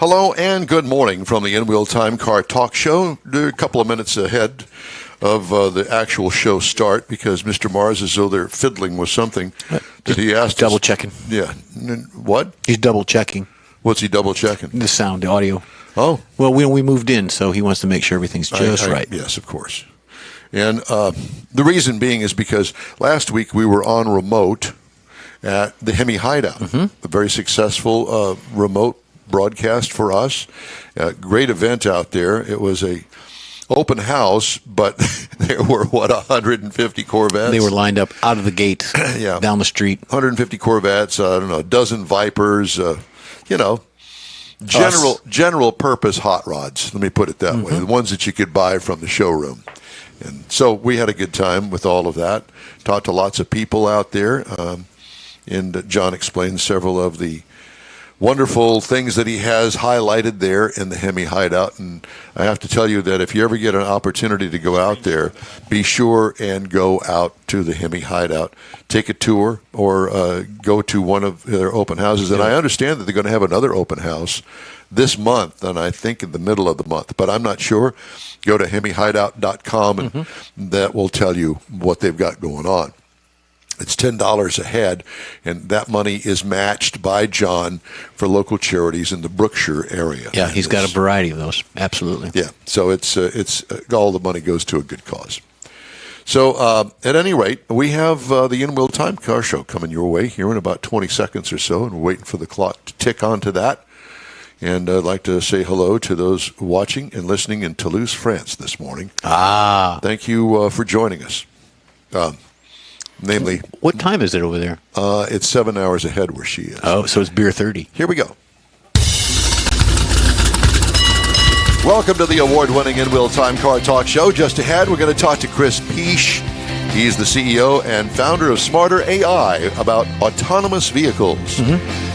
Hello and good morning from the In-Wheel Time Car Talk Show. A couple of minutes ahead of the actual show start because Mr. Mars, as though they're fiddling with something that he asked double us. checking. Yeah. What? He's double checking What's he double checking? the sound, the audio. Oh. Well, we moved in, so he wants to make sure everything's just right. Yes, of course. And the reason being is because last week we were on remote at the Hemi Hideout, a very successful remote broadcast for us. Great event out there. It was a open house, but there were, 150 Corvettes? They were lined up out of the gate, Yeah. down the street. 150 Corvettes, I don't know, a dozen Vipers, general purpose hot rods, let me put it that way, the ones that you could buy from the showroom. And so we had a good time with all of that, talked to lots of people out there, and John explained several of the wonderful things that he has highlighted there in the Hemi Hideout. And I have to tell you that if you ever get an opportunity to go out there, be sure and go out to the Hemi Hideout. Take a tour or go to one of their open houses. And I understand that they're going to have another open house this month, and I think in the middle of the month, but I'm not sure. Go to HemiHideout.com, and that will tell you what they've got going on. It's $10 a head, and that money is matched by John for local charities in the Brookshire area. Yeah, he's got a variety of those. Absolutely. Yeah, so it's all the money goes to a good cause. So at any rate, we have the In-Wheel Time Car Show coming your way here in about 20 seconds or so, and we're waiting for the clock to tick onto that. And I'd like to say hello to those watching and listening in Toulouse, France this morning. Thank you for joining us. Namely, what time is it over there? It's 7 hours ahead where she is. Oh, so it's beer 30. Here we go. Welcome to the award-winning In-Wheel Time Car Talk Show. Just ahead, we're going to talk to Chris Peache. He's the CEO and founder of Smarter AI about autonomous vehicles.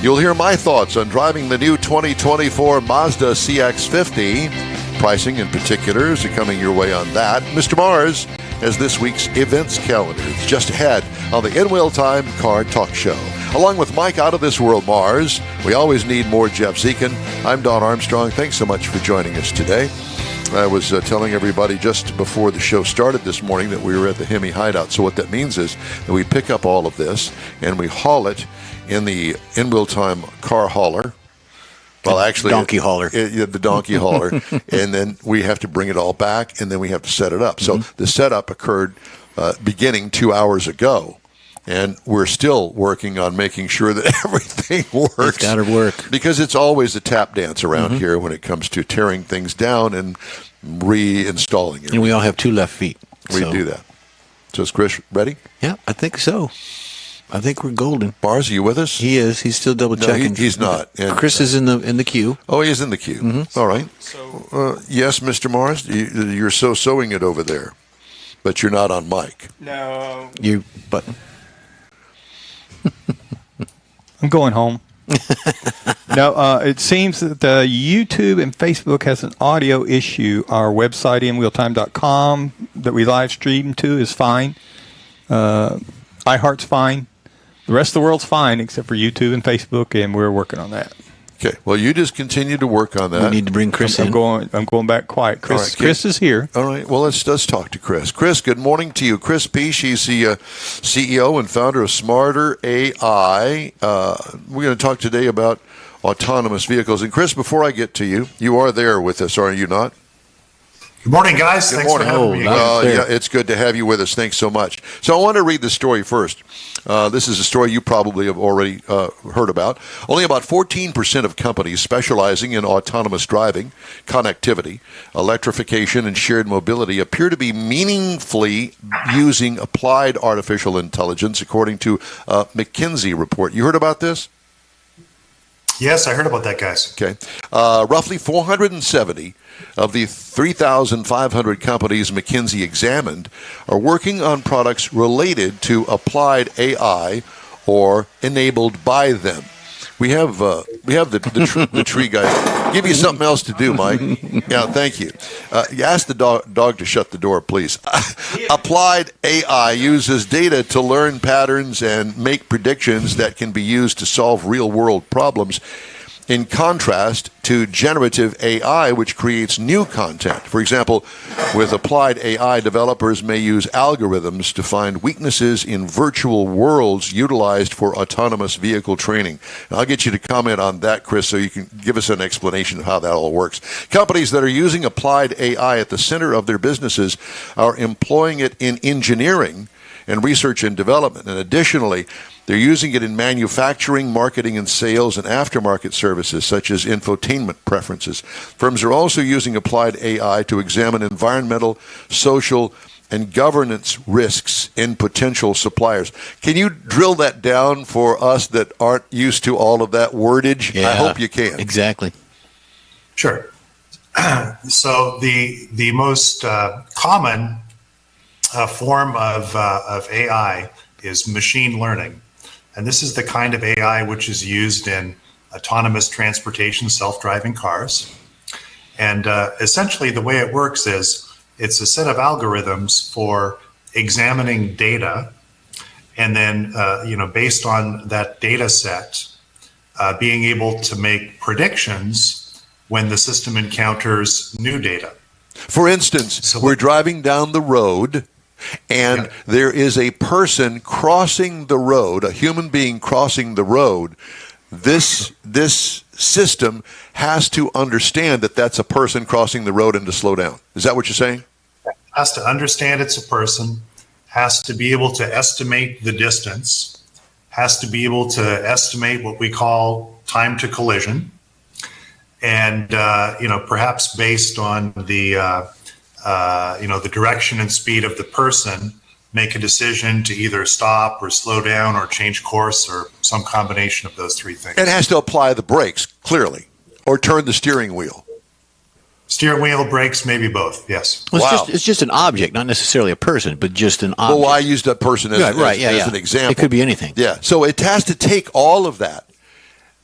You'll hear my thoughts on driving the new 2024 Mazda CX-50. Pricing in particulars are coming your way on that. Mr. Mars has this week's events calendar. It's just ahead on the In-Wheel Time Car Talk Show. Along with Mike Out of This World Mars, we always need more Jeff Zekin. I'm Don Armstrong. Thanks so much for joining us today. I was telling everybody just before the show started this morning that we were at the Hemi Hideout. So what that means is that we pick up all of this and we haul it in the In-Wheel Time car hauler. Well, actually, donkey hauler. The donkey hauler. And then we have to bring it all back, and then we have to set it up. So the setup occurred beginning 2 hours ago, and we're still working on making sure that everything works. It's got to work. Because it's always a tap dance around here when it comes to tearing things down and reinstalling it. And we all have 2 left feet. We do that. So is Chris ready? Yeah, I think so. I think we're golden. Bars, are you with us? He is. He's still double checking. No, he's not. And Chris is in the queue. Oh, he is in the queue. All right. So, yes, Mr. Mars, you're sewing it over there, but you're not on mic. No. You button. I'm going home. No, it seems that the YouTube and Facebook has an audio issue. Our website, inwheeltime.com, that we live stream to is fine. iHeart's fine. The rest of the world's fine except for YouTube and Facebook, and we're working on that. Okay. Well, you just continue to work on that. We need to bring Chris in. I'm going back quiet. Chris, right, Chris is here. All right. Well, let's talk to Chris. Chris, good morning to you. Chris Peache, he's the CEO and founder of Smarter AI. We're going to talk today about autonomous vehicles. And Chris, before I get to you, you are there with us, are you not? Good morning, guys. Good Thanks morning. for having me. Yeah, it's good to have you with us. Thanks so much. So I want to read the story first. This is a story you probably have already heard about. Only about 14% of companies specializing in autonomous driving, connectivity, electrification, and shared mobility appear to be meaningfully using applied artificial intelligence, according to a McKinsey report. You heard about this? Yes, I heard about that, guys. Okay. Roughly 470 of the 3,500 companies McKinsey examined are working on products related to applied AI or enabled by them. We have the tree guy. Give you something else to do, Mike. Yeah, thank you. You ask the dog to shut the door, please. Applied AI uses data to learn patterns and make predictions that can be used to solve real-world problems. in contrast to generative AI, which creates new content. For example, with applied AI, developers may use algorithms to find weaknesses in virtual worlds utilized for autonomous vehicle training. And I'll get you to comment on that, Chris, so you can give us an explanation of how that all works. Companies that are using applied AI at the center of their businesses are employing it in engineering and research and development. And additionally, they're using it in manufacturing, marketing, and sales and aftermarket services, such as infotainment preferences. Firms are also using applied AI to examine environmental, social, and governance risks in potential suppliers. Can you drill that down for us that aren't used to all of that wordage? Yeah, I hope you can. Exactly. Sure. So the most common form of AI is machine learning. And this is the kind of AI which is used in autonomous transportation, self-driving cars. And essentially the way it works is it's a set of algorithms for examining data and then, based on that data set, being able to make predictions when the system encounters new data. For instance, we're driving down the road and there is a person crossing the road, a human being crossing the road. This system has to understand that that's a person crossing the road and to slow down. Is that what you're saying? Has to understand it's a person, has to be able to estimate the distance, has to be able to estimate what we call time to collision, and perhaps based on the direction and speed of the person, make a decision to either stop or slow down or change course or some combination of those three things. It has to apply the brakes, clearly, or turn the steering wheel. Steering wheel, brakes, maybe both, yes. Well, it's just an object, not necessarily a person, but just an object. Well, I used that person as an example. It could be anything. Yeah, so it has to take all of that.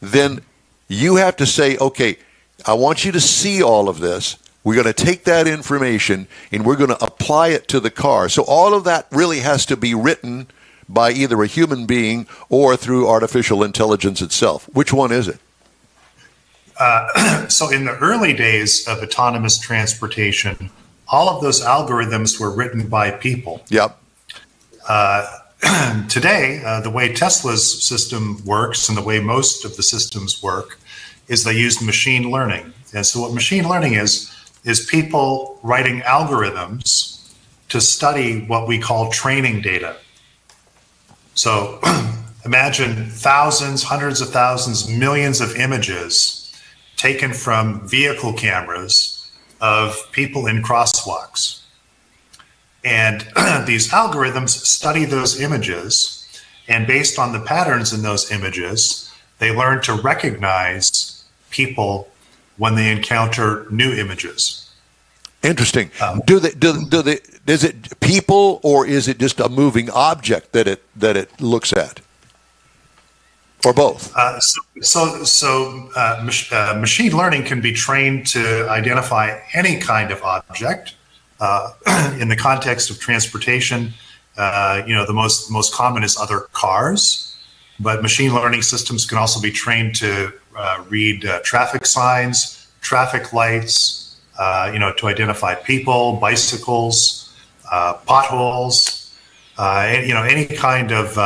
Then you have to say, okay, I want you to see all of this. We're going to take that information and we're going to apply it to the car. So all of that really has to be written by either a human being or through artificial intelligence itself. Which one is it? So in the early days of autonomous transportation, all of those algorithms were written by people. Yep. Today, the way Tesla's system works and the way most of the systems work is they use machine learning. And so what machine learning is people writing algorithms to study what we call training data. So imagine thousands, hundreds of thousands, millions of images taken from vehicle cameras of people in crosswalks. And these algorithms study those images, and based on the patterns in those images, they learn to recognize people when they encounter new images. Interesting. Is it people or is it just a moving object that it looks at? Or both? Machine learning can be trained to identify any kind of object. In the context of transportation, the most common is other cars, but machine learning systems can also be trained to read traffic signs, traffic lights, to identify people, bicycles, potholes, any kind of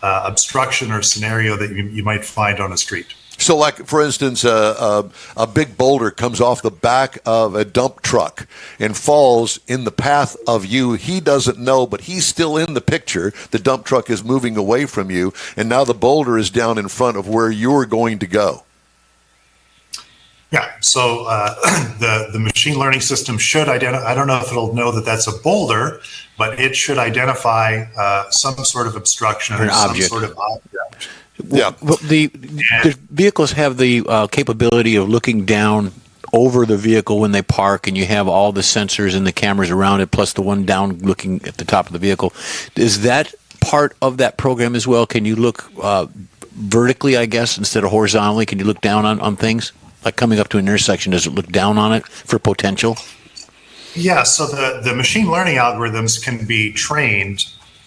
obstruction or scenario that you might find on a street. So, like, for instance, a big boulder comes off the back of a dump truck and falls in the path of you. He doesn't know, but he's still in the picture. The dump truck is moving away from you, and now the boulder is down in front of where you're going to go. Yeah, so the machine learning system should identify, I don't know if it'll know that that's a boulder, but it should identify some sort of obstruction or some sort of object. Yeah. Well, the vehicles have the capability of looking down over the vehicle when they park, and you have all the sensors and the cameras around it, plus the one down looking at the top of the vehicle. Is that part of that program as well? Can you look vertically, I guess, instead of horizontally? Can you look down on things? Like coming up to an intersection, does it look down on it for potential? Yeah, so the machine learning algorithms can be trained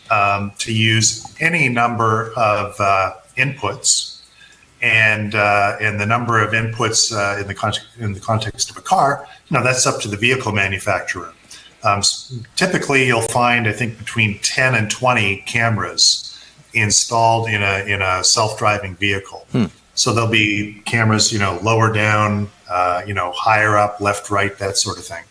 to use any number of inputs, and the number of inputs in the context of a car, that's up to the vehicle manufacturer. Typically, you'll find, I think, between 10 and 20 cameras installed in a self-driving vehicle. So there'll be cameras, lower down, higher up, left, right, that sort of thing.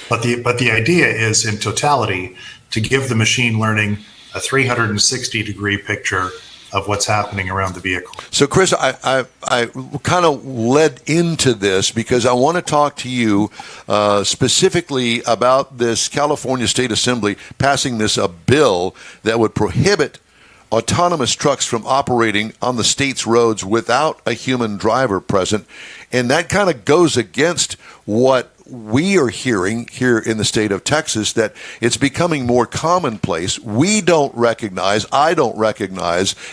But the idea is, in totality, to give the machine learning a 360-degree picture of what's happening around the vehicle. So, Chris, I kind of led into this because I want to talk to you specifically about this California State Assembly passing this a bill that would prohibit autonomous trucks from operating on the state's roads without a human driver present. And that kind of goes against what we are hearing here in the state of Texas, that it's becoming more commonplace. I don't recognize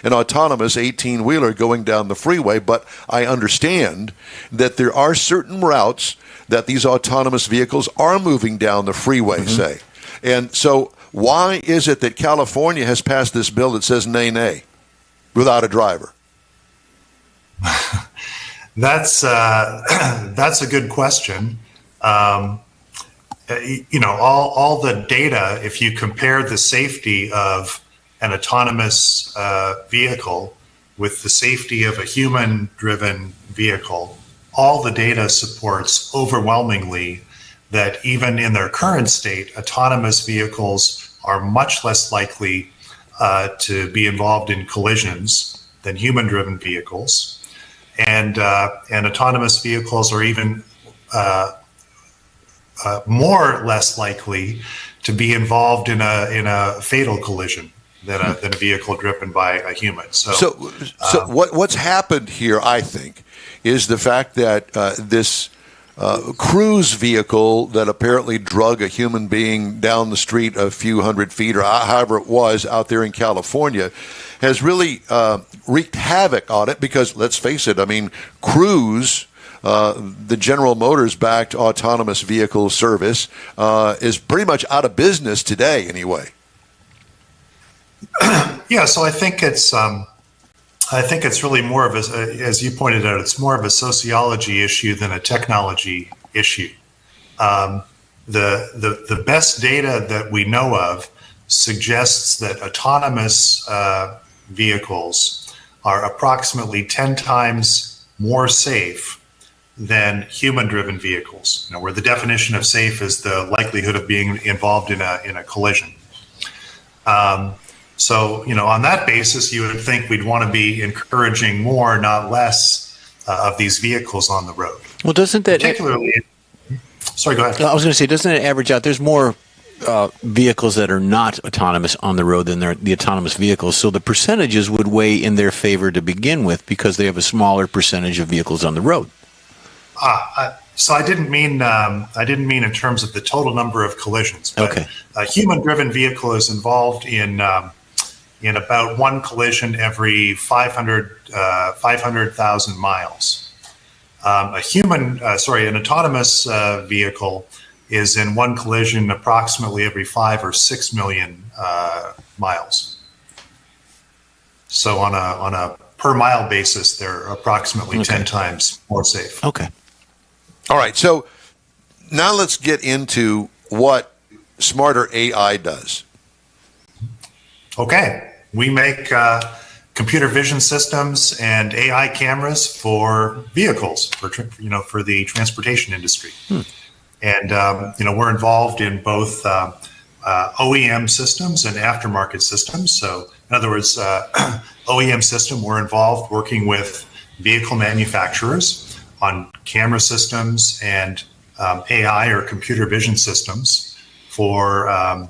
an autonomous 18-wheeler going down the freeway, but I understand that there are certain routes that these autonomous vehicles are moving down the freeway, say. And so why is it that California has passed this bill that says nay, nay, without a driver? That's a good question. All the data, if you compare the safety of an autonomous vehicle with the safety of a human-driven vehicle, all the data supports overwhelmingly that even in their current state, autonomous vehicles are much less likely to be involved in collisions than human-driven vehicles, and autonomous vehicles are even more or less likely to be involved in a fatal collision than a vehicle driven by a human. So what's happened here, I think, is the fact that this cruise vehicle that apparently drug a human being down the street a few hundred feet, or however it was out there in California, has really wreaked havoc on it. Because let's face it, I mean, Cruise, the General Motors-backed autonomous vehicle service, is pretty much out of business today, anyway. Yeah, so I think it's really more of as you pointed out, it's more of a sociology issue than a technology issue. The best data that we know of suggests that autonomous vehicles are approximately 10 times more safe than human-driven vehicles, where the definition of safe is the likelihood of being involved in a collision. So, on that basis, you would think we'd want to be encouraging more, not less, of these vehicles on the road. Well, doesn't that... Particularly... Sorry, go ahead. I was going to say, doesn't it average out? There's more vehicles that are not autonomous on the road than the autonomous vehicles, so the percentages would weigh in their favor to begin with because they have a smaller percentage of vehicles on the road. So I didn't mean in terms of the total number of collisions. But okay. A human-driven vehicle is involved in about one collision every 500,000 miles. An autonomous vehicle is in one collision approximately every 5 or 6 million miles. So on a per mile basis, they're approximately 10 times more safe. Okay. All right, so now let's get into what Smarter AI does. Okay, we make computer vision systems and AI cameras for vehicles, for the transportation industry. And we're involved in both OEM systems and aftermarket systems. So, in other words, OEM system, we're involved working with vehicle manufacturers on camera systems and AI or computer vision systems for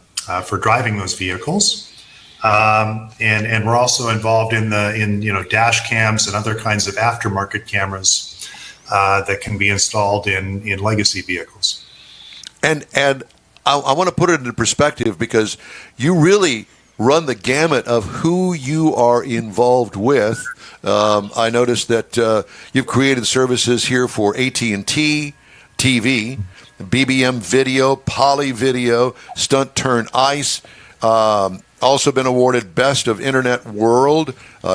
driving those vehicles, and we're also involved in dash cams and other kinds of aftermarket cameras that can be installed in legacy vehicles. And I want to put it into perspective because you really run the gamut of who you are involved with. I noticed that you've created services here for AT&T TV, BBM Video, Poly Video, Stunt Turn Ice, also been awarded Best of Internet World,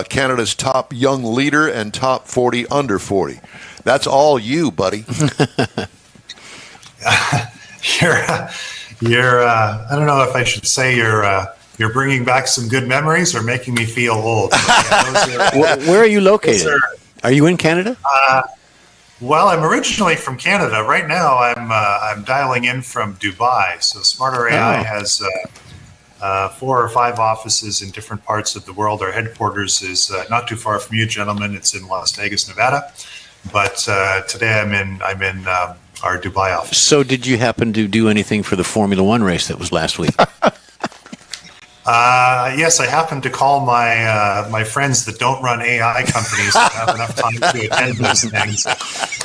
Canada's top young leader, and top 40 under 40. That's all you, buddy. You're I don't know if I should say you're bringing back some good memories or making me feel old. But yeah, Where are you located? Are you in Canada? Well, I'm originally from Canada. Right now, I'm dialing in from Dubai. So Smarter AI has 4 or 5 offices in different parts of the world. Our headquarters is not too far from you, gentlemen. It's in Las Vegas, Nevada. But today I'm in our Dubai office. So did you happen to do anything for the Formula One race that was last week? Yes, I happen to call my friends that don't run AI companies that have enough time to attend these things.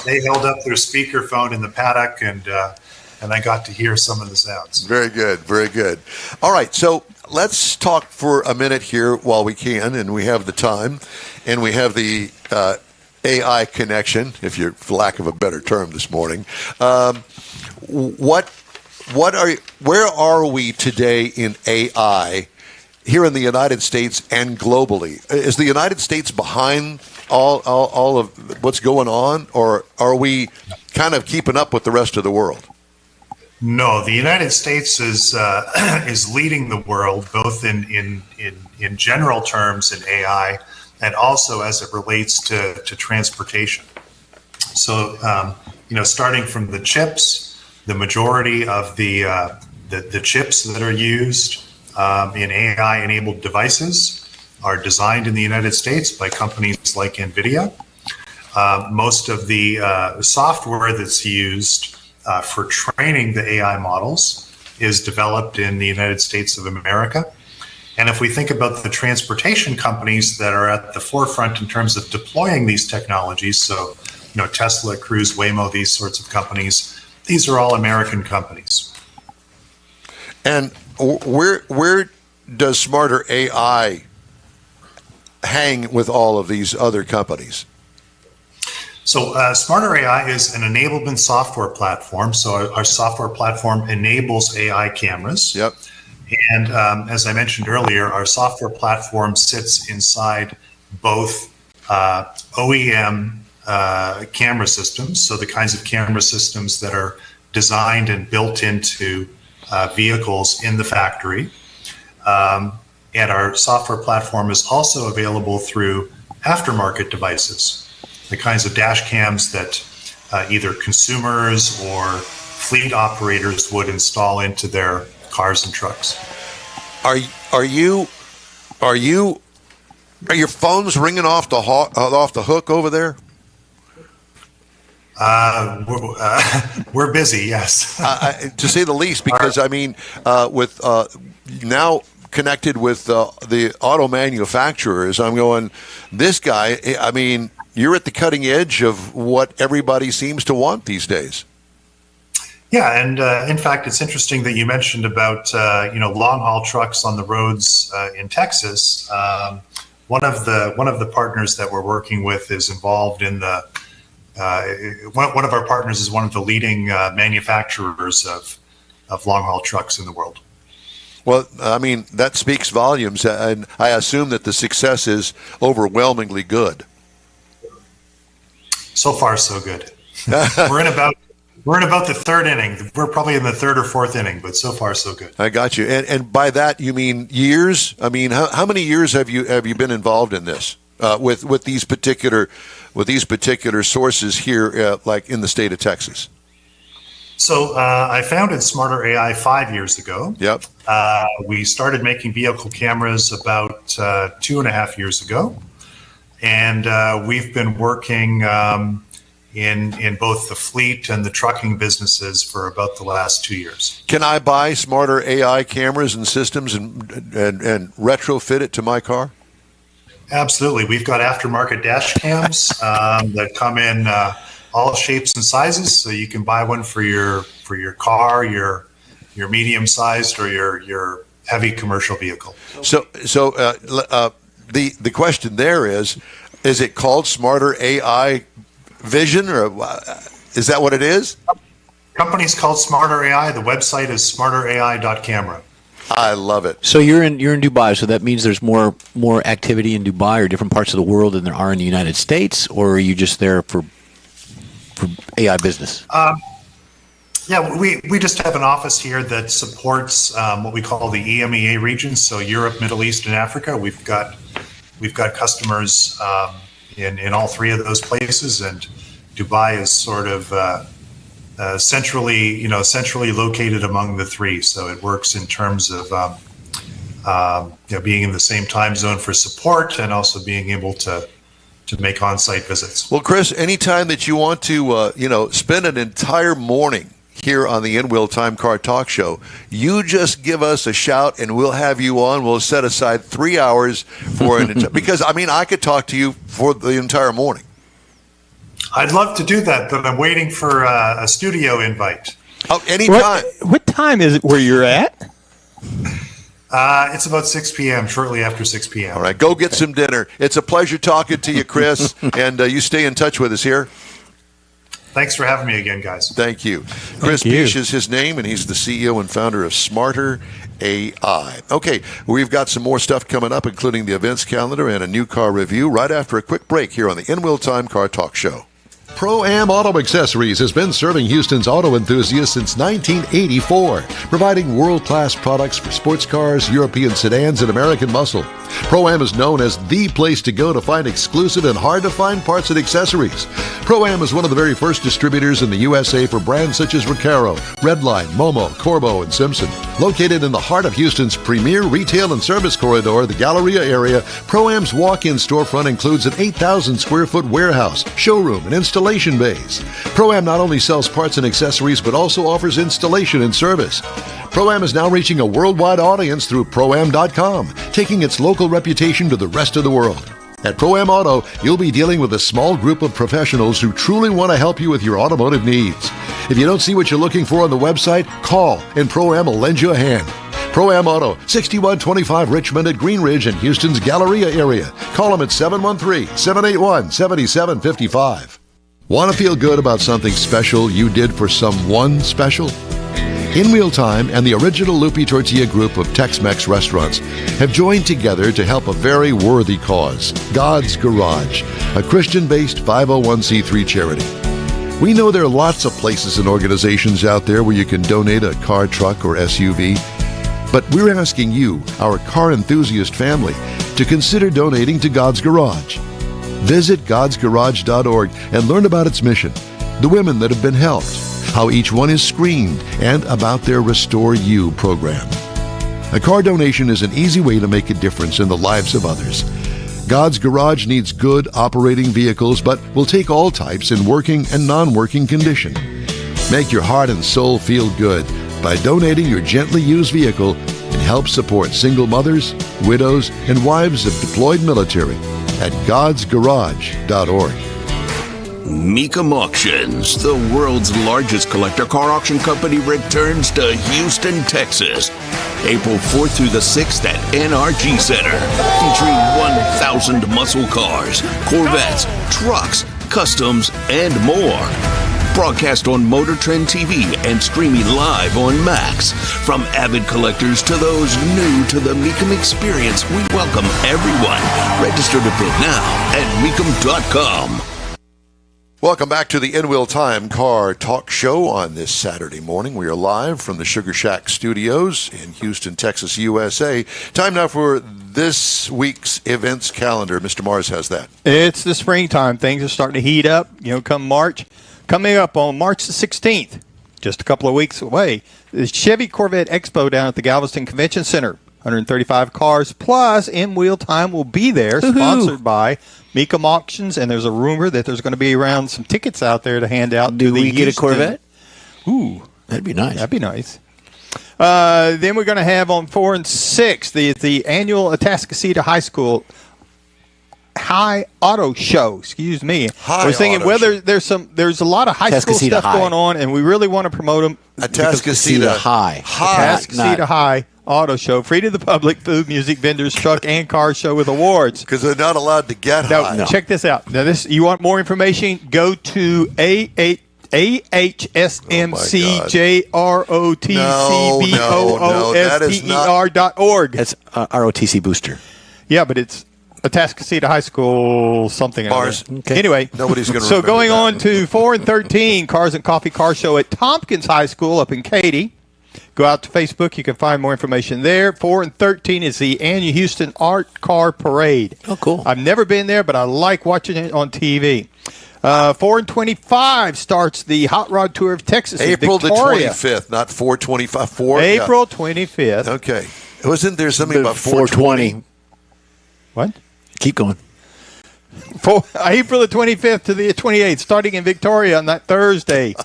They held up their speakerphone in the paddock, and I got to hear some of the sounds. Very good, very good. All right, so let's talk for a minute here while we can, and we have the time, and we have the AI connection, if you're, for lack of a better term, this morning. Where are we today in AI here in the United States and globally? Is the United States behind all of what's going on, or are we kind of keeping up with the rest of the world? No, the United States is leading the world, both in general terms in AI and also as it relates to transportation. So, starting from the chips, the majority of the chips that are used in AI-enabled devices are designed in the United States by companies like NVIDIA. Most of the software that's used for training the AI models is developed in the United States of America. And if we think about the transportation companies that are at the forefront in terms of deploying these technologies, so Tesla, Cruise, Waymo, these sorts of companies, these are all American companies. And where does Smarter AI hang with all of these other companies? So Smarter AI is an enablement software platform. So our software platform enables AI cameras. Yep. And as I mentioned earlier, our software platform sits inside both OEM camera systems, so the kinds of camera systems that are designed and built into vehicles in the factory. And our software platform is also available through aftermarket devices, the kinds of dash cams that either consumers or fleet operators would install into their cars and trucks. Are your phones ringing off the hook over there? We're busy, yes. To say the least, because with now connected with the auto manufacturers, I'm going, this guy, you're at the cutting edge of what everybody seems to want these days. Yeah, and in fact, it's interesting that you mentioned about long haul trucks on the roads in Texas. One of the partners that we're working with is involved in the. One of our partners is one of the leading manufacturers of long haul trucks in the world. Well, that speaks volumes, and I assume that the success is overwhelmingly good. So far, so good. We're in about the third inning. We're probably in the third or fourth inning, but so far, so good. I got you. And by that, you mean years? How many years have you been involved in this with these particular sources here, like in the state of Texas? So I founded Smarter AI 5 years ago. Yep. We started making vehicle cameras about 2.5 years ago, and we've been working in both the fleet and the trucking businesses for about the last 2 years. Can I buy Smarter AI cameras and systems and retrofit it to my car? Absolutely. We've got aftermarket dash cams that come in all shapes and sizes, so you can buy one for your car, your medium-sized or your heavy commercial vehicle. So the question there is it called Smarter AI Vision, or is that what it is? Company's called Smarter AI. The website is smarterai.camera. I love it. So you're in Dubai, so that means there's more activity in Dubai or different parts of the world than there are in the United States, or are you just there for AI business? Yeah, we just have an office here that supports what we call the EMEA region, so Europe, Middle East, and Africa. We've got customers in all three of those places, and Dubai is sort of centrally located among the three. So it works in terms of being in the same time zone for support and also being able to make on-site visits. Well, Chris, anytime that you want to, spend an entire morning here on the In-Wheel Time Car Talk Show, you just give us a shout and we'll have you on. We'll set aside 3 hours for it. Because, I could talk to you for the entire morning. I'd love to do that, but I'm waiting for a studio invite. Oh, anytime. What time is it where you're at? It's about 6 p.m., shortly after 6 p.m. All right, go get some dinner. It's a pleasure talking to you, Chris, and you stay in touch with us here. Thanks for having me again, guys. Thank you. Chris Peach is his name, and he's the CEO and founder of Smarter AI. Okay, we've got some more stuff coming up, including the events calendar and a new car review, right after a quick break here on the In-Wheel Time Car Talk Show. Pro-Am Auto Accessories has been serving Houston's auto enthusiasts since 1984, providing world-class products for sports cars, European sedans, and American muscle. Pro-Am is known as the place to go to find exclusive and hard-to-find parts and accessories. Pro-Am is one of the very first distributors in the USA for brands such as Recaro, Redline, Momo, Corbo, and Simpson. Located in the heart of Houston's premier retail and service corridor, the Galleria area, Pro-Am's walk-in storefront includes an 8,000-square-foot warehouse, showroom, and installation bays. Pro-Am not only sells parts and accessories, but also offers installation and service. Pro-Am is now reaching a worldwide audience through Pro-Am.com, taking its local reputation to the rest of the world. At Pro-Am Auto, you'll be dealing with a small group of professionals who truly want to help you with your automotive needs. If you don't see what you're looking for on the website, call and Pro-Am will lend you a hand. Pro-Am Auto, 6125 Richmond at Green Ridge in Houston's Galleria area. Call them at 713-781-7755. Want to feel good about something special you did for someone special? In-Wheel Time and the original Lupi Tortilla group of Tex-Mex restaurants have joined together to help a very worthy cause, God's Garage, a Christian-based 501c3 charity. We know there are lots of places and organizations out there where you can donate a car, truck, or SUV, but we're asking you, our car enthusiast family, to consider donating to God's Garage. Visit godsgarage.org and learn about its mission, the women that have been helped, how each one is screened, and about their Restore You program. A car donation is an easy way to make a difference in the lives of others. God's Garage needs good operating vehicles, but will take all types in working and non-working condition. Make your heart and soul feel good by donating your gently used vehicle and help support single mothers, widows, and wives of deployed military at godsgarage.org. Mecum Auctions, the world's largest collector car auction company, returns to Houston, Texas, April 4th through the 6th at NRG Center, featuring 1,000 muscle cars, Corvettes, trucks, customs, and more. Broadcast on Motor Trend TV and streaming live on Max. From avid collectors to those new to the Mecum experience, we welcome everyone. Register to bid now at Mecum.com. Welcome back to the In-Wheel Time Car Talk Show on this Saturday morning. We are live from the Sugar Shack Studios in Houston, Texas, USA. Time now for this week's events calendar. Mr. Mars has that. It's the springtime. Things are starting to heat up, come March. Coming up on March the 16th, just a couple of weeks away, the Chevy Corvette Expo down at the Galveston Convention Center. 135 cars, plus In-Wheel Time will be there, sponsored by Mecum Auctions, and there's a rumor that there's going to be around some tickets out there to hand out. Do we get a Corvette? Ooh. That'd be nice. That'd be nice. Then we're going to have on 4 and 6 the annual Atascocita High School High Auto Show. Excuse me. I was thinking, there's a lot of high school stuff going on, and we really want to promote them. Atascocita High. Atascocita High Auto Show, free to the public, food, music, vendors, truck, and car show with awards. Because they're not allowed to get high. No, check this out. Now, you want more information? Go to AHSMCJROTCBOOSTER.org. That's ROTC Booster. Yeah, but it's Atascocita High School something. Bars. Okay. Anyway, Nobody's going to So remember going that. on to 4 and 13, Cars and Coffee Car Show at Tompkins High School up in Katy. Go out to Facebook. You can find more information there. 4 and 13 is the annual Houston Art Car Parade. Oh, cool. I've never been there, but I like watching it on TV. 4 and 25 starts the Hot Rod Tour of Texas in April the Victoria. 25th, not 425. 4 April 25th. Yeah. Okay. Wasn't there something about 420. What? Keep going. April the 25th to the 28th, starting in Victoria on that Thursday.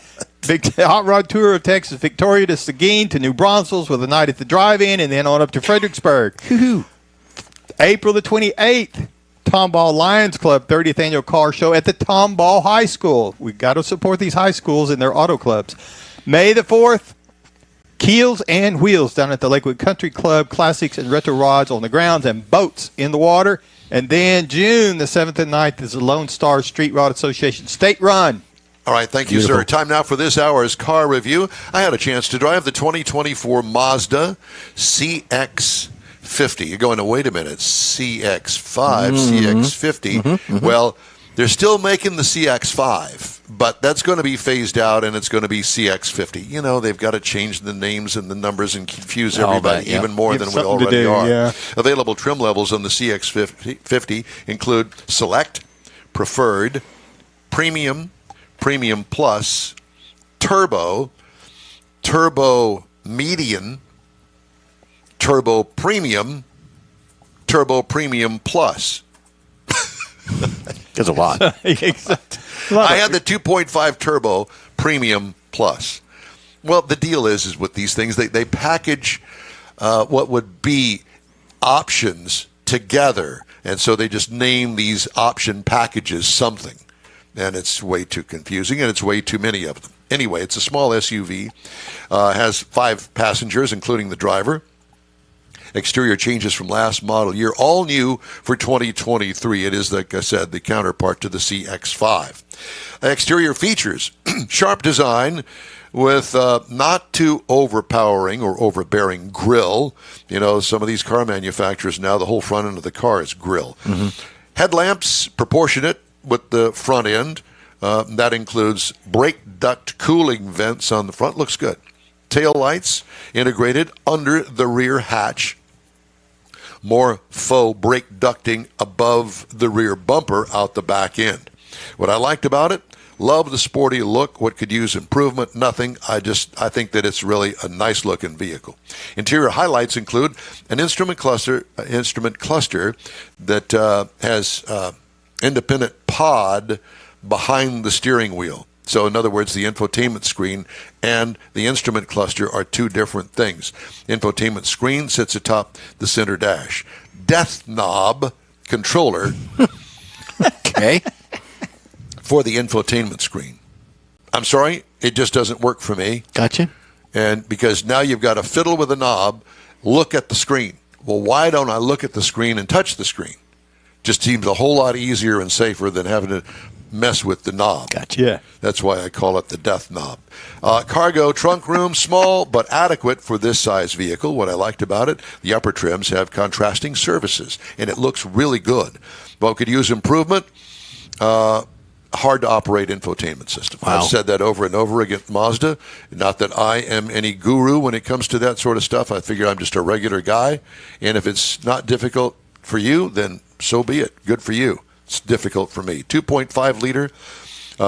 Big Hot Rod Tour of Texas, Victoria to Seguin to New Braunfels with a night at the drive-in, and then on up to Fredericksburg. April the 28th, Tomball Lions Club 30th Annual Car Show at the Tomball High School. We've got to support these high schools and their auto clubs. May the 4th, Keels and Wheels down at the Lakewood Country Club, classics and retro rods on the grounds and boats in the water. And then June the 7th and 9th is the Lone Star Street Rod Association State Run. All right, thank you, sir. Time now for this hour's car review. I had a chance to drive the 2024 Mazda CX-50. You're going to, wait a minute, CX-5, CX-50. Well, they're still making the CX-5, but that's going to be phased out, and it's going to be CX-50. You know, they've got to change the names and the numbers and confuse everybody that, yeah. even more Give than we something to already do, are. yeah. Available trim levels on the CX-50 include Select, Preferred, Premium, Premium Plus, Turbo, Turbo Median, Turbo Premium, Turbo Premium Plus. There's a lot. I had the 2.5 Turbo Premium Plus. Well, the deal is with these things, they package what would be options together, and so they just name these option packages something. And it's way too confusing, and it's way too many of them. Anyway, it's a small SUV, has 5 passengers, including the driver. Exterior changes from last model year, all new for 2023. It is, like I said, the counterpart to the CX-5. Exterior features, sharp design with not too overpowering or overbearing grille. You know, some of these car manufacturers now, the whole front end of the car is grille. Headlamps, proportionate with the front end. That includes brake duct cooling vents on the front. Looks good. Tail lights integrated under the rear hatch. More faux brake ducting above the rear bumper out the back end. What I liked about it, love the sporty look. What could use improvement? Nothing. I think that it's really a nice looking vehicle. Interior highlights include an instrument cluster that has independent pod behind the steering wheel. So, in other words, the infotainment screen and the instrument cluster are two different things. Infotainment screen sits atop the center dash. Death knob controller Okay. for the infotainment screen. I'm sorry, it just doesn't work for me. Gotcha. And because now you've got to fiddle with a knob, look at the screen. Well, why don't I look at the screen and touch the screen? Just seems a whole lot easier and safer than having to mess with the knob. Gotcha. Yeah. That's why I call it the death knob. Cargo trunk room, small but adequate for this size vehicle. What I liked about it, the upper trims have contrasting surfaces, and it looks really good. But could use improvement. Hard to operate infotainment system. Wow. I've said that over and over again. Mazda, not that I am any guru when it comes to that sort of stuff. I figure I'm just a regular guy, and if it's not difficult for you, then so be it. Good for you. It's difficult for me. 2.5 liter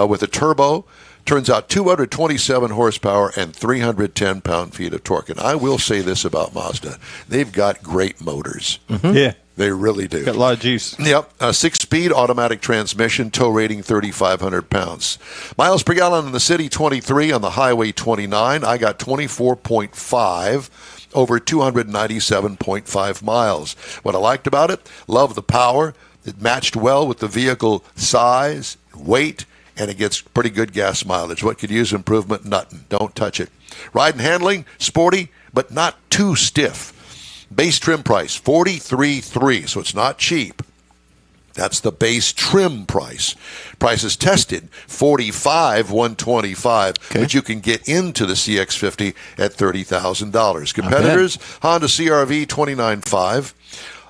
with a turbo. Turns out 227 horsepower and 310 pound-feet of torque. And I will say this about Mazda. They've got great motors. Yeah. They really do. Got a lot of juice. Yep. A 6-speed automatic transmission, tow rating 3,500 pounds. Miles per gallon in the city, 23. On the highway, 29. I got 24.5 over 297.5 miles. What I liked about it, love the power. It matched well with the vehicle size, weight, and it gets pretty good gas mileage. What could use improvement? Nothing. Don't touch it. Ride and handling, sporty, but not too stiff. Base trim price, $43,300, so it's not cheap. That's the base trim price. Price is tested $45,125, but you can get into the CX-50 at $30,000. Competitors: Honda CR-V $29,500,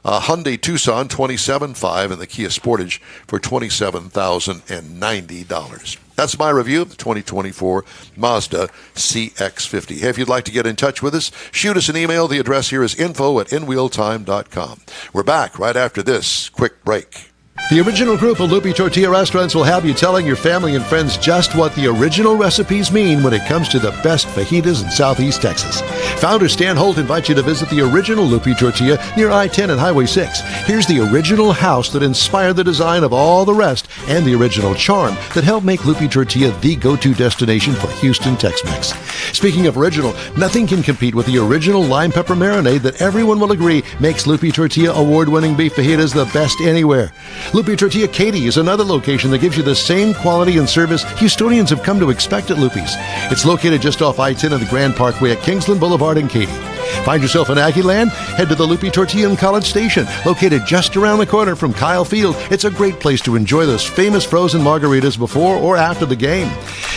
Hyundai Tucson $27,500, and the Kia Sportage for $27,090. That's my review of the 2024 Mazda CX-50. Hey, if you'd like to get in touch with us, shoot us an email. The address here is info@inwheeltime.com. We're back right after this quick break. The original group of Lupi Tortilla restaurants will have you telling your family and friends just what the original recipes mean when it comes to the best fajitas in Southeast Texas. Founder Stan Holt invites you to visit the original Lupi Tortilla near I-10 and Highway 6. Here's the original house that inspired the design of all the rest and the original charm that helped make Lupi Tortilla the go-to destination for Houston Tex-Mex. Speaking of original, nothing can compete with the original lime pepper marinade that everyone will agree makes Lupi Tortilla award-winning beef fajitas the best anywhere. Lupi Tortilla Katy is another location that gives you the same quality and service Houstonians have come to expect at Lupi's. It's located just off I-10 and the Grand Parkway at Kingsland Boulevard in Katy. Find yourself in Aggie Land? Head to the Lupi Tortilla in College Station, located just around the corner from Kyle Field. It's a great place to enjoy those famous frozen margaritas before or after the game.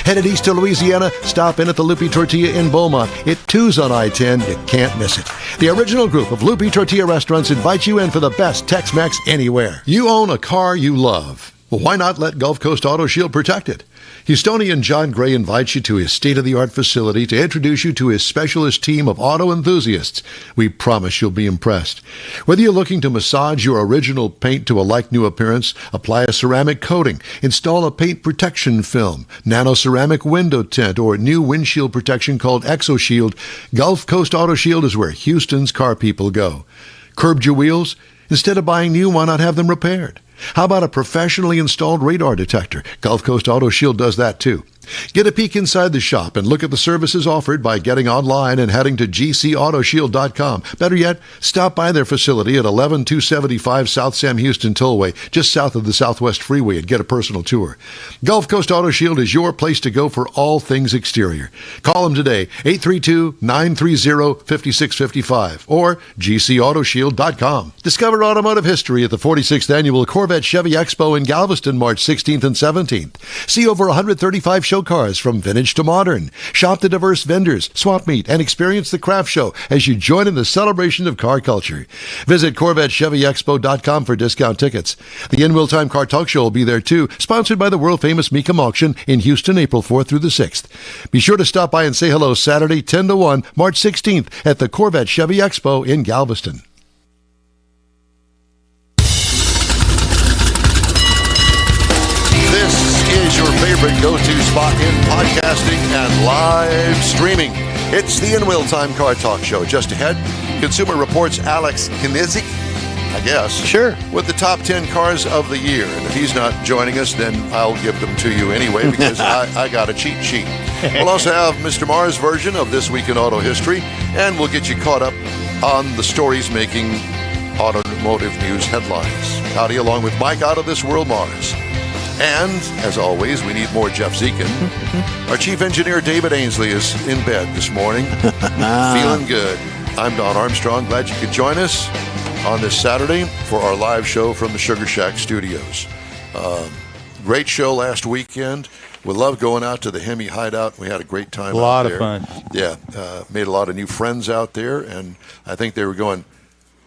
Headed east to Louisiana? Stop in at the Lupi Tortilla in Beaumont. It too's on I-10. You can't miss it. The original group of Lupi Tortilla restaurants invites you in for the best Tex-Mex anywhere. You own a car you love. Well, why not let Gulf Coast Auto Shield protect it? Houstonian John Gray invites you to his state-of-the-art facility to introduce you to his specialist team of auto enthusiasts. We promise you'll be impressed. Whether you're looking to massage your original paint to a like-new appearance, apply a ceramic coating, install a paint protection film, nano-ceramic window tint, or new windshield protection called ExoShield, Gulf Coast Auto Shield is where Houston's car people go. Curbed your wheels? Instead of buying new, why not have them repaired? How about a professionally installed radar detector? Gulf Coast Auto Shield does that too. Get a peek inside the shop and look at the services offered by getting online and heading to gcautoshield.com. Better yet, stop by their facility at 11275 South Sam Houston Tollway, just south of the Southwest Freeway, and get a personal tour. Gulf Coast Auto Shield is your place to go for all things exterior. Call them today, 832-930-5655 or gcautoshield.com. Discover automotive history at the 46th Annual Corvette Chevy Expo in Galveston, March 16th and 17th. See over 135 show cars from vintage to modern. Shop the diverse vendors, swap meet, and experience the craft show as you join in the celebration of car culture. Visit CorvetteChevyExpo.com for discount tickets. The In Wheel Time Car Talk Show will be there too, sponsored by the world-famous Mecum Auction in Houston, April 4th through the 6th. Be sure to stop by and say hello Saturday, 10 to 1, March 16th at the Corvette Chevy Expo in Galveston. This is your favorite go-to spot in podcasting and live streaming. It's the In Wheel Time Car Talk Show. Just ahead, Consumer Reports' Alex Kniznik, I guess. Sure. With the top 10 cars of the year. And if he's not joining us, then I'll give them to you anyway because I got a cheat sheet. We'll also have Mr. Mars' version of This Week in Auto History, and we'll get you caught up on the stories making automotive news headlines. Howdy, along with Mike Out of This World Mars. And, as always, we need more Jeff Zekin. Our chief engineer, David Ainsley, is in bed this morning, feeling good. I'm Don Armstrong. Glad you could join us on this Saturday for our live show from the Sugar Shack Studios. Great show last weekend. We loved going out to the Hemi Hideout. We had a great time A lot out of there. fun. Yeah, made a lot of new friends out there, and I think they were going,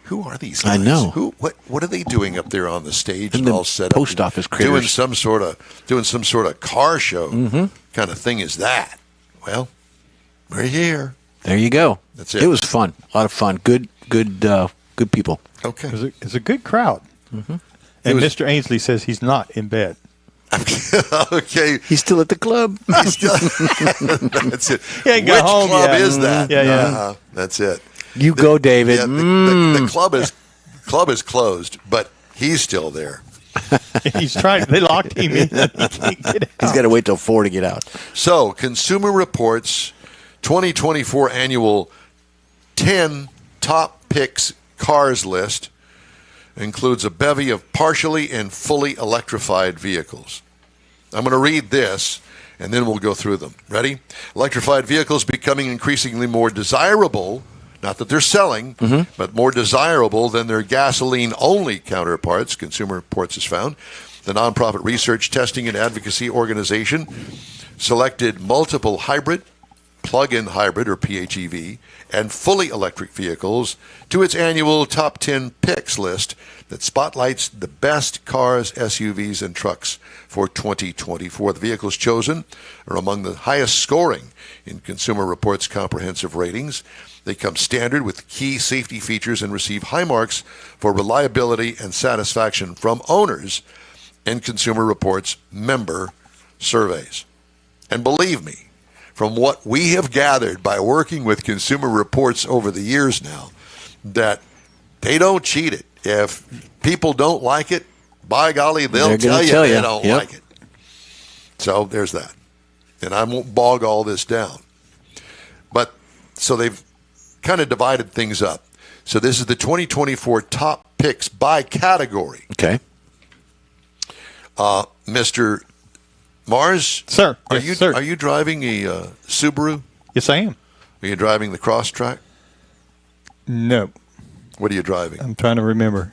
who are these guys? I know. What are they doing up there on the stage And and the all set post up? office doing critters. some sort of car show kind of thing is that? Well, we're here. There you go. That's it. It was fun. A lot of fun. Good people. Okay. It's a good crowd. And Mr. Ainsley says he's not in bed. Okay. He's still at the club. He's still, that's it. He ain't got Which home club yet. is that? Yeah. That's it. You go, David. Yeah, the club is closed, but he's still there. He's trying. They locked him in. He can't get out. He's got to wait till 4 to get out. So, Consumer Reports 2024 annual 10 top picks cars list includes a bevy of partially and fully electrified vehicles. I'm going to read this, and then we'll go through them. Ready? Electrified vehicles becoming increasingly more desirable not that they're selling, but more desirable than their gasoline-only counterparts, Consumer Reports has found. The nonprofit research, testing, and advocacy organization selected multiple hybrid, plug-in hybrid, or PHEV, and fully electric vehicles to its annual top 10 picks list that spotlights the best cars, SUVs, and trucks for 2024. The vehicles chosen are among the highest scoring in Consumer Reports' comprehensive ratings. They come standard with key safety features and receive high marks for reliability and satisfaction from owners in Consumer Reports member surveys. And believe me, from what we have gathered by working with Consumer Reports over the years now, that they don't cheat it. If people don't like it, by golly, they'll tell you they don't like it. So there's that. And I won't bog all this down. But so they've kind of divided things up. So this is the 2024 top picks by category. Okay. Mr. Mars, Sir. Are Yes, sir. you driving a Subaru? Yes, I am. Are you driving the Crosstrek? No, What are you driving? I'm trying to remember.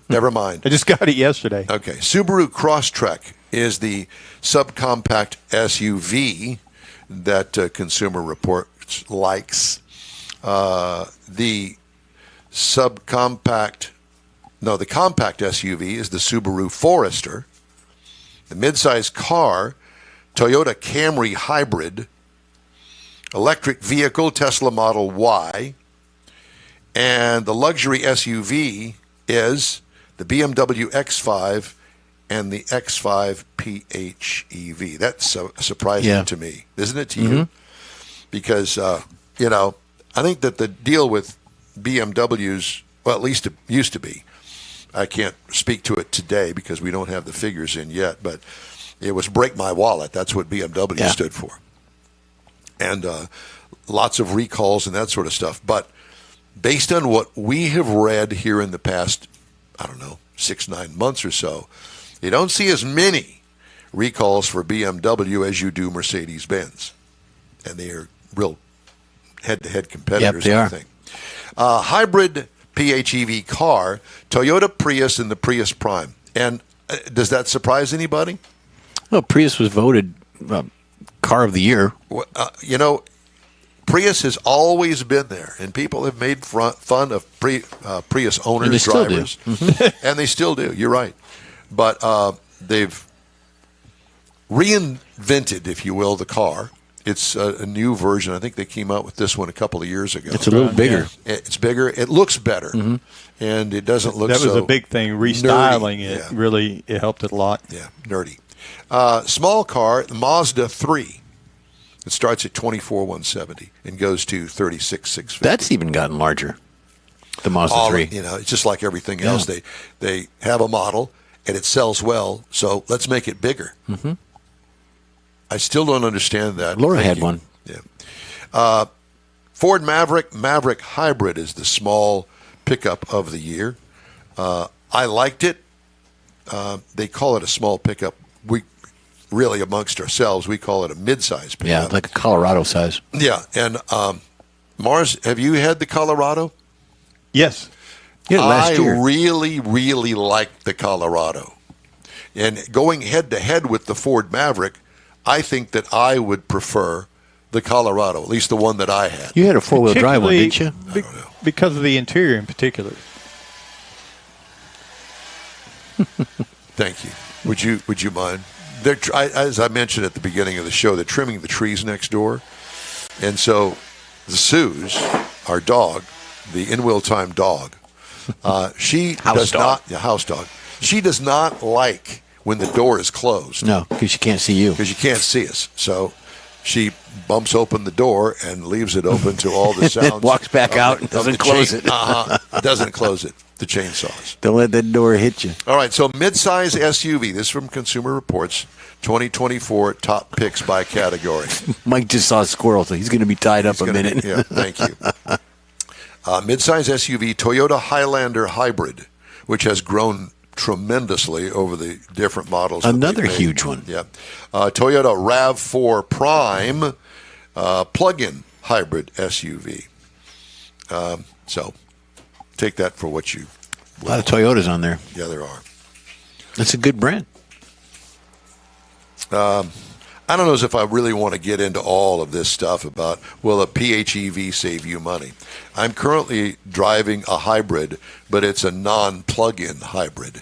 Never mind. I just got it yesterday. Okay, Subaru Crosstrek is the subcompact SUV that Consumer Reports likes. The compact SUV is the Subaru Forester. The midsize car, Toyota Camry Hybrid. Electric vehicle, Tesla Model Y. And the luxury SUV is the BMW X5 and the X5 PHEV. That's surprising to me, isn't it to you? Because, I think that the deal with BMWs, well, at least it used to be. I can't speak to it today because we don't have the figures in yet, but it was break my wallet. That's what BMW stood for. And lots of recalls and that sort of stuff. But based on what we have read here in the past, 6-9 months or so, you don't see as many recalls for BMW as you do Mercedes-Benz. And they are real head-to-head competitors, Yep, they I are. think. Hybrid PHEV car, Toyota Prius and the Prius Prime. And does that surprise anybody? Well, Prius was voted car of the year. Prius has always been there, and people have made fun of Prius owners, And they still do. drivers, and they still do. You're right, but they've reinvented, if you will, the car. It's a new version. I think they came out with this one a couple of years ago. It's a little bigger. It's bigger. It looks better, and it doesn't look. That was so a big thing. Restyling nerdy. it Yeah. really helped it a lot. Yeah, nerdy. Small car, the Mazda 3. It starts at $24,170 and goes to $36,650. That's even gotten larger. The Mazda 3. It's just like everything else. They have a model and it sells well, so let's make it bigger. Mm-hmm. I still don't understand that. Laura Thank had you. one. Yeah. Ford Maverick Hybrid is the small pickup of the year. I liked it. They call it a small pickup. We really, amongst ourselves, we call it a mid-size pickup. Yeah, like a Colorado size. Yeah, and Mars, have you had the Colorado? Yes. Yeah, last I year. really, really liked the Colorado. And going head-to-head with the Ford Maverick, I think that I would prefer the Colorado, at least the one that I had. You had a four-wheel drive one, didn't you? Because of the interior in particular. Thank you. Would you mind? As I mentioned at the beginning of the show, they're trimming the trees next door. And so the Suze, our dog, the in-wheel time dog, she does not, house dog, she does not like when the door is closed. No, because you can't see you. Because you can't see us. So she bumps open the door and leaves it open to all the sounds. Walks back out and doesn't close it. Doesn't close it. The chainsaws. Don't let that door hit you. All right, so midsize SUV. This is from Consumer Reports. 2024 top picks by category. Mike just saw a squirrel, so he's going to be tied up It's a gonna minute. be- yeah, thank you. Midsize SUV, Toyota Highlander Hybrid, which has grown tremendously over the different models. that Another they've made. huge one. Yeah. Toyota RAV4 Prime plug-in hybrid SUV. So take that for what you A lot of Toyotas on there. Yeah, there are. That's a good brand. I don't know as if I really want to get into all of this stuff about, will a PHEV save you money? I'm currently driving a hybrid, but it's a non-plug-in hybrid.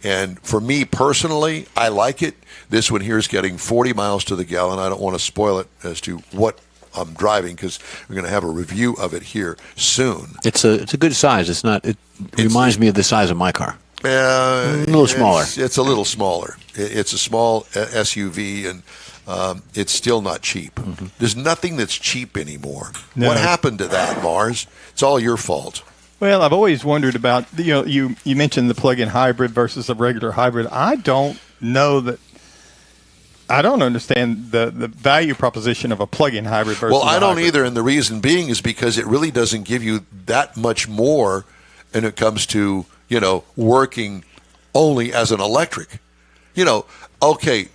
And for me personally, I like it. This one here is getting 40 miles to the gallon. I don't want to spoil it as to what I'm driving because we're going to have a review of it here soon. It's a good size. It's not. It reminds me of the size of my car. A little smaller. It's a little smaller. It's a small SUV, and it's still not cheap. Mm-hmm. There's nothing that's cheap anymore. No. What happened to that, Mars? It's all your fault. Well, I've always wondered about, you mentioned the plug-in hybrid versus a regular hybrid. I don't know that. I don't understand the value proposition of a plug-in hybrid versus Well, I a don't hybrid. either, and the reason being is because it really doesn't give you that much more when it comes to, working only as an electric. Okay,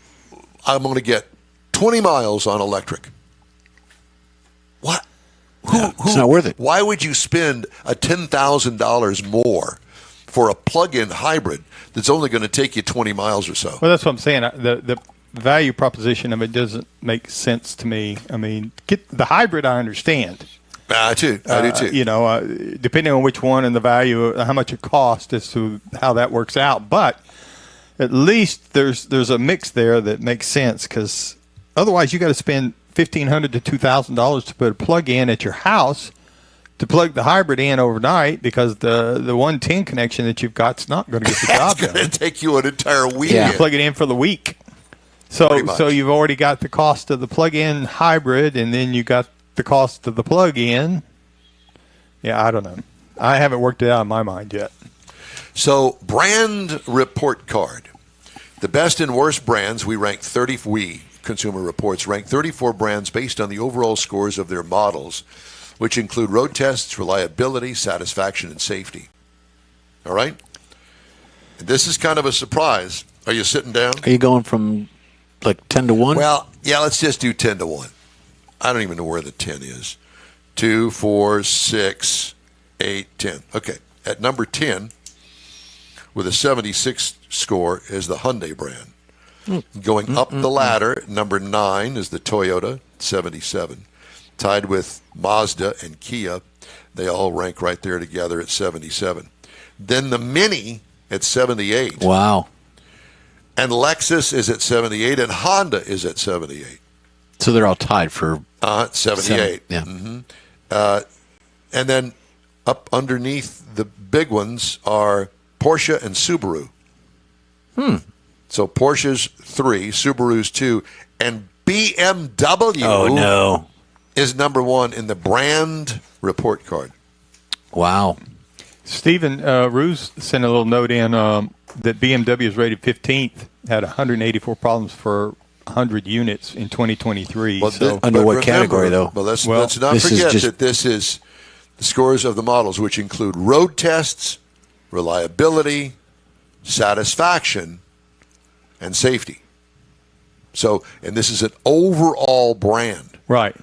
I'm going to get 20 miles on electric. What? It's not worth it. Why would you spend a $10,000 more for a plug-in hybrid that's only going to take you 20 miles or so? Well, that's what I'm saying. The value proposition of it doesn't make sense to me. I mean, get the hybrid, I understand. I do too. Depending on which one and the value, how much it costs as to how that works out. But at least there's a mix there that makes sense, because otherwise you got to spend $1,500 to $2,000 to put a plug in at your house to plug the hybrid in overnight, because the 110 connection that you've got's not going to get the job It's going done. to take you an entire week. Yeah. Plug it in for the week. Pretty much. So you've already got the cost of the plug-in hybrid, and then you got the cost of the plug-in. Yeah, I don't know. I haven't worked it out in my mind yet. So, brand report card. The best and worst brands, we Consumer Reports, rank 34 brands based on the overall scores of their models, which include road tests, reliability, satisfaction, and safety. All right? This is kind of a surprise. Are you sitting down? Are you going from like 10 to 1? Well, yeah, let's just do 10 to 1. I don't even know where the 10 is. 2, 4, 6, 8, 10. Okay, at number 10, with a 76 score, is the Hyundai brand. Going up the ladder, number 9 is the Toyota, 77. Tied with Mazda and Kia. They all rank right there together at 77. Then the Mini at 78. Wow. And Lexus is at 78, and Honda is at 78. So they're all tied for 78. Yeah. And then up underneath the big ones are Porsche and Subaru. So Porsche's 3, Subaru's 2, and BMW is number 1 in the brand report card. Wow. Stephen Ruse sent a little note in that BMW is rated 15th, had 184 problems for 100 units in 2023. Well, So Under but what category, though? But let's Well, not this is forget just- that this is the scores of the models, which include road tests, reliability, satisfaction, and safety. So, and this is an overall brand. right.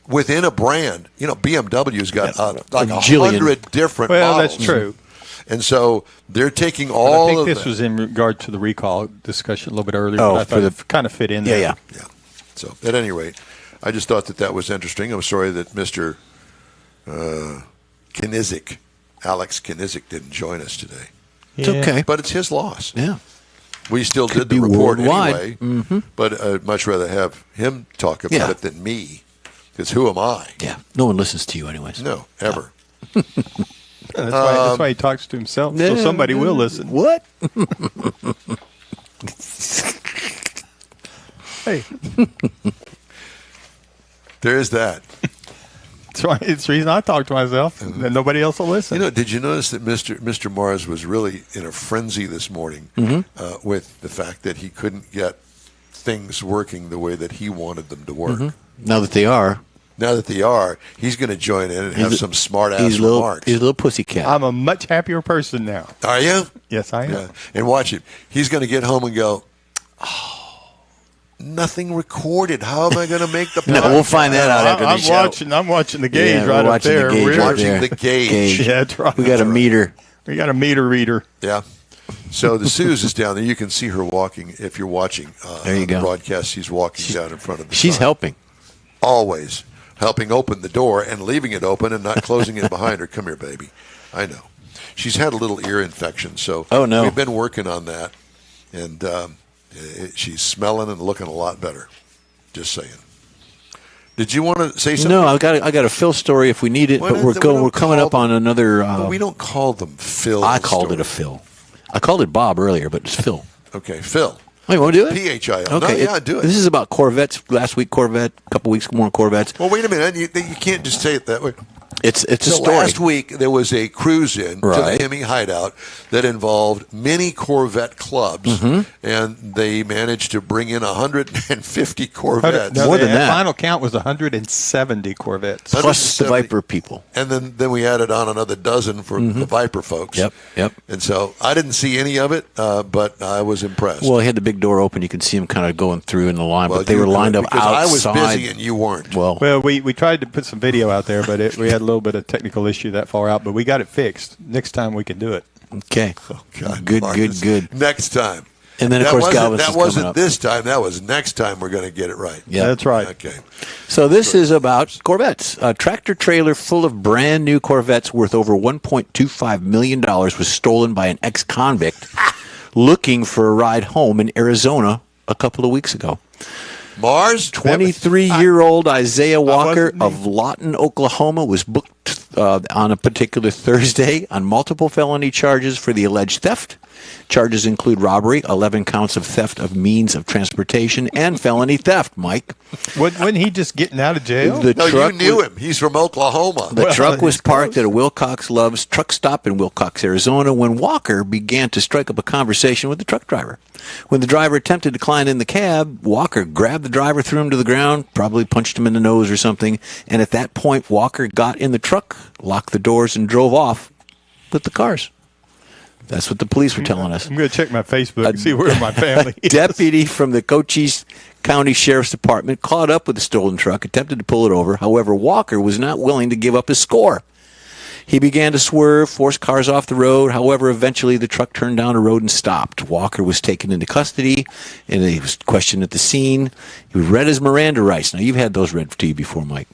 Within a brand, BMW's got like a jillion. 100 different Well, models. that's true. And so they're taking I all think of this that. was in regard to the recall discussion a little bit earlier. Oh, but I for thought the- it kind of fit in there. Yeah. Yeah. So at any rate, I just thought that was interesting. I'm sorry that Mr. Knizik, Alex Knizik, didn't join us today. It's Yeah. okay. But it's his loss. Yeah. We still Could did the be report worldwide. anyway. But I'd much rather have him talk about Yeah. it than me. Because who am I? Yeah. No one listens to you anyways. No, ever. That's why he talks to himself. So somebody will listen. What? Hey, There's that. it's the reason I talk to myself, and nobody else will listen. Did you notice that Mr. Mars was really in a frenzy this morning with the fact that he couldn't get things working the way that he wanted them to work? Now that they are, Now that they are, he's going to join in and have some smart-ass he's a little remarks. pussycat. I'm a much happier person now. Are you? Yes, I am. Yeah. And watch it. He's going to get home and go, nothing recorded. How am I going to make the podcast? No, we'll find that out after the show. I'm watching the gauge Yeah, we're right up watching the there. gauge We're right watching there. the gauge. Yeah, that's right. We got a meter. We got a meter reader. Yeah. So the Suze is down there. You can see her walking if you're watching There you the go. broadcast. She's walking down in front of the She's sign. helping. Always helping open the door and leaving it open and not closing it behind her. Come here, baby. I know. She's had a little ear infection, so Oh, no. we've been working on that. And she's smelling and looking a lot better. Just saying. Did you want to say something? No, I got a Phil story if we need it, Why but not- we're we going. don't We're coming call up on another. Well, we don't call them Phil. I called it a Phil. I called it Bob earlier, but it's Phil. Okay, Phil. Oh, you want to do it? PHIL. Okay, No, yeah, do it. This is about Corvettes. Last week Corvette, a couple weeks more Corvettes. Well, wait a minute. You can't just say it that way. It's a So story. last week there was a cruise in to Right. the Hemi hideout that involved many Corvette clubs, Mm-hmm. and they managed to bring in 150 Corvettes. No, More the than that. final count was 170 Corvettes. Plus the 170. Viper people. And then we added on another dozen for the Viper folks. Yep, yep. And so I didn't see any of it, but I was impressed. Well, he had the big door open. You can see them kind of going through in the line, Well, but they you were lined good, up because outside. I was busy and you weren't. Well, Well, we tried to put some video out there, but we had a little bit of technical issue that far out, but we got it fixed. Next time we can do it. okay. God, good, Marcus. good. Next time. And then, of That course, wasn't- Galveston's That coming wasn't up. this time. That was next time we're going to get it right. Yeah. That's right. Okay. So this is about Corvettes. A tractor trailer full of brand new Corvettes worth over $1.25 million was stolen by an ex-convict looking for a ride home in Arizona a couple of weeks ago. Mars? 23-year-old Isaiah Walker wasn't of Lawton, Oklahoma, was booked on a particular Thursday on multiple felony charges for the alleged theft. Charges include robbery, 11 counts of theft of means of transportation, and felony theft, Mike. Wasn't he just getting out of jail? The No, you truck knew was- him. He's from Oklahoma. The Well, truck was he's parked close. at a Wilcox Love's truck stop in Wilcox, Arizona, when Walker began to strike up a conversation with the truck driver. When the driver attempted to climb in the cab, Walker grabbed the driver, threw him to the ground, probably punched him in the nose or something, and at that point, Walker got in the truck, locked the doors, and drove off with the cars. That's what the police were telling us. I'm going to check my Facebook and see where my family is. Deputy from the Cochise County Sheriff's Department caught up with the stolen truck, attempted to pull it over. However, Walker was not willing to give up his score. He began to swerve, force cars off the road. However, eventually the truck turned down a road and stopped. Walker was taken into custody, and he was questioned at the scene. He read his Miranda rights. Now, you've had those read to you before, Mike.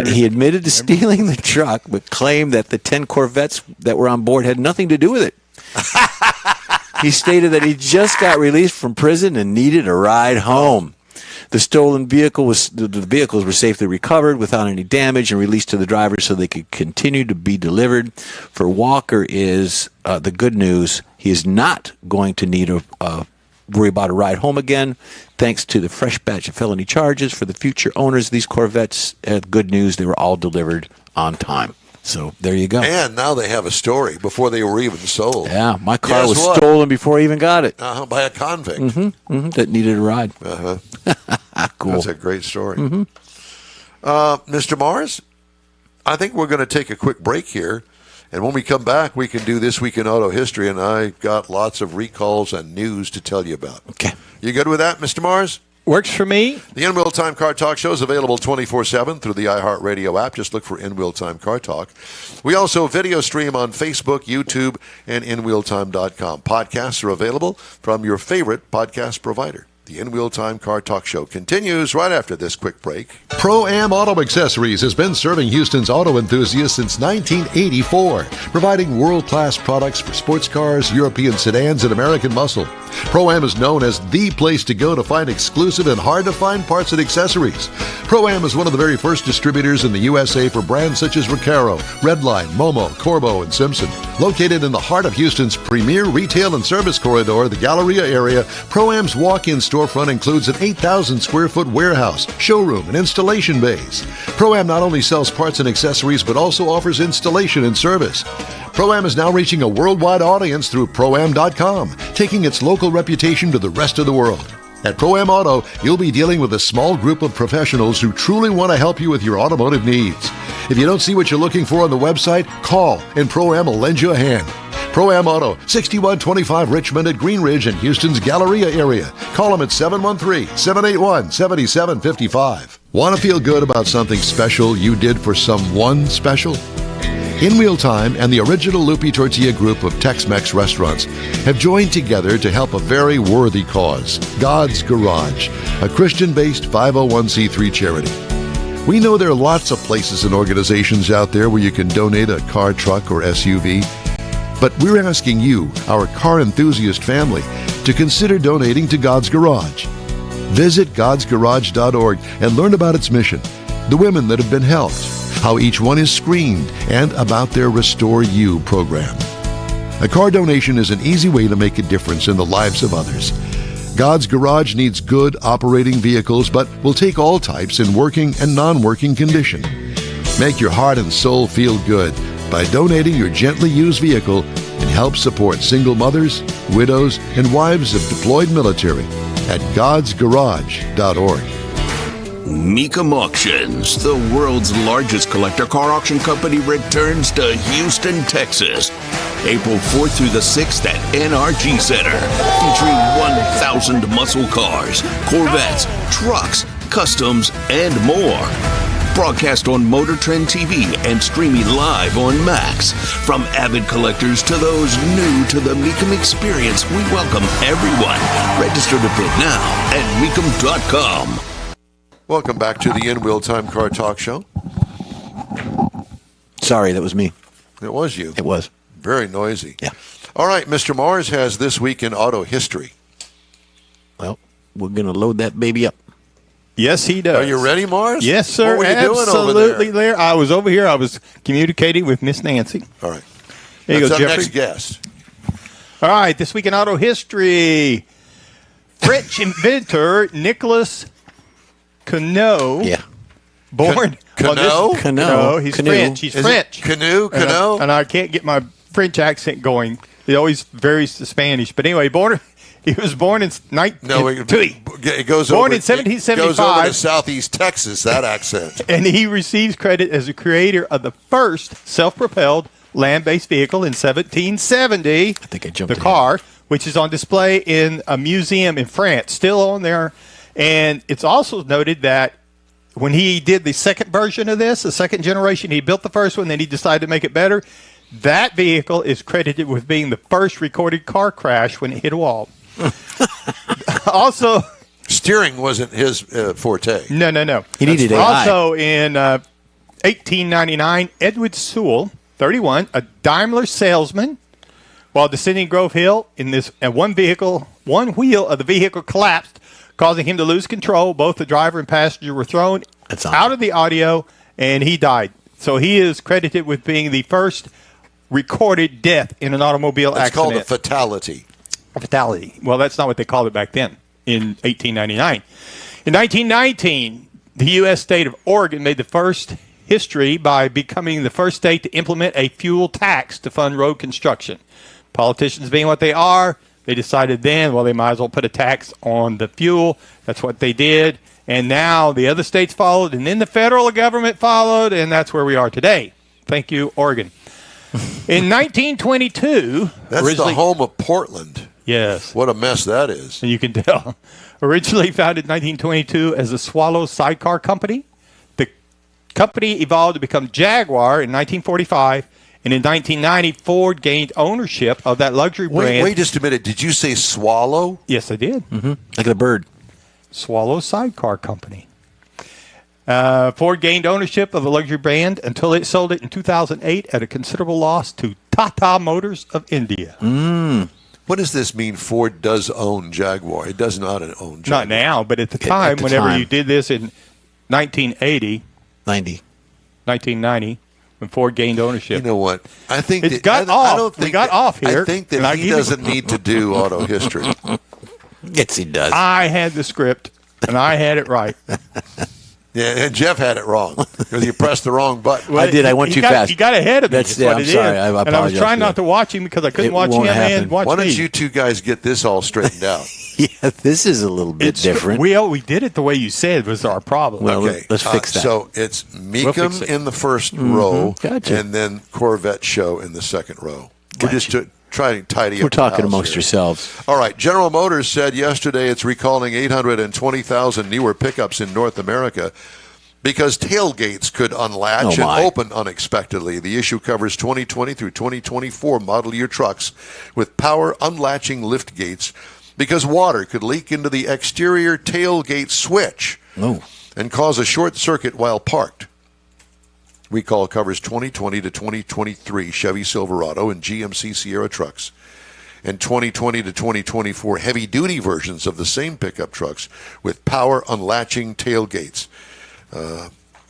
He admitted to stealing the truck, but claimed that the 10 Corvettes that were on board had nothing to do with it. He stated that he just got released from prison and needed a ride home. The stolen vehicle the vehicles were safely recovered without any damage and released to the drivers so they could continue to be delivered. For Walker is the good news. He is not going to need to worry about a ride home again, thanks to the fresh batch of felony charges for the future owners of these Corvettes. Good news, they were all delivered on time. So there you go. And now they have a story before they were even sold. Yeah, my car Guess was what? stolen before I even got it. By a convict. That needed a ride. Cool. That's a great story. Mm-hmm. Mr. Mars, I think we're going to take a quick break here. And when we come back, we can do This Week in Auto History, and I've got lots of recalls and news to tell you about. Okay. You good with that, Mr. Mars? Works for me. The In Wheel Time Car Talk Show is available 24/7 through the iHeartRadio app. Just look for In Wheel Time Car Talk. We also video stream on Facebook, YouTube, and InWheelTime.com. Podcasts are available from your favorite podcast provider. The In Wheel Time Car Talk Show continues right after this quick break. Pro-Am Auto Accessories has been serving Houston's auto enthusiasts since 1984, providing world-class products for sports cars, European sedans, and American muscle. Pro-Am is known as the place to go to find exclusive and hard-to-find parts and accessories. Pro-Am is one of the very first distributors in the USA for brands such as Recaro, Redline, Momo, Corbo, and Simpson. Located in the heart of Houston's premier retail and service corridor, the Galleria area, Pro-Am's walk-in storefront includes an 8,000 square foot warehouse, showroom, and installation bays. Pro-Am not only sells parts and accessories, but also offers installation and service. Pro-Am is now reaching a worldwide audience through Pro-Am.com, taking its local reputation to the rest of the world. At Pro-Am Auto, you'll be dealing with a small group of professionals who truly want to help you with your automotive needs. If you don't see what you're looking for on the website, call and Pro-Am will lend you a hand. Pro-Am Auto, 6125 Richmond at Green Ridge and Houston's Galleria area. Call them at 713-781-7755. Want to feel good about something special you did for someone special? In Wheel Time and the original Lupi Tortilla group of Tex-Mex restaurants have joined together to help a very worthy cause, God's Garage, a Christian-based 501c3 charity. We know there are lots of places and organizations out there where you can donate a car, truck, or SUV. But we're asking you, our car enthusiast family, to consider donating to God's Garage. Visit godsgarage.org and learn about its mission, the women that have been helped, how each one is screened, and about their Restore You program. A car donation is an easy way to make a difference in the lives of others. God's Garage needs good operating vehicles, but will take all types in working and non-working condition. Make your heart and soul feel good by donating your gently used vehicle and help support single mothers, widows, and wives of deployed military at godsgarage.org. Mecum Auctions, the world's largest collector car auction company, returns to Houston, Texas, April 4th through the 6th at NRG Center, featuring 1,000 muscle cars, Corvettes, trucks, customs, and more. Broadcast on Motor Trend TV and streaming live on Max. From avid collectors to those new to the Mecum experience, we welcome everyone. Register to bid now at mecum.com. Welcome back to the In Wheel Time Car Talk Show. Sorry, that was me. It was you. It was. Very noisy. Yeah. All right, Mr. Mars has This Week in Auto History. Well, we're going to load that baby up. Yes, he does. Are you ready, Mars? Yes, sir. What were you doing Absolutely over there? I was over here. I was communicating with Miss Nancy. All right. There you That's go, our Jeffrey. next guest. All right, This Week in Auto History. French inventor Nicolas Cano. Yeah. Born. Cano? Cano. He's Canoe. French. He's Is French. it Canoe? And I- Cano? And I can't get my French accent going. It always varies to Spanish. But anyway, he was born in No, it goes Born over, in 1775. It goes over to Southeast Texas, that accent. and he receives credit as the creator of the first self-propelled land-based vehicle in 1770. I think I jumped the ahead. car, which is on display in a museum in France, still on there. And it's also noted that when he did the second version of this, the second generation, he built the first one, then he decided to make it better. That vehicle is credited with being the first recorded car crash when it hit a wall. Also, Steering wasn't his forte. no. He needed AI. Also, in 1899, Edward Sewell, 31, a Daimler salesman, while descending Grove Hill in this, and one wheel of the vehicle collapsed, causing him to lose control. Both the driver and passenger were thrown That's awesome. out of the audio, and he died. So he is credited with being the first recorded death in an automobile It's accident. called a fatality. A fatality. Well, that's not what they called it back then in 1899. In 1919, the U.S. state of Oregon made the first history by becoming the first state to implement a fuel tax to fund road construction. Politicians being what they are, they decided then, well, they might as well put a tax on the fuel. That's what they did. And now the other states followed, and then the federal government followed, and that's where we are today. Thank you, Oregon. In 1922, That's the originally- home of Portland. Yes. What a mess that is. And you can tell. Originally founded in 1922 as the Swallow Sidecar Company, the company evolved to become Jaguar in 1945, and in 1990, Ford gained ownership of that luxury brand. Wait just a minute. Did you say Swallow? Yes, I did. Like a bird. Swallow Sidecar Company. Ford gained ownership of the luxury brand until it sold it in 2008 at a considerable loss to Tata Motors of India. What does this mean? Ford does own Jaguar. It does not own Jaguar. Not now, but at the time, the whenever time. you did this in 1980, 1990, when Ford gained ownership. You know what? I think It's that, got I off. don't We think got that- off here, I think and that I he give you- doesn't need to do auto history. Yes, he does. I had the script, and I had it right. Yeah, and Jeff had it wrong because he pressed the wrong button. I did. I went He too got- fast. He got ahead of me. That's- That's what I'm it sorry. is. I And I was apologize trying for not that. to watch him because I couldn't It watch him won't and happen. watch Why me. don't you two guys get this all straightened out? Yeah, this is a little bit It's different. We did it the way you said was our problem. Well, Okay, let's fix that. So it's Mecum fix it. in the first row, Gotcha. and then Corvette Show in the second row. We're just try to tidy up. We're the talking house amongst here. yourselves. All right. General Motors said yesterday it's recalling 820,000 newer pickups in North America because tailgates could unlatch and open unexpectedly. The issue covers 2020 through 2024 model year trucks with power unlatching lift gates because water could leak into the exterior tailgate switch and cause a short circuit while parked. Recall covers 2020 to 2023 Chevy Silverado and GMC Sierra trucks and 2020 to 2024 heavy-duty versions of the same pickup trucks with power unlatching tailgates.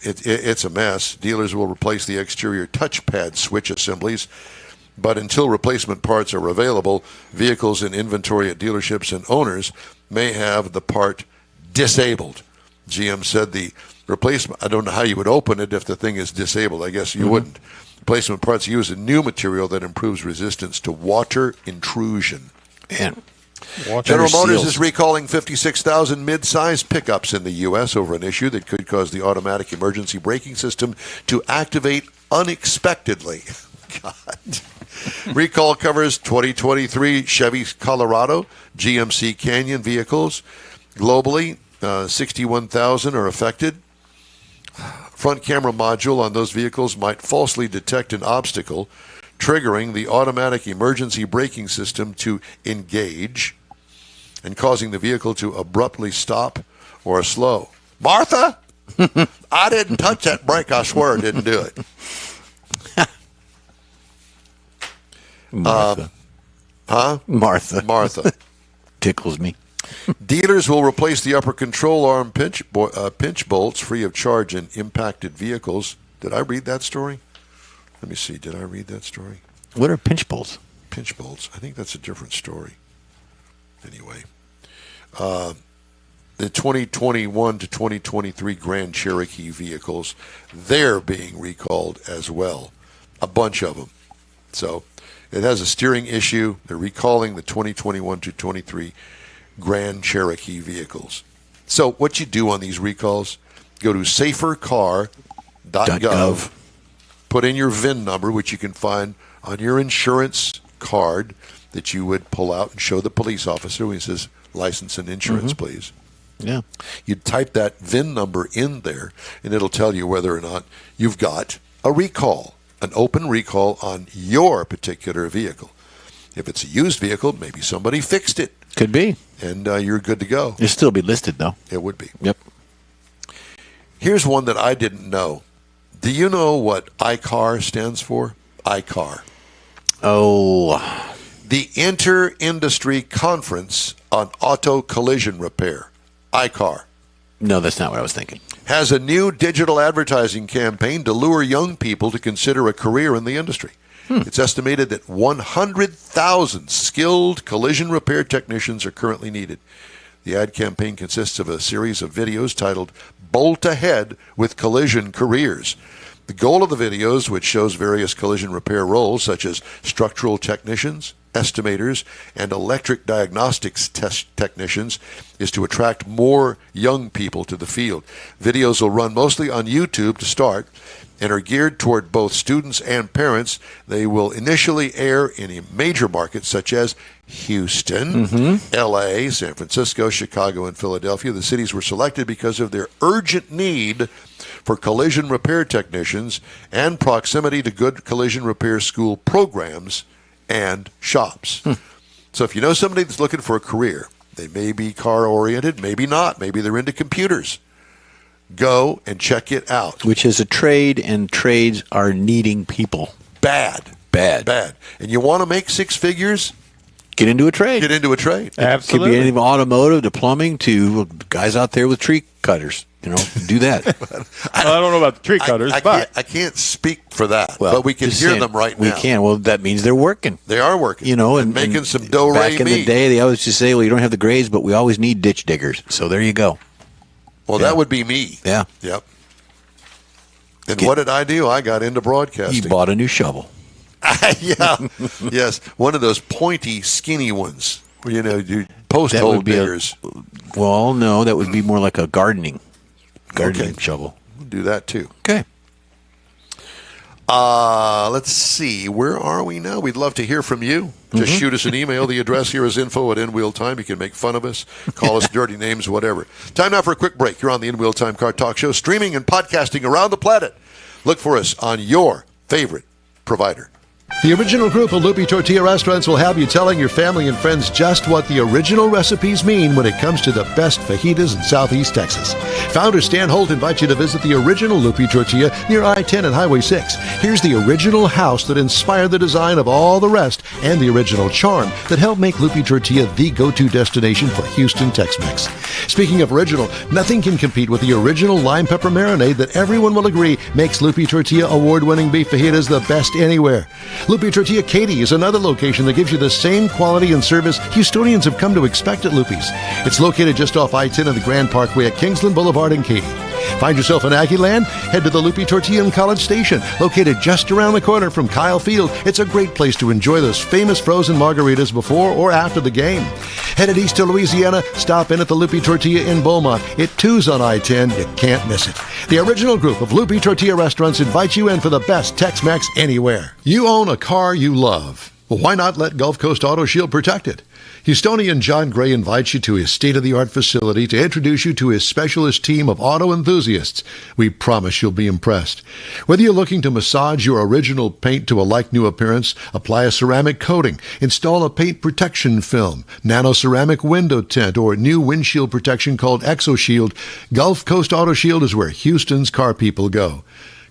It's a mess. Dealers will replace the exterior touchpad switch assemblies, but until replacement parts are available, vehicles in inventory at dealerships and owners may have the part disabled. GM said the replacement, I don't know how you would open it if the thing is disabled. I guess you wouldn't. Replacement parts use a new material that improves resistance to water intrusion. And General Motors is recalling 56,000 mid-size pickups in the U.S. over an issue that could cause the automatic emergency braking system to activate unexpectedly. God. Recall covers 2023 Chevy Colorado, GMC Canyon vehicles. Globally, 61,000 are affected. Front camera module on those vehicles might falsely detect an obstacle, triggering the automatic emergency braking system to engage and causing the vehicle to abruptly stop or slow. Martha, I didn't touch that brake. I swear I didn't do it. Martha. Martha. Tickles me. Dealers will replace the upper control arm pinch bolts free of charge in impacted vehicles. Did I read that story? Let me see. Did I read that story? What are pinch bolts? Pinch bolts. I think that's a different story. Anyway, the 2021 to 2023 Grand Cherokee vehicles, they're being recalled as well. A bunch of them. So it has a steering issue. They're recalling the 2021 to 23 Grand Cherokee vehicles. So what you do on these recalls, go to safercar.gov, put in your VIN number, which you can find on your insurance card that you would pull out and show the police officer when he says, license and insurance, please. Yeah. You type that VIN number in there, and it'll tell you whether or not you've got a recall, an open recall on your particular vehicle. If it's a used vehicle, maybe somebody fixed it. Could be. And you're good to go. It'll still be listed, though. It would be. Yep. Here's one that I didn't know. Do you know what ICAR stands for? ICAR. Oh. The Inter-Industry Conference on Auto Collision Repair. ICAR. No, that's not what I was thinking. Has a new digital advertising campaign to lure young people to consider a career in the industry. It's estimated that 100,000 skilled collision repair technicians are currently needed. The ad campaign consists of a series of videos titled Bolt Ahead with Collision Careers. The goal of the videos, which shows various collision repair roles such as structural technicians, estimators, and electric diagnostics technicians, is to attract more young people to the field. Videos will run mostly on YouTube to start and are geared toward both students and parents. They will initially air in major markets such as Houston, L.A., San Francisco, Chicago, and Philadelphia. The cities were selected because of their urgent need for collision repair technicians and proximity to good collision repair school programs and shops. So if you know somebody that's looking for a career, they may be car-oriented, maybe not. Maybe they're into computers. Go and check it out. Which is a trade, and trades are needing people. Bad. And you want to make six figures? Get into a trade. Get into a trade. Could Absolutely. be anything from automotive to plumbing to guys out there with tree cutters. Do that. I don't know about the tree cutters, but I can't speak for that, but we can just hear saying, them right we now. We can. Well, that means they're working. They are working. And making some do-re-mi. Back in the day, they always just say, well, you don't have the grades, but we always need ditch diggers. So there you go. Well, that would be me. Yeah. Yep. And what did I do? I got into broadcasting. You bought a new shovel. Yeah. Yes. One of those pointy, skinny ones. You post-hole diggers. Well, no, that would be more like a gardening shovel. We'll do that too. Okay. Let's see. Where are we now? We'd love to hear from you. Just shoot us an email. The address here is info@InWheelTime. You can make fun of us, call us dirty names, whatever. Time now for a quick break. You're on the In Wheel Time Car Talk Show, streaming and podcasting around the planet. Look for us on your favorite provider. The original group of Lupi Tortilla restaurants will have you telling your family and friends just what the original recipes mean when it comes to the best fajitas in Southeast Texas. Founder Stan Holt invites you to visit the original Lupi Tortilla near I-10 and Highway 6. Here's the original house that inspired the design of all the rest and the original charm that helped make Lupi Tortilla the go-to destination for Houston Tex-Mex. Speaking of original, nothing can compete with the original lime pepper marinade that everyone will agree makes Lupi Tortilla award-winning beef fajitas the best anywhere. Lupi Tortilla Katy is another location that gives you the same quality and service Houstonians have come to expect at Lupi's. It's located just off I-10 and the Grand Parkway at Kingsland Boulevard in Katy. Find yourself in Aggie Land? Head to the Lupi Tortilla in College Station, located just around the corner from Kyle Field. It's a great place to enjoy those famous frozen margaritas before or after the game. Headed east to Louisiana, stop in at the Lupi Tortilla in Beaumont. It too's on I-10. You can't miss it. The original group of Lupi Tortilla restaurants invites you in for the best Tex-Mex anywhere. You own a car you love. Well, why not let Gulf Coast Auto Shield protect it? Houstonian John Gray invites you to his state-of-the-art facility to introduce you to his specialist team of auto enthusiasts. We promise you'll be impressed. Whether you're looking to massage your original paint to a like-new appearance, apply a ceramic coating, install a paint protection film, nano-ceramic window tint, or new windshield protection called ExoShield, Gulf Coast Auto Shield is where Houston's car people go.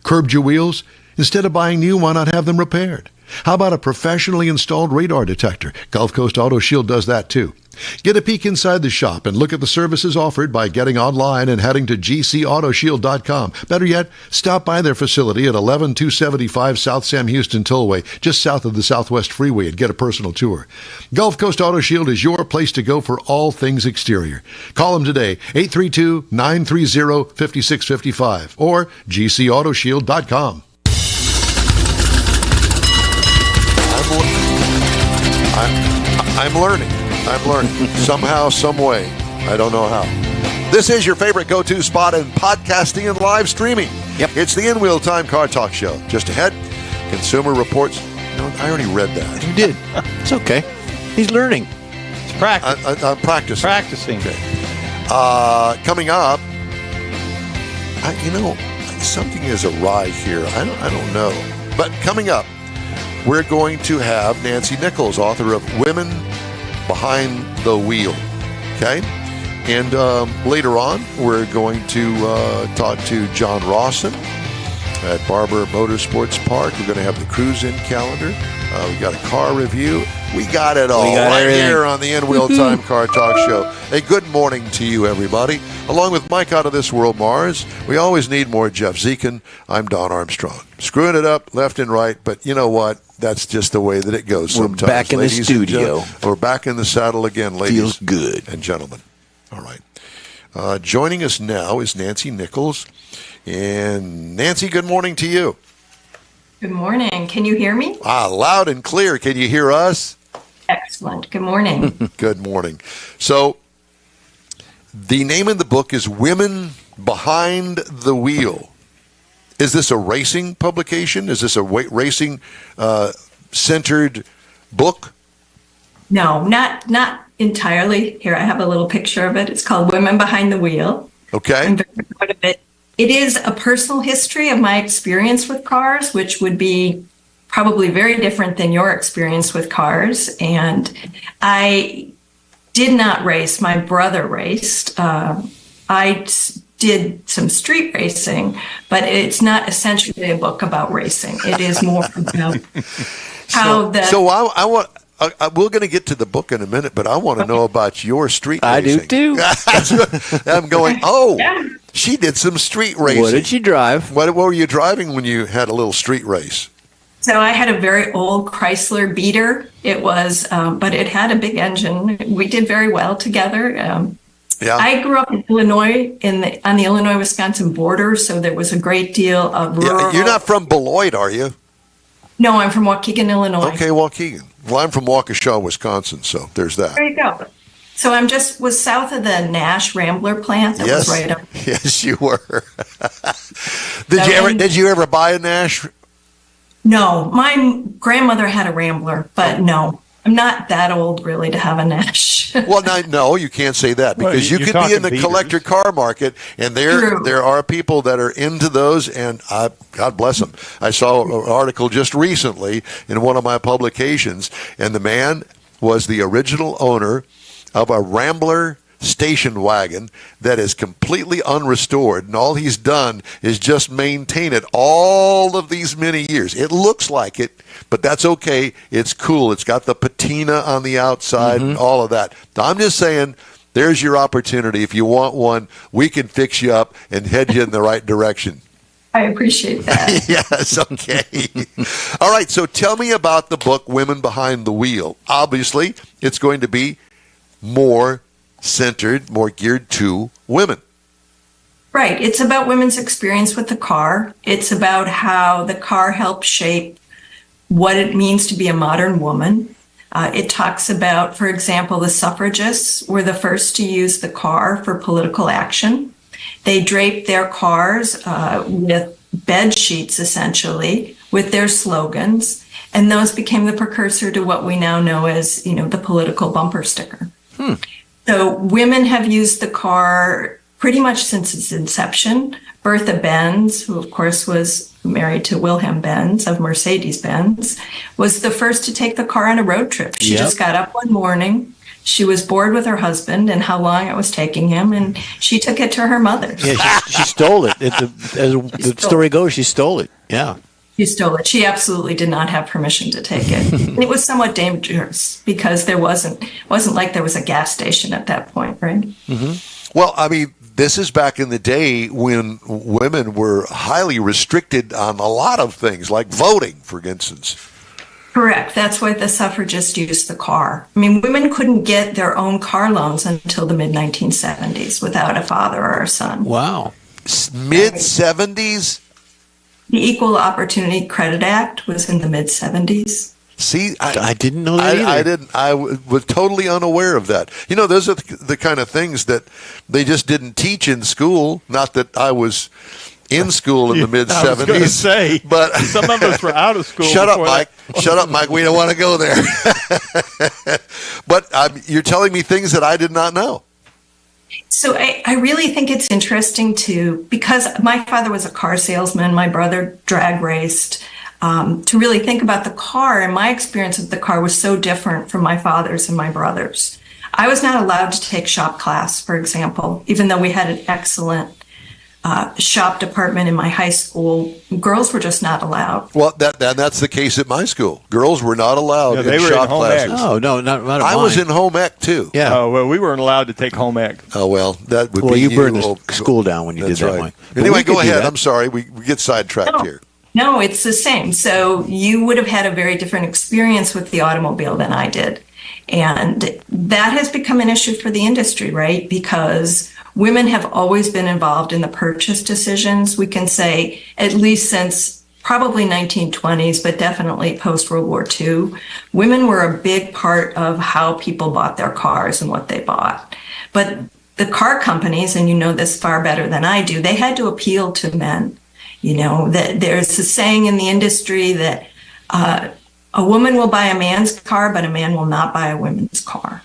Curbed your wheels? Instead of buying new, why not have them repaired? How about a professionally installed radar detector? Gulf Coast Auto Shield does that too. Get a peek inside the shop and look at the services offered by getting online and heading to gcautoshield.com. Better yet, stop by their facility at 11275 South Sam Houston Tollway, just south of the Southwest Freeway, and get a personal tour. Gulf Coast Auto Shield is your place to go for all things exterior. Call them today, 832-930-5655 or gcautoshield.com. I'm learning. Somehow, some way. I don't know how. This is your favorite go-to spot in podcasting and live streaming. Yep. It's the In Wheel Time Car Talk Show. Just ahead, Consumer Reports. No, I already read that. You did. It's okay. He's learning. It's practice. I'm practicing. Practicing. Okay. Coming up, something is awry here. I don't know. But coming up, we're going to have Nancy Nichols, author of Women Behind the Wheel. Okay? And later on, we're going to talk to John Rawson at Barber Motorsports Park. We're going to have the cruise-in calendar. We got a car review. We got it all here on the In Wheel Time Car Talk Show. A good morning to you, everybody. Along with Mike out of this world, Mars, we always need more Jeff Zekin. I'm Don Armstrong. Screwing it up left and right, but you know what? That's just the way that it goes sometimes. We're back in the studio. We're back in the saddle again, ladies Feels good. and gentlemen. All right. Joining us now is Nancy Nichols. And Nancy, good morning to you. Good morning. Can you hear me? Loud and clear. Can you hear us? Excellent. Good morning. Good morning. So, the name of the book is Women Behind the Wheel. Is this a racing publication? Is this a racing centered book? No, not entirely. Here, I have a little picture of it. It's called Women Behind the Wheel. Okay. I'm very proud of it. It is a personal history of my experience with cars, which would be probably very different than your experience with cars. And I did not race. My brother raced. I did some street racing, but it's not essentially a book about racing. It is more about how I want. We're going to get to the book in a minute, but I want to know about your street racing. I do too. I'm going, she did some street racing. What did she drive? What were you driving when you had a little street race? So I had a very old Chrysler Beater. It was, but it had a big engine. We did very well together. Yeah. I grew up in Illinois, on the Illinois-Wisconsin border, so there was a great deal of rural. Yeah, you're not from Beloit, are you? No, I'm from Waukegan, Illinois. Okay, Waukegan. Well, I'm from Waukesha, Wisconsin, so there's that. There you go. So was south of the Nash Rambler plant. That was right up. Yes, you were. Did you ever buy a Nash? No, my grandmother had a Rambler, but no. I'm not that old really to have a Nash. Well, no, you can't say that Well, because you you're could be in the talking collector beaters. car market, and True. there are people that are into those, and God bless them. I saw an article just recently in one of my publications, and the man was the original owner of a Rambler station wagon that is completely unrestored, and all he's done is just maintain it all of these many years. It looks like it, but that's okay. It's cool. It's got the patina on the outside and all of that. I'm just saying, there's your opportunity. If you want one, we can fix you up and head you in the right direction. I appreciate that. Yes, okay. All right, so tell me about the book, Women Behind the Wheel. Obviously, it's going to be more centered, more geared to women. Right. It's about women's experience with the car. It's about how the car helped shape what it means to be a modern woman. It talks about, for example, the suffragists were the first to use the car for political action. They draped their cars with bed sheets, essentially, with their slogans, and those became the precursor to what we now know as, the political bumper sticker. So women have used the car pretty much since its inception. Bertha Benz, who of course was married to Wilhelm Benz of Mercedes-Benz, was the first to take the car on a road trip. She just got up one morning. She was bored with her husband and how long it was taking him, and she took it to her mother. Yeah, she stole it. As the story goes, she stole it. Yeah. She stole it. She absolutely did not have permission to take it. And it was somewhat dangerous because there wasn't like there was a gas station at that point, right? Mm-hmm. Well, I mean, this is back in the day when women were highly restricted on a lot of things, like voting, for instance. Correct. That's why the suffragists used the car. I mean, women couldn't get their own car loans until the mid-1970s without a father or a son. Wow. Mid-70s? The Equal Opportunity Credit Act was in the mid-70s. See, I didn't know that either. I didn't. I was totally unaware of that. Those are the kind of things that they just didn't teach in school. Not that I was in school in the mid-70s. I was going to say, but some of us were out of school. Shut up, before Mike. that. Shut up, Mike. We don't want to go there. But you're telling me things that I did not know. So I really think it's interesting too, because my father was a car salesman, my brother drag raced, to really think about the car. And my experience with the car was so different from my father's and my brother's. I was not allowed to take shop class, for example, even though we had an excellent shop department in my high school. Girls were just not allowed. Well, that's the case at my school. Girls were not allowed they in were shop in home classes. ec. Oh, no, not at I was mine. in home ec, too. Yeah. Oh, well, we weren't allowed to take home ec. Oh, well, that would Well, be you burned the Oh, school down when you did that's that, right. Mike. But Anyway, we could go do ahead. that. I'm sorry. We get sidetracked here. No, it's the same. So you would have had a very different experience with the automobile than I did. And that has become an issue for the industry, right? Because women have always been involved in the purchase decisions. We can say at least since probably 1920s, but definitely post-World War II, women were a big part of how people bought their cars and what they bought. But the car companies, and you know this far better than I do, they had to appeal to men. That there's a saying in the industry that a woman will buy a man's car, but a man will not buy a woman's car.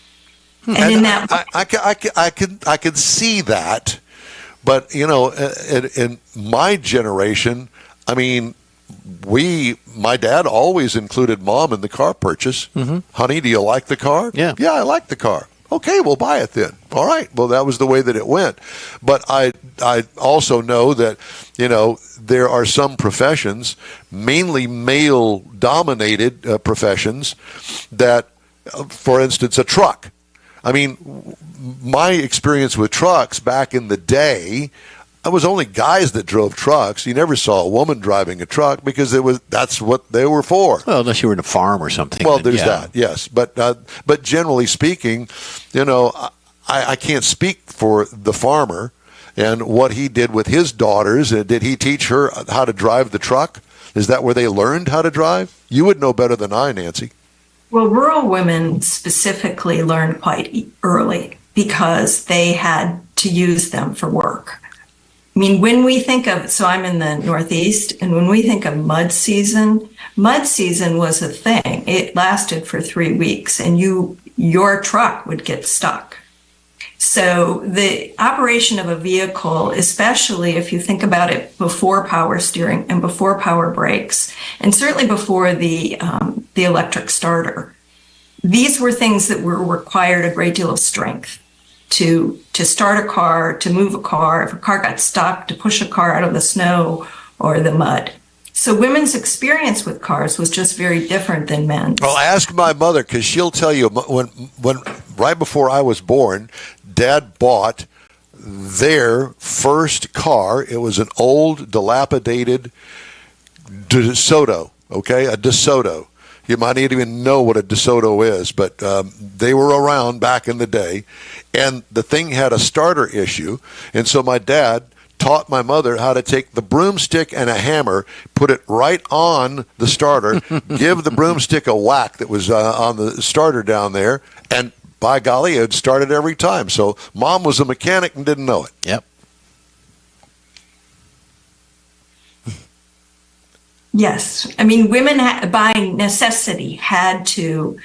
And in that, I could see that, but in my generation, I mean, my dad always included mom in the car purchase. Mm-hmm. Honey, do you like the car? Yeah, I like the car. Okay, we'll buy it then. All right. Well, that was the way that it went. But I also know that, there are some professions, mainly male-dominated professions, that, for instance, a truck. I mean, my experience with trucks back in the day, it was only guys that drove trucks. You never saw a woman driving a truck because that's what they were for. Well, unless you were in a farm or something. Well, there's that, yes. But generally speaking, I can't speak for the farmer and what he did with his daughters. Did he teach her how to drive the truck? Is that where they learned how to drive? You would know better than I, Nancy. Well, rural women specifically learned quite early because they had to use them for work. I mean, when we think of, so I'm in the Northeast, and when we think of mud season, mud season was a thing. It lasted for 3 weeks, and your truck would get stuck. So the operation of a vehicle, especially if you think about it before power steering and before power brakes, and certainly before the electric starter, these were things that required a great deal of strength to start a car, to move a car, if a car got stuck, to push a car out of the snow or the mud. So women's experience with cars was just very different than men's. Well, ask my mother, because she'll tell you when right before I was born, Dad bought their first car. It was an old, dilapidated DeSoto, okay, a DeSoto. You might not even know what a DeSoto is, but they were around back in the day, and the thing had a starter issue, and so my dad taught my mother how to take the broomstick and a hammer, put it right on the starter, give the broomstick a whack that was on the starter down there, and by golly, it started every time. So Mom was a mechanic and didn't know it. Yep. Yes. I mean, women by necessity had to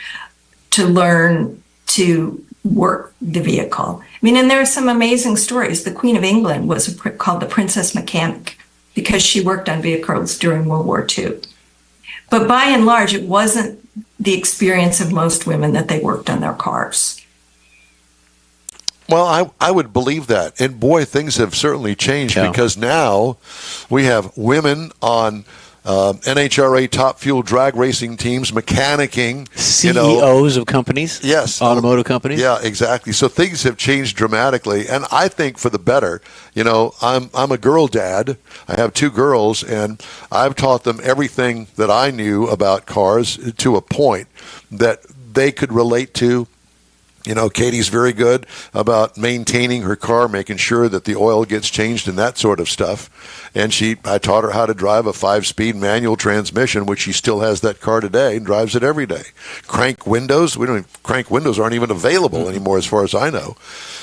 learn to work the vehicle. I mean, and there are some amazing stories. The Queen of England was called the Princess Mechanic because she worked on vehicles during World War II. But by and large, it wasn't the experience of most women that they worked on their cars. Well, I would believe that. And boy, things have certainly changed because now we have women on NHRA top fuel drag racing teams, mechanicking. CEOs of companies? Yes. Automotive companies? Yeah, exactly. So things have changed dramatically, and I think for the better. I'm a girl dad. I have 2 girls, and I've taught them everything that I knew about cars to a point that they could relate to. Katie's very good about maintaining her car, making sure that the oil gets changed and that sort of stuff. And I taught her how to drive a 5-speed manual transmission, which she still has that car today and drives it every day. Crank windows, crank windows aren't even available anymore as far as I know.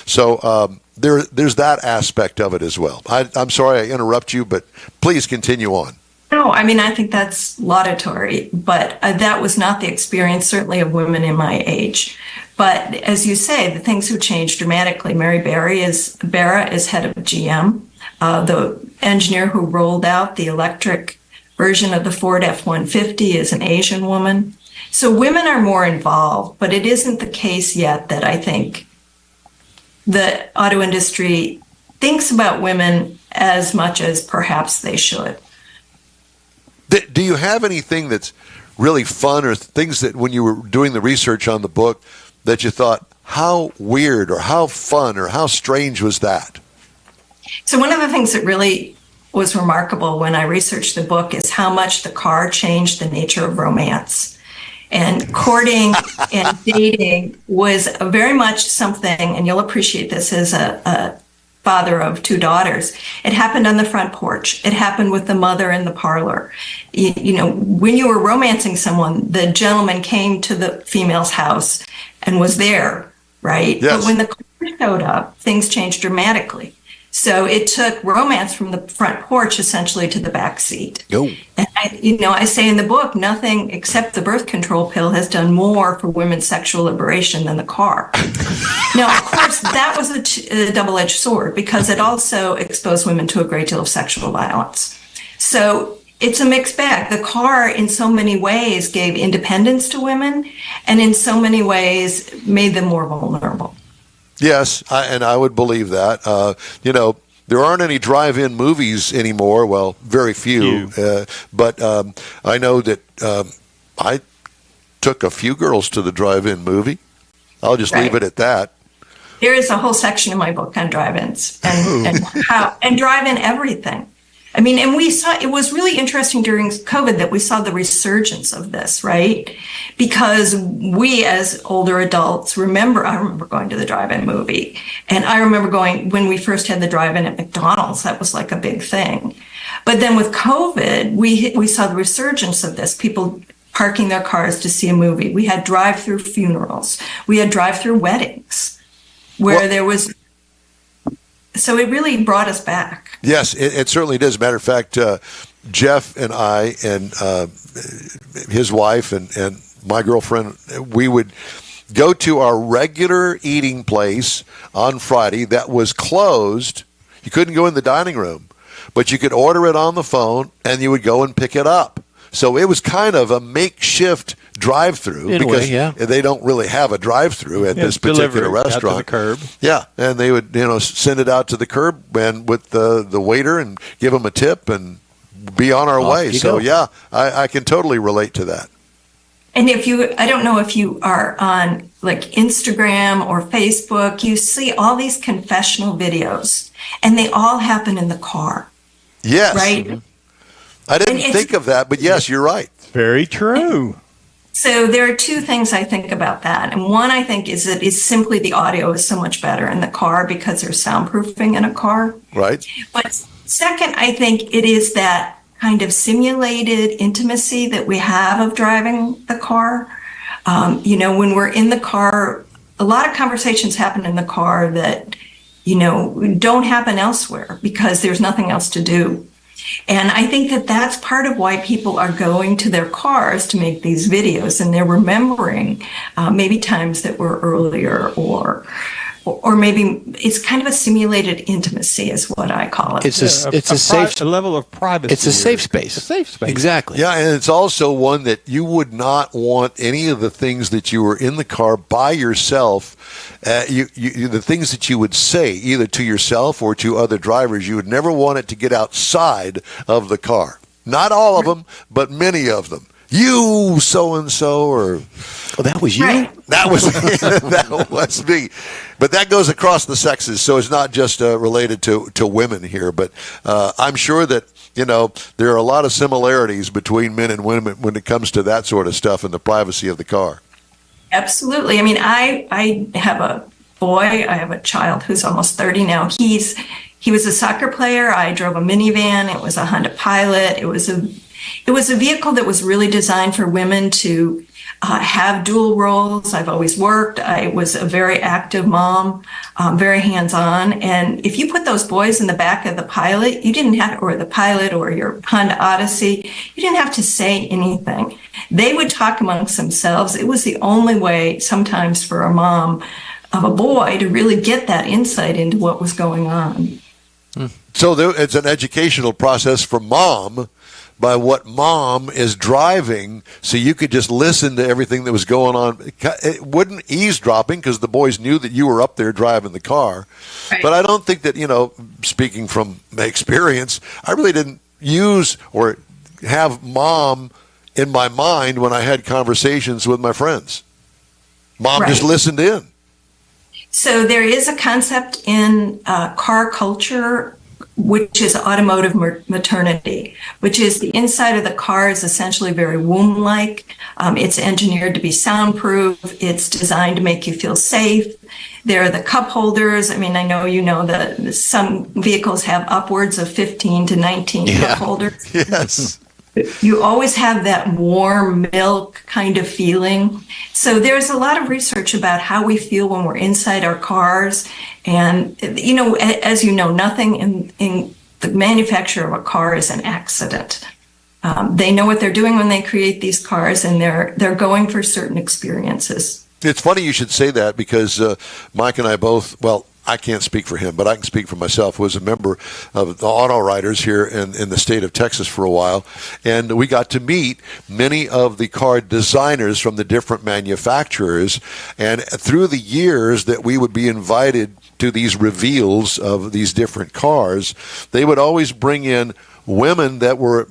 So there's that aspect of it as well. I'm sorry I interrupt you, but please continue on. No, I mean, I think that's laudatory, but that was not the experience, certainly, of women in my age. But as you say, the things have changed dramatically. Mary Barra is head of GM. The engineer who rolled out the electric version of the Ford F-150 is an Asian woman. So women are more involved, but it isn't the case yet that I think the auto industry thinks about women as much as perhaps they should. Do you have anything that's really fun or things that when you were doing the research on the book that you thought, how weird or how fun or how strange was that? So one of the things that really was remarkable when I researched the book is how much the car changed the nature of romance. And courting and dating was very much something, and you'll appreciate this as a father of 2 daughters. It happened on the front porch. It happened with the mother in the parlor. When you were romancing someone, the gentleman came to the female's house and was there, right? Yes. But when the car showed up, things changed dramatically. So it took romance from the front porch essentially to the back seat. And I say in the book, nothing except the birth control pill has done more for women's sexual liberation than the car. Now, of course, that was a double-edged sword because it also exposed women to a great deal of sexual violence. So it's a mixed bag. The car, in so many ways, gave independence to women, and in so many ways, made them more vulnerable. Yes, and I would believe that. There aren't any drive-in movies anymore. Well, very few. But I know that I took a few girls to the drive-in movie. I'll just leave it at that. There is a whole section in my book on drive-ins and drive-in everything. I mean, and we saw, it was really interesting during COVID that we saw the resurgence of this, right? Because we as older adults I remember going to the drive-in movie. And I remember going, when we first had the drive-in at McDonald's, that was like a big thing. But then with COVID, we saw the resurgence of this, people parking their cars to see a movie. We had drive-through funerals. We had drive-through weddings where there was, so it really brought us back. Yes, it certainly does. Matter of fact, Jeff and I and his wife and my girlfriend, we would go to our regular eating place on Friday that was closed. You couldn't go in the dining room, but you could order it on the phone and you would go and pick it up. So it was kind of a makeshift drive-through because they don't really have a drive-through at this particular restaurant. Out to the curb. Yeah, and they would send it out to the curb and with the waiter and give them a tip and be on our way. So yeah, I can totally relate to that. And I don't know if you are on like Instagram or Facebook, you see all these confessional videos and they all happen in the car. Yes. Right? Mm-hmm. I didn't think of that, but yes, you're right. Very true. So there are two things I think about that. And one I think is that it's simply the audio is so much better in the car because there's soundproofing in a car. Right. But second, I think it is that kind of simulated intimacy that we have of driving the car. When we're in the car, a lot of conversations happen in the car that, don't happen elsewhere because there's nothing else to do. And I think that that's part of why people are going to their cars to make these videos, and they're remembering maybe times that were earlier, or maybe it's kind of a simulated intimacy is what I call it. It's a safe level of privacy. It's a safe space. A safe space. Exactly. Yeah, and it's also one that you would not want any of the things that you were in the car by yourself. The things that you would say either to yourself or to other drivers, you would never want it to get outside of the car. Not all of them, but many of them. You so-and-so, or that was you. Right. That was me. But that goes across the sexes, so it's not just related to women here. But I'm sure that there are a lot of similarities between men and women when it comes to that sort of stuff in the privacy of the car. Absolutely. I mean, I have a boy. I have a child who's almost 30 now. He was a soccer player. I drove a minivan. It was a Honda Pilot. It was a vehicle that was really designed for women to have dual roles. I've always worked. I was a very active mom, very hands-on. And if you put those boys in the back of the Pilot, or the Pilot or your Honda Odyssey, you didn't have to say anything. They would talk amongst themselves. It was the only way sometimes for a mom of a boy to really get that insight into what was going on. So it's an educational process for mom by what mom is driving, so you could just listen to everything that was going on. It wouldn't eavesdropping because the boys knew that you were up there driving the car. Right. But I don't think that, speaking from my experience, I really didn't use or have mom in my mind when I had conversations with my friends. Mom just listened in. So there is a concept in car culture, which is automotive maternity, which is the inside of the car is essentially very womb-like. It's engineered to be soundproof. It's designed to make you feel safe. There are the cup holders. I mean, I know that some vehicles have upwards of 15 to 19 cup holders. Yes. You always have that warm milk kind of feeling. So there's a lot of research about how we feel when we're inside our cars. And, as you know, nothing in the manufacture of a car is an accident. They know what they're doing when they create these cars, and they're going for certain experiences. It's funny you should say that because Mike and I both, I can't speak for him, but I can speak for myself, was a member of the auto writers here in the state of Texas for a while. And we got to meet many of the car designers from the different manufacturers. And through the years that we would be invited to these reveals of these different cars, they would always bring in women that were,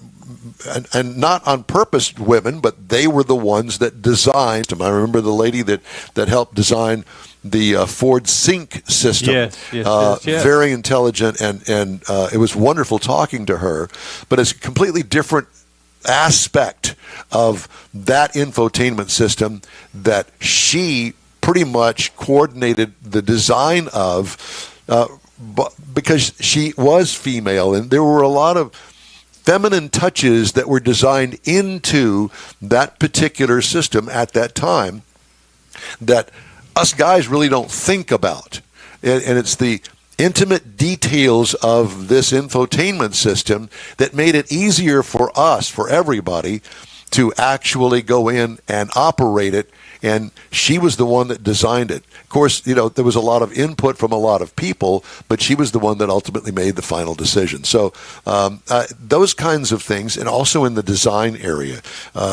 and not on purpose women, but they were the ones that designed them. I remember the lady that helped design the Ford Sync system. Yes. Very intelligent, and it was wonderful talking to her. But it's a completely different aspect of that infotainment system that she pretty much coordinated the design of, because she was female, and there were a lot of feminine touches that were designed into that particular system at that time that us guys really don't think about. And it's the intimate details of this infotainment system that made it easier for us, for everybody, to actually go in and operate it. And she was the one that designed it. Of course, there was a lot of input from a lot of people, but she was the one that ultimately made the final decision. So those kinds of things, and also in the design area,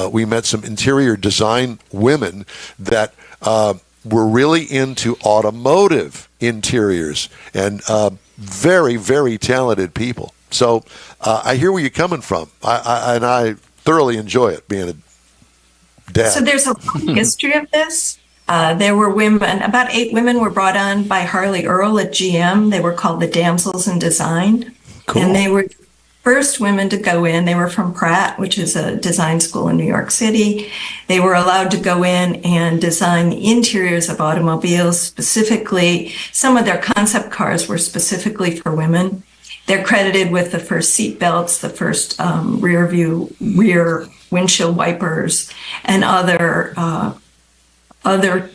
we met some interior design women that were really into automotive interiors, and very, very talented people. So I hear where you're coming from, and I thoroughly enjoy it, being a dad. So there's a long history of this. There were women, about 8 women were brought on by Harley Earl at GM. They were called the Damsels in Design. Cool. And they were the first women to go in. They were from Pratt, which is a design school in New York City. They were allowed to go in and design the interiors of automobiles, specifically. Some of their concept cars were specifically for women. They're credited with the first seat belts, the first rear windshield wipers, and other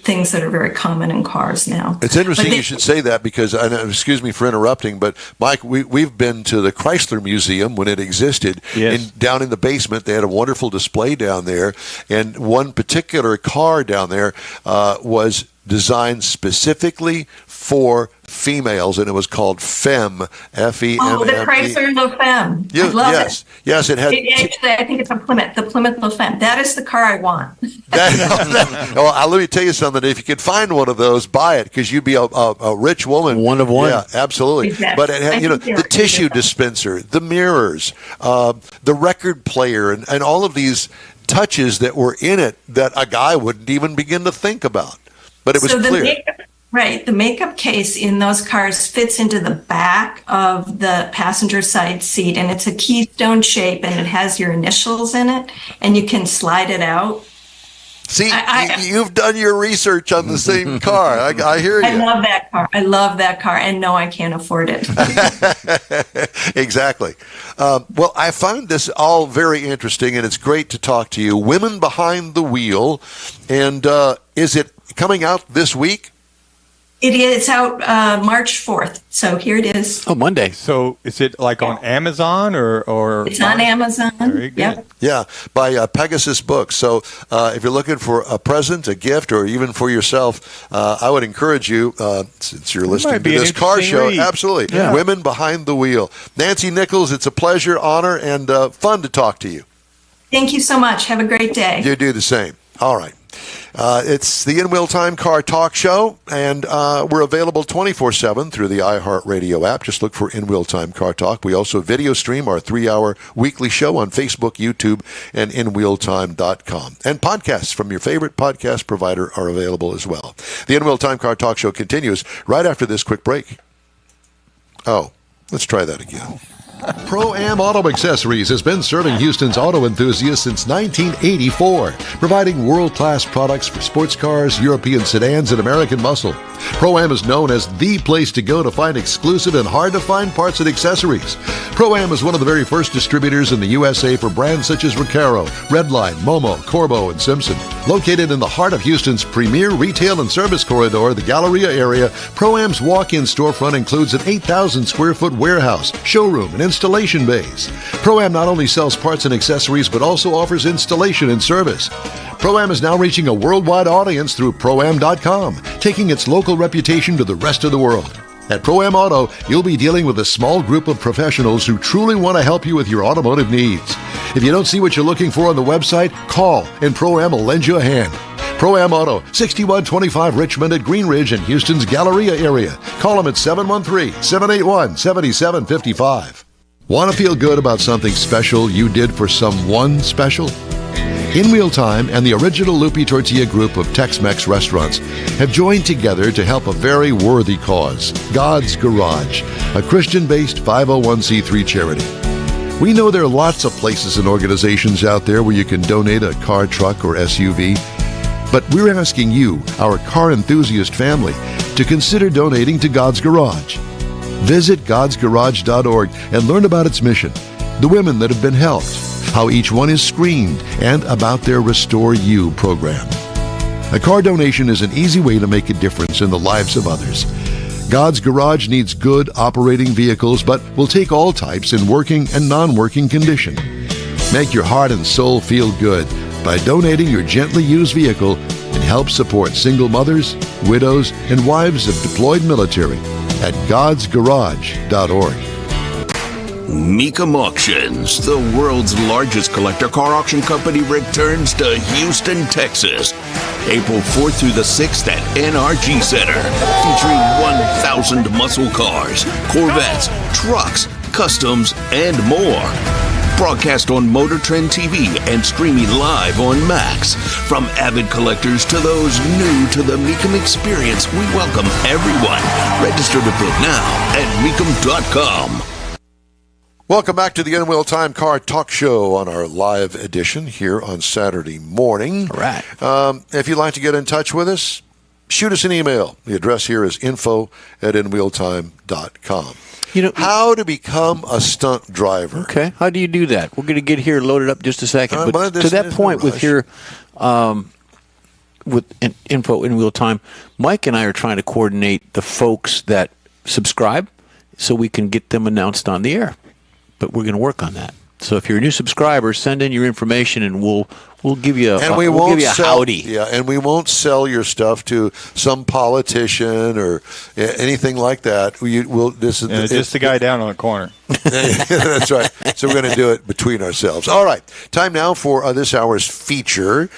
things that are very common in cars now. It's interesting you should say that, because, excuse me for interrupting, but Mike, we've been to the Chrysler Museum when it existed. Yes. Down in the basement. They had a wonderful display down there, and one particular car down there was designed specifically for females, and it was called FEM, F-E-M-M-E. Oh, the Chrysler La Femme. I love it. Yes, it had. Actually, I think it's a Plymouth, the Plymouth La Femme. That is the car I want. Well, let me tell you something. If you could find one of those, buy it, because you'd be a rich woman. One of one. Yeah, absolutely. Exactly. But it had, the tissue dispenser, the mirrors, the record player, and all of these touches that were in it that a guy wouldn't even begin to think about. But it was clear. The makeup case in those cars fits into the back of the passenger side seat, and it's a keystone shape, and it has your initials in it, and you can slide it out. See, you've done your research on the same car. I hear you. I love that car. I love that car, and no, I can't afford it. Exactly. Well, I find this all very interesting, and it's great to talk to you. Women Behind the Wheel, and is it coming out this week? It is out March 4th, so here it is. Oh, Monday. So is it like on Amazon or? It's on Amazon. Very good. Yep. Yeah, by Pegasus Books. So if you're looking for a present, a gift, or even for yourself, I would encourage you, since you're listening to this car show, read. absolutely. Yeah. Women Behind the Wheel. Nancy Nichols, it's a pleasure, honor, and fun to talk to you. Thank you so much. Have a great day. You do the same. All right. It's the In Wheel Time Car Talk Show, and we're available 24/7 through the iHeartRadio app. Just look for In Wheel Time Car Talk. We also video stream our 3-hour weekly show on Facebook, YouTube, and InWheelTime.com. And podcasts from your favorite podcast provider are available as well. The In Wheel Time Car Talk Show continues right after this quick break. Oh, let's try that again. Pro-Am Auto Accessories has been serving Houston's auto enthusiasts since 1984, providing world-class products for sports cars, European sedans, and American muscle. Pro-Am is known as the place to go to find exclusive and hard-to-find parts and accessories. Pro-Am is one of the very first distributors in the USA for brands such as Recaro, Redline, Momo, Corbo, and Simpson. Located in the heart of Houston's premier retail and service corridor, the Galleria area, Pro-Am's walk-in storefront includes an 8,000-square-foot warehouse, showroom, and installation bays. Pro-Am not only sells parts and accessories, but also offers installation and service. Pro-Am is now reaching a worldwide audience through Pro-Am.com, taking its local reputation to the rest of the world. At Pro-Am Auto, you'll be dealing with a small group of professionals who truly want to help you with your automotive needs. If you don't see what you're looking for on the website, call, and Pro-Am will lend you a hand. Pro-Am Auto, 6125 Richmond at Green Ridge in Houston's Galleria area. Call them at 713-781-7755. Want to feel good about something special you did for someone special? In Wheel Time and the original Lupi Tortilla group of Tex-Mex restaurants have joined together to help a very worthy cause, God's Garage, a Christian-based 501c3 charity. We know there are lots of places and organizations out there where you can donate a car, truck, or SUV, but we're asking you, our car enthusiast family, to consider donating to God's Garage. Visit godsgarage.org and learn about its mission, the women that have been helped, how each one is screened, and about their Restore You program. A car donation is an easy way to make a difference in the lives of others. God's Garage needs good operating vehicles, but will take all types in working and non-working condition. Make your heart and soul feel good by donating your gently used vehicle and help support single mothers, widows, and wives of deployed military at godsgarage.org. Mecum Auctions, the world's largest collector car auction company, returns to Houston, Texas, April 4th through the 6th at NRG Center, featuring 1,000 muscle cars, Corvettes, trucks, customs, and more. Broadcast on Motor Trend TV and streaming live on Max. From avid collectors to those new to the Mecum experience, we welcome everyone. Register to bid now at Mecum.com. Welcome back to the In Wheel Time Car Talk Show on our live edition here on Saturday morning. All right. If you'd like to get in touch with us, shoot us an email. The address here is info@inwheeltime.com. How to become a stunt driver. Okay. How do you do that? We're going to get here loaded up just a second. But this to that is point no with your with info in Wheel Time, Mike and I are trying to coordinate the folks that subscribe so we can get them announced on the air. But we're going to work on that. So if you're a new subscriber, send in your information and we'll give you we'll give you a howdy. Yeah, and we won't sell your stuff to some politician or anything like that. Just the guy down on the corner. That's right. So we're going to do it between ourselves. All right. Time now for this hour's feature.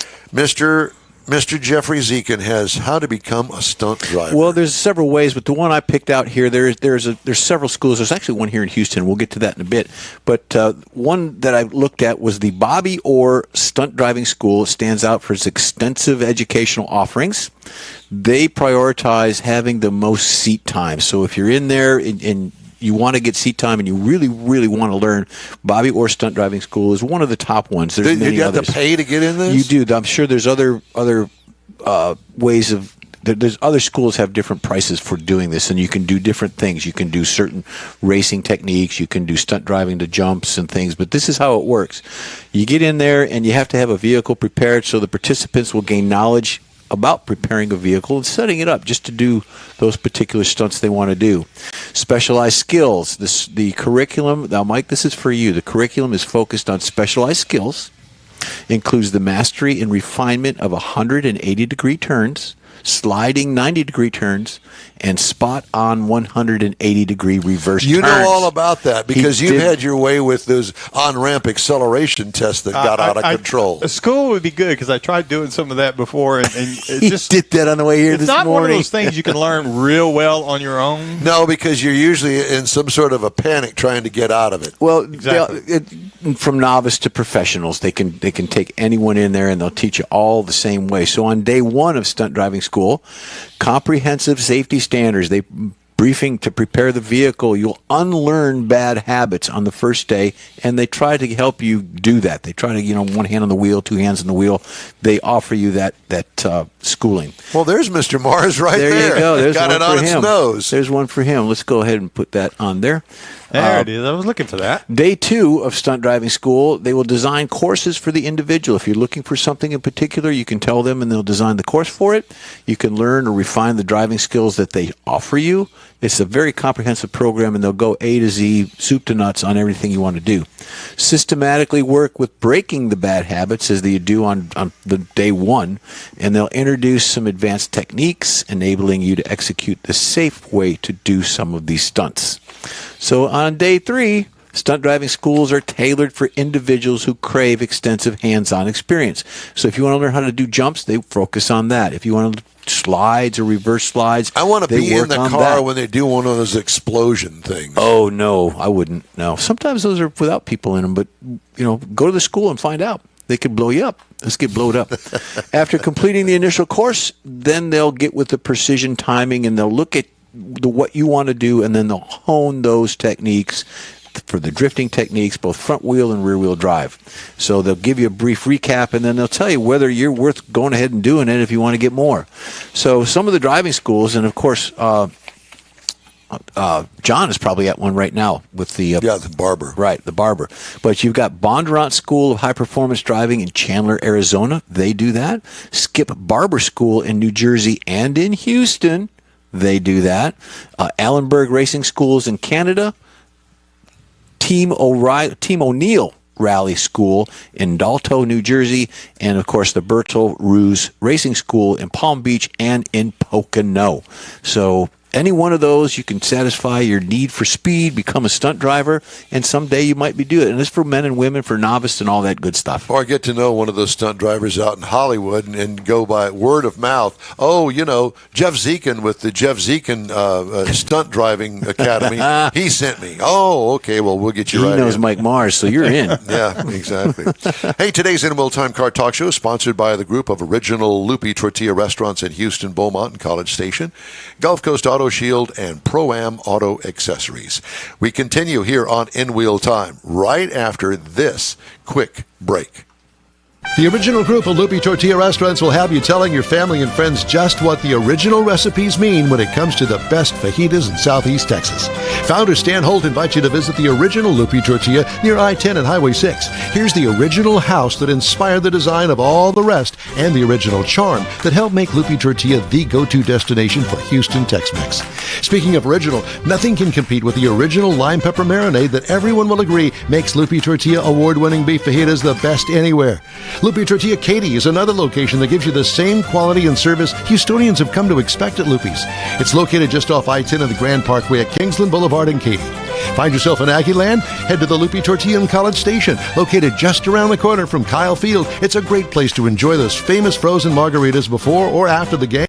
Mr. Jeffrey Zekin has How to Become a Stunt Driver. Well, there's several ways, but the one I picked out here, there's several schools. There's actually one here in Houston. We'll get to that in a bit. But one that I looked at was the Bobby Orr Stunt Driving School. It stands out for its extensive educational offerings. They prioritize having the most seat time. So if you're in there and you want to get seat time and you really, really want to learn, Bobby Orr Stunt Driving School is one of the top ones. There's many you others. have to pay to get in this? You do. I'm sure there's other ways of. There's other schools have different prices for doing this, and you can do different things. You can do certain racing techniques. You can do stunt driving to jumps and things. But this is how it works. You get in there, and you have to have a vehicle prepared so the participants will gain knowledge about preparing a vehicle and setting it up just to do those particular stunts they want to do. Specialized skills. The curriculum, now Mike, this is for you. The curriculum is focused on specialized skills, includes the mastery and refinement of 180-degree turns, sliding 90-degree turns, and spot-on 180-degree reverse turns. You know all about that because you've had your way with those on-ramp acceleration tests that got out of control. A school would be good because I tried doing some of that before, and it just did that on the way here this morning. It's not one of those things you can learn real well on your own. No, because you're usually in some sort of a panic trying to get out of it. Well, exactly. From novice to professionals, they can take anyone in there and they'll teach you all the same way. So on day one of stunt driving school, comprehensive safety standards. They briefing to prepare the vehicle. You'll unlearn bad habits on the first day, and they try to help you do that. They try to, one hand on the wheel, two hands on the wheel. They offer you that schooling. Well, there's Mr. Mars right there. There you go. There's got one it on for its him. nose. There's one for him. Let's go ahead and put that on there. There it is. I was looking for that. Day 2 of stunt driving school, they will design courses for the individual. If you're looking for something in particular, you can tell them and they'll design the course for it. You can learn or refine the driving skills that they offer you. It's a very comprehensive program, and they'll go A to Z, soup to nuts on everything you want to do. Systematically work with breaking the bad habits as they do on the day 1, and they'll introduce some advanced techniques, enabling you to execute the safe way to do some of these stunts. So on day 3, stunt driving schools are tailored for individuals who crave extensive hands-on experience. So if you want to learn how to do jumps, they focus on that. If you want to slides or reverse slides, I want to be in the car that. when they do one of those explosion things. Oh, no, I wouldn't. No. Sometimes those are without people in them, but, go to the school and find out. They could blow you up. Let's get blowed up. After completing the initial course, then they'll get with the precision timing, and they'll look at what you want to do, and then they'll hone those techniques for the drifting techniques, both front wheel and rear wheel drive. So they'll give you a brief recap, and then they'll tell you whether you're worth going ahead and doing it if you want to get more. So some of the driving schools, and of course, John is probably at one right now with the Barber. Right, the Barber. But you've got Bondurant School of High Performance Driving in Chandler, Arizona. They do that. Skip Barber School in New Jersey and in Houston. They do that. Allenberg Racing Schools in Canada. Team O'Neill Rally School in Dalto, New Jersey, and of course the Bertel Ruse Racing School in Palm Beach and in Pocono. So any one of those, you can satisfy your need for speed, become a stunt driver, and someday you might be doing it. And it's for men and women, for novice and all that good stuff. Or get to know one of those stunt drivers out in Hollywood and go by word of mouth. Oh, Jeff Zekin with the Jeff Zekin Stunt Driving Academy. He sent me. Oh, okay. Well, we'll get you right in. He knows Mike Mars, so you're in. Yeah, exactly. Hey, today's In Will Time Car Talk Show is sponsored by the group of original Loopy Tortilla restaurants in Houston, Beaumont, and College Station, Gulf Coast Auto Shield, and Pro-Am Auto Accessories. We continue here on In Wheel Time right after this quick break. The original group of Loopy Tortilla restaurants will have you telling your family and friends just what the original recipes mean when it comes to the best fajitas in Southeast Texas. Founder Stan Holt invites you to visit the original Loopy Tortilla near I-10 and Highway 6. Here's the original house that inspired the design of all the rest and the original charm that helped make Loopy Tortilla the go-to destination for Houston Tex-Mex. Speaking of original, nothing can compete with the original lime pepper marinade that everyone will agree makes Loopy Tortilla award-winning beef fajitas the best anywhere. Loopy Tortilla Katy is another location that gives you the same quality and service Houstonians have come to expect at Loopy's. It's located just off I-10 and the Grand Parkway at Kingsland Boulevard in Katy. Find yourself in Aggieland? Head to the Loopy Tortilla in College Station, located just around the corner from Kyle Field. It's a great place to enjoy those famous frozen margaritas before or after the game.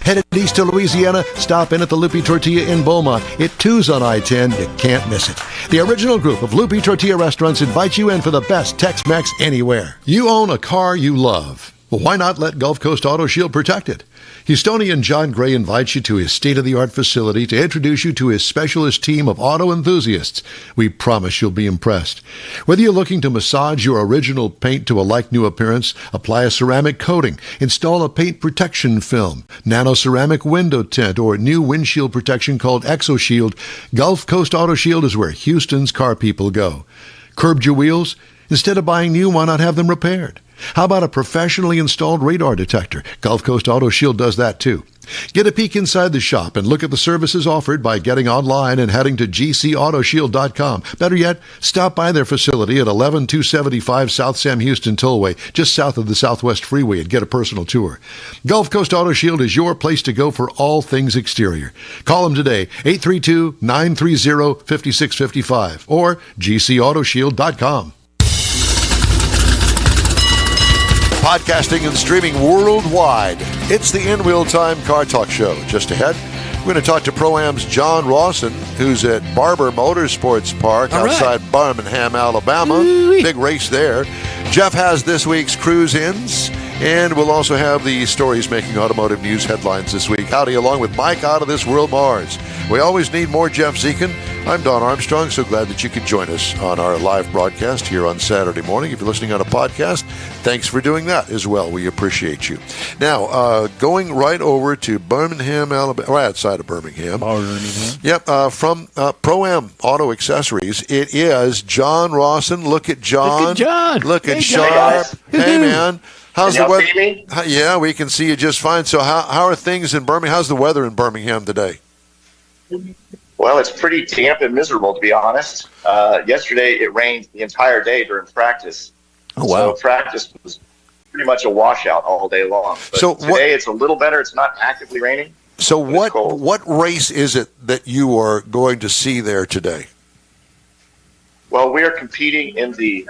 Headed east to Louisiana, stop in at the Loopy Tortilla in Beaumont. It too's on I-10. You can't miss it. The original group of Loopy Tortilla restaurants invites you in for the best Tex-Mex anywhere. You own a car you love. Well, why not let Gulf Coast Auto Shield protect it? Houstonian John Gray invites you to his state-of-the-art facility to introduce you to his specialist team of auto enthusiasts. We promise you'll be impressed. Whether you're looking to massage your original paint to a like-new appearance, apply a ceramic coating, install a paint protection film, nano-ceramic window tint, or new windshield protection called ExoShield, Gulf Coast Auto Shield is where Houston's car people go. Curbed your wheels? Instead of buying new, why not have them repaired? How about a professionally installed radar detector? Gulf Coast Auto Shield does that too. Get a peek inside the shop and look at the services offered by getting online and heading to gcautoshield.com. Better yet, stop by their facility at 11275 South Sam Houston Tollway, just south of the Southwest Freeway, and get a personal tour. Gulf Coast Auto Shield is your place to go for all things exterior. Call them today, 832-930-5655 or gcautoshield.com. Podcasting and streaming worldwide. It's the In Wheel Time Car Talk Show. Just ahead, we're going to talk to Pro-Am's John Rawson, who's at Barber Motorsports Park outside Birmingham, Alabama. Ooh-wee. Big race there. Jeff has this week's cruise-ins, and we'll also have the stories making automotive news headlines this week. Howdy, along with Mike Out of This World Mars. We always need more Jeff Zekin. I'm Don Armstrong. So glad that you could join us on our live broadcast here on Saturday morning. If you're listening on a podcast, thanks for doing that as well. We appreciate you. Now, going right over to Birmingham, Alabama, right outside of Birmingham. Yep, from Pro-Am Auto Accessories, it is John Rawson. Look at John. Look at John. Looking Hey, sharp. John. Hey, man. How's Can the y'all weather? see me? Yeah, we can see you just fine. So how are things in Birmingham? How's the weather in Birmingham today? Well, it's pretty damp and miserable, to be honest. Yesterday, it rained the entire day during practice. Oh, wow. So practice was pretty much a washout all day long. But So today, it's a little better. It's not actively raining. So But it's cold. what race is it that you are going to see there today? Well, we are competing in the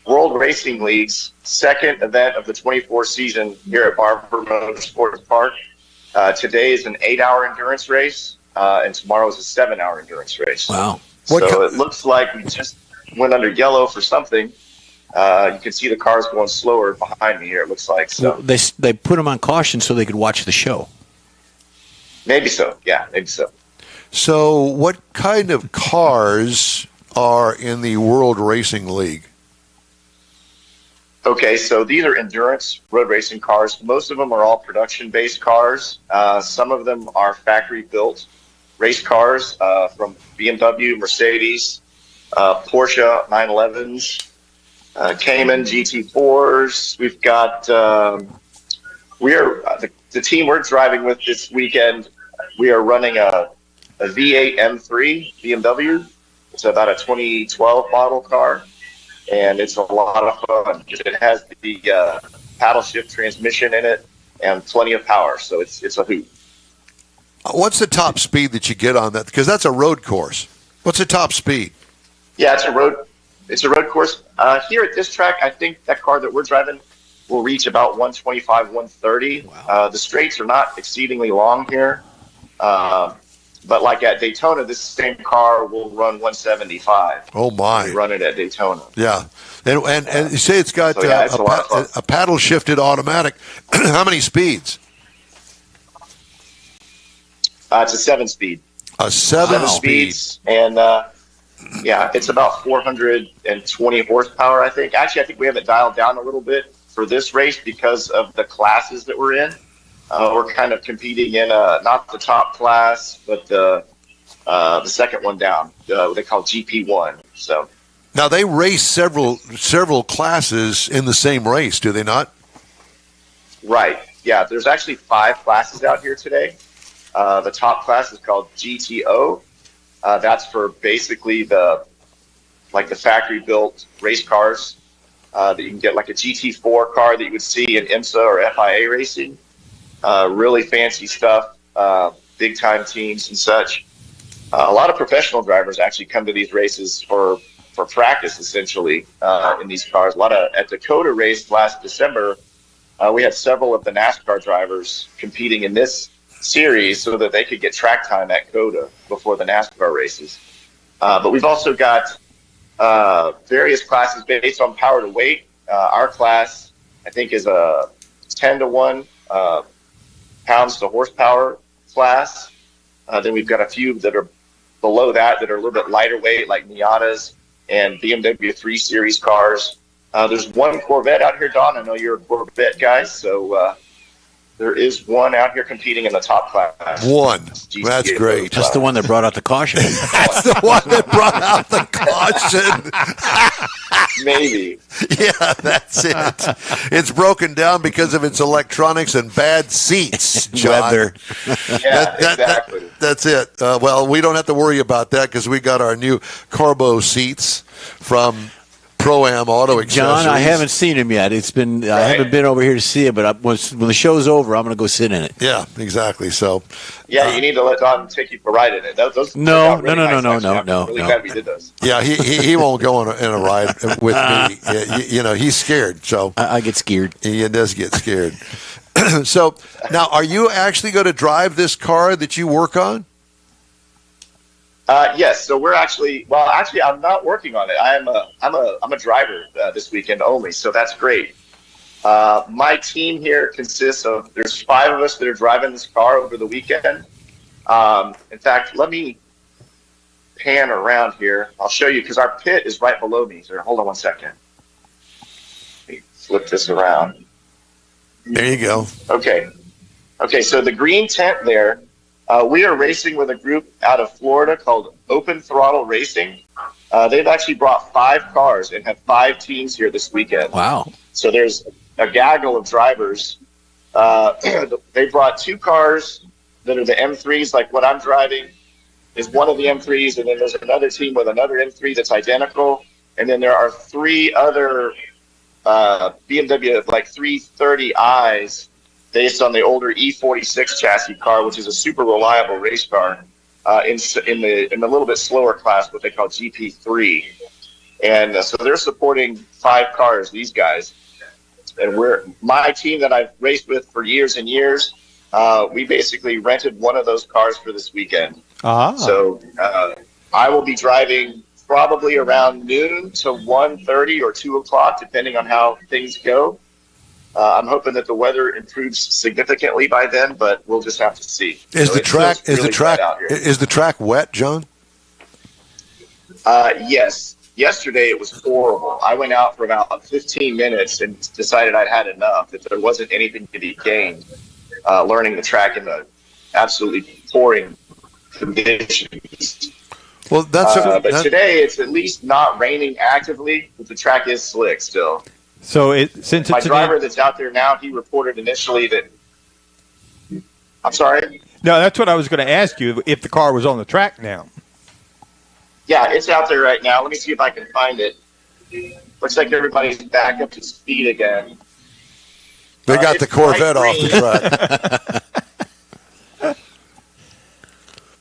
World Racing League's second event of the 24 season here at Barber Motorsports Park. Today is an 8-hour endurance race, and tomorrow is a 7-hour endurance race. Wow. So it looks like we just went under yellow for something. You can see the cars going slower behind me here, it looks like. So They put them on caution so they could watch the show. maybe so. Yeah, maybe so. So what kind of cars are in the World Racing League? Okay, so these are endurance road racing cars. Most of them are all production-based cars. Some of them are factory-built race cars from BMW, Mercedes, Porsche 911s, Cayman GT4s. We've got the team we're driving with this weekend. We are running a V8 M3 BMW. It's about a 2012 model car. and it's a lot of fun. It has the paddle shift transmission in it and plenty of power, so it's a hoot. What's the top speed that you get on that? Because that's a road course. What's the top speed? Yeah, it's a road course. Here at this track, I think that car that we're driving will reach about 125, 130. Wow. The straights are not exceedingly long here. But like at Daytona, this same car will run 175. Oh, my. We run it at Daytona. Yeah. And you say it's got it's a paddle shifted automatic. How many speeds? It's a 7-speed. A 7 speeds. And, it's about 420 horsepower, I think. Actually, I think we have it dialed down a little bit for this race because of the classes that we're in. We're kind of competing in not the top class, but the second one down. What they call GP1. So now they race several classes in the same race, do they not? Right. Yeah. There's actually 5 classes out here today. The top class is called GTO. That's for basically the factory built race cars that you can get, like a GT4 car that you would see in IMSA or FIA racing. Really fancy stuff, big time teams and such. A lot of professional drivers actually come to these races for practice, essentially, in these cars. At Dakota race last December, we had several of the NASCAR drivers competing in this series so that they could get track time at COTA before the NASCAR races. But we've also got various classes based on power to weight. Our class, I think, is a 10-to-1 pounds to horsepower class. Then we've got a few that are below that are a little bit lighter weight, like Miatas and BMW 3 Series cars. There's one Corvette out here, Don. I know you're a Corvette guy, so there is one out here competing in the top class. One. That's great. That's the one that brought out the caution. That's the one that brought out the caution. Maybe. Yeah, that's it. It's broken down because of its electronics and bad seats, John. Weather. Yeah, exactly. That's it. Well, we don't have to worry about that because we got our new Carbo seats from Pro-Am Auto Accessories. John, I haven't seen him yet. It's been I haven't been over here to see it, but when the show's over, I'm going to go sit in it. Yeah, exactly. So, yeah, you need to let Don take you for a ride in it. Those no. Really glad we did those. Yeah, he won't go in a ride with me. He's scared. So I get scared. He does get scared. So now, are you actually going to drive this car that you work on? Yes. So we're actually I'm not working on it. I'm a driver this weekend only. So that's great. My team here consists of, there's 5 of us that are driving this car over the weekend. In fact, let me pan around here. I'll show you because our pit is right below me. So hold on one second. Let me flip this around. There you go. Okay. So the green tent there, we are racing with a group out of Florida called Open Throttle Racing. They've actually brought 5 cars and have 5 teams here this weekend. Wow. So there's a gaggle of drivers. They brought 2 cars that are the M3s, like what I'm driving is one of the M3s, and then there's another team with another M3 that's identical. And then there are 3 other BMW like 330i's based on the older E46 chassis car, which is a super reliable race car, in the little bit slower class, what they call GP3. And so they're supporting 5 cars, these guys. And my team that I've raced with for years and years, we basically rented one of those cars for this weekend. So I will be driving probably around noon to 1:30 or 2 o'clock, depending on how things go. I'm hoping that the weather improves significantly by then, but we'll just have to see. Is the track wet, John? Yes. Yesterday it was horrible. I went out for about 15 minutes and decided I'd had enough. That there wasn't anything to be gained learning the track in the absolutely pouring conditions. Well, but today it's at least not raining actively, but the track is slick still. So since my it's driver that's out there now, he reported initially that. I'm sorry. No, that's what I was going to ask you. If the car was on the track now. Yeah, it's out there right now. Let me see if I can find it. Looks like everybody's back up to speed again. They got the It's Corvette off bright the track.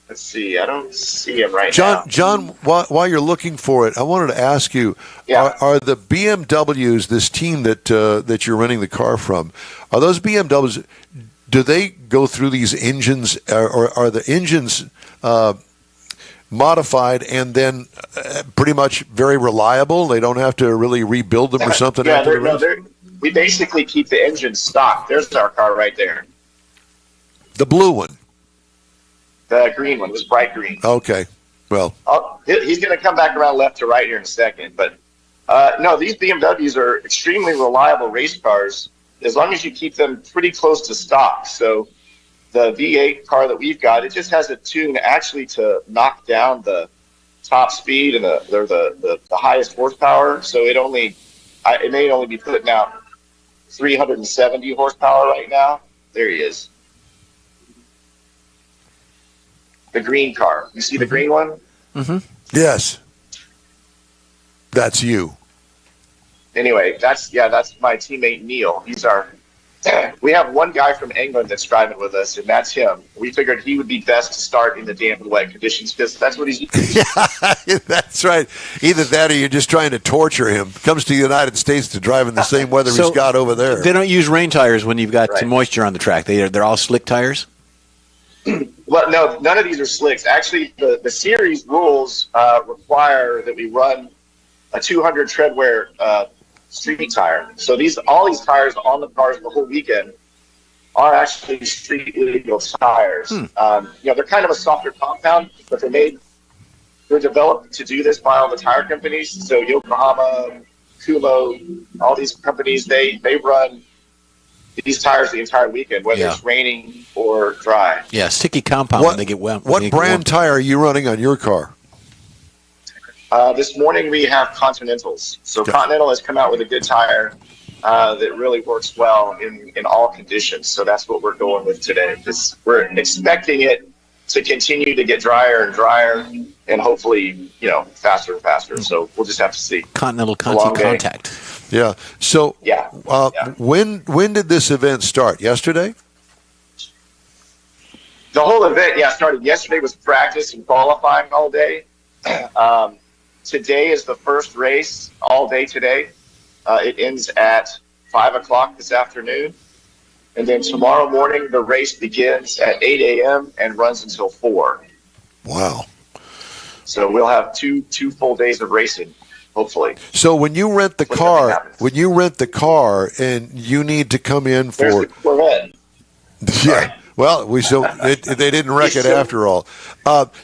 Let's see. I don't see him right John, now. John, while you're looking for it, I wanted to ask you: Yeah. are the BMWs, this team that you're renting the car from, are those BMWs? Do they go through these engines, or are the engines modified and then pretty much very reliable? They don't have to really rebuild them or something. Yeah, after the race? we basically keep the engine stock. There's our car right there. The blue one. The green one was bright green. Okay. Well, He's going to come back around left to right here in a second. But no, these BMWs are extremely reliable race cars as long as you keep them pretty close to stock. So the V8 car that we've got, it just has a tune actually to knock down the top speed and the highest horsepower. So it may only be putting out 370 horsepower right now. There he is. The green car. You see the green one? yes. That's you. Anyway, that's my teammate Neil. We have one guy from England that's driving with us, and that's him. We figured he would be best to start in the damp and wet conditions because that's what he's used to. Yeah, that's right. Either that or you're just trying to torture him. Comes to the United States to drive in the same weather So, he's got over there. They don't use rain tires when you've got Right. some moisture on the track. They're all slick tires. Well, no, none of these are slicks. Actually, the series rules require that we run a 200 treadwear street tire. So all these tires on the cars the whole weekend are actually street legal tires. They're kind of a softer compound, but they're developed to do this by all the tire companies. So Yokohama, Kumo, all these companies, they run these tires the entire weekend, whether it's raining or dry. Yeah, sticky compound when they get wet. What brand tire are you running on your car? This morning we have Continentals. So Continental has come out with a good tire that really works well in all conditions. So that's what we're going with today. We're expecting it to continue to get drier and drier and hopefully, faster and faster. So we'll just have to see. Continental Long Conti day. Contact. Yeah. So Yeah. when did this event start? Yesterday? The whole event, started yesterday. Was practice and qualifying all day. Today is the first race all day today. It ends at 5 o'clock this afternoon. And then tomorrow morning, the race begins at 8 a.m. and runs until 4. Wow. So we'll have two full days of racing, hopefully. So when you rent the car, and you need to come in There's for the Corvette. yeah. Well, they didn't wreck it after all.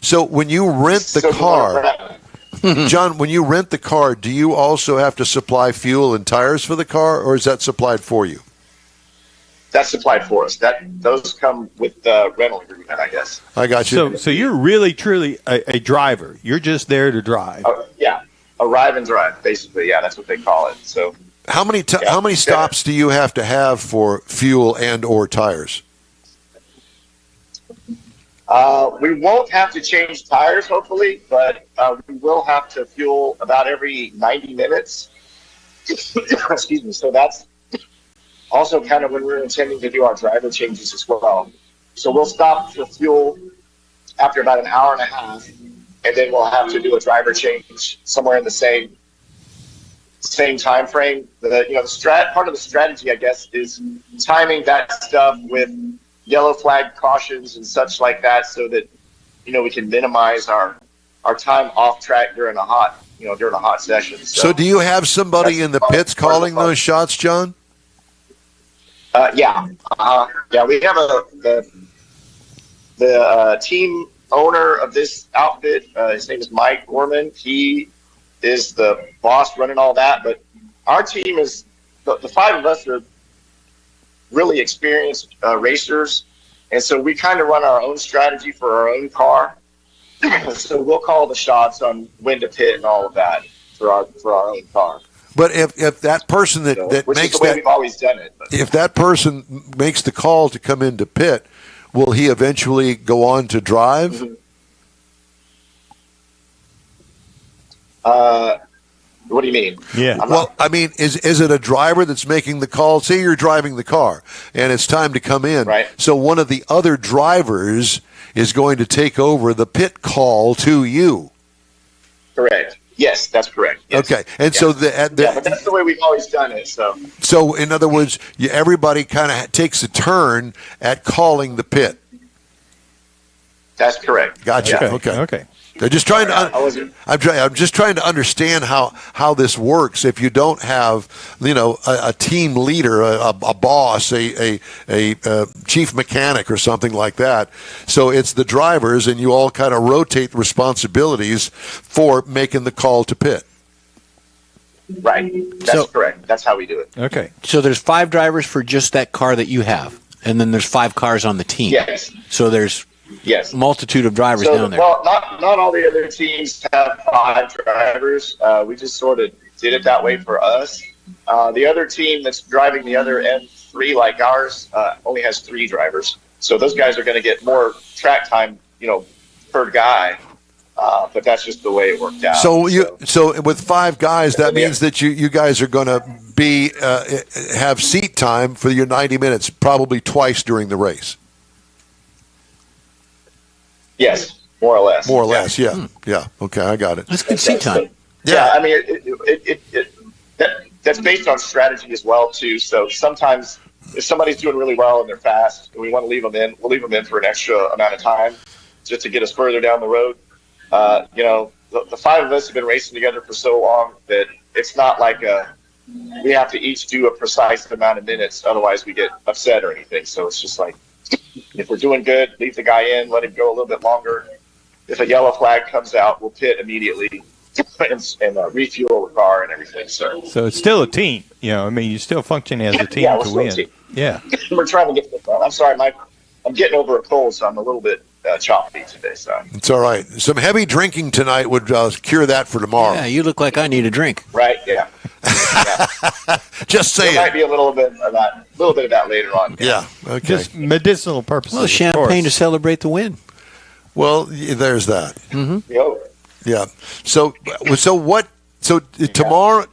So when you rent the So car, John, when you rent the car, do you also have to supply fuel and tires for the car, or is that supplied for you? That's supplied for us. Those come with the rental agreement, I guess. I got you. So you're really, truly a driver. You're just there to drive. Arrive and drive, basically. Yeah, that's what they call it. So how many stops do you have to have for fuel and or tires? We won't have to change tires, hopefully, but we will have to fuel about every 90 minutes. Excuse me. So that's also kind of when we're intending to do our driver changes as well. So we'll stop for fuel after about an hour and a half, and then we'll have to do a driver change somewhere in the same time frame. Part of the strategy, I guess, is timing that stuff with yellow flag cautions and such like that, so that we can minimize our time off track during a hot session. So do you have somebody in the pits calling those shots, John? Yeah. We have the team owner of this outfit. His name is Mike Gorman. He is the boss running all that, but our team is the 5 of us are really experienced racers, and so we kind of run our own strategy for our own car. So we'll call the shots on when to pit and all of that for our own car. But if that person that Which makes is the way that, we've always done it. But. if that person makes the call to come into pit, will he eventually go on to drive? What do you mean? Yeah. Well, I mean, is it a driver that's making the call? Say you're driving the car and it's time to come in. Right. So one of the other drivers is going to take over the pit call to you. Correct. Yes, that's correct. Yes. Okay. And so yeah, but that's the way we've always done it. So in other words, everybody kind of takes a turn at calling the pit. That's correct. Gotcha. Yeah. Okay. They're just trying to. I'm just trying to understand how this works. If you don't have, a team leader, a boss, a chief mechanic, or something like that. So it's the drivers, and you all kind of rotate responsibilities for making the call to pit. Right. That's correct. That's how we do it. Okay. So there's 5 drivers for just that car that you have, and then there's 5 cars on the team. Yes. So there's Yes. a multitude of drivers down there. Well, not all the other teams have 5 drivers. We just sort of did it that way for us. The other team that's driving the other M3 like ours only has 3 drivers. So those guys are going to get more track time, per guy. But that's just the way it worked out. So with 5 guys, that means that you guys are going to be have seat time for your 90 minutes, probably twice during the race. Yes, more or less. More or less, yeah. Yeah. Okay, I got it. That's good seat time. Yeah, I mean, that's based on strategy as well too. So sometimes if somebody's doing really well and they're fast, and we want to leave them in, we'll leave them in for an extra amount of time just to get us further down the road. The 5 of us have been racing together for so long that it's not like we have to each do a precise amount of minutes, otherwise we get upset or anything. So it's just like, if we're doing good, leave the guy in, let him go a little bit longer. If a yellow flag comes out, we'll pit immediately and refuel the car and everything. So it's still a team. You still function as a team yeah, we're to still win. a team. Yeah. We're trying to get this done. I'm sorry, Mike. I'm getting over a cold, so I'm a little bit choppy today. So It's all right. Some heavy drinking tonight would cure that for tomorrow. Yeah, you look like I need a drink. Right? Yeah. Just There saying. might be a little bit of that later on. Yeah. Okay. Just medicinal purposes. Well, of champagne to course. celebrate the win. Well, there's that. Yo, Yeah. So what? So tomorrow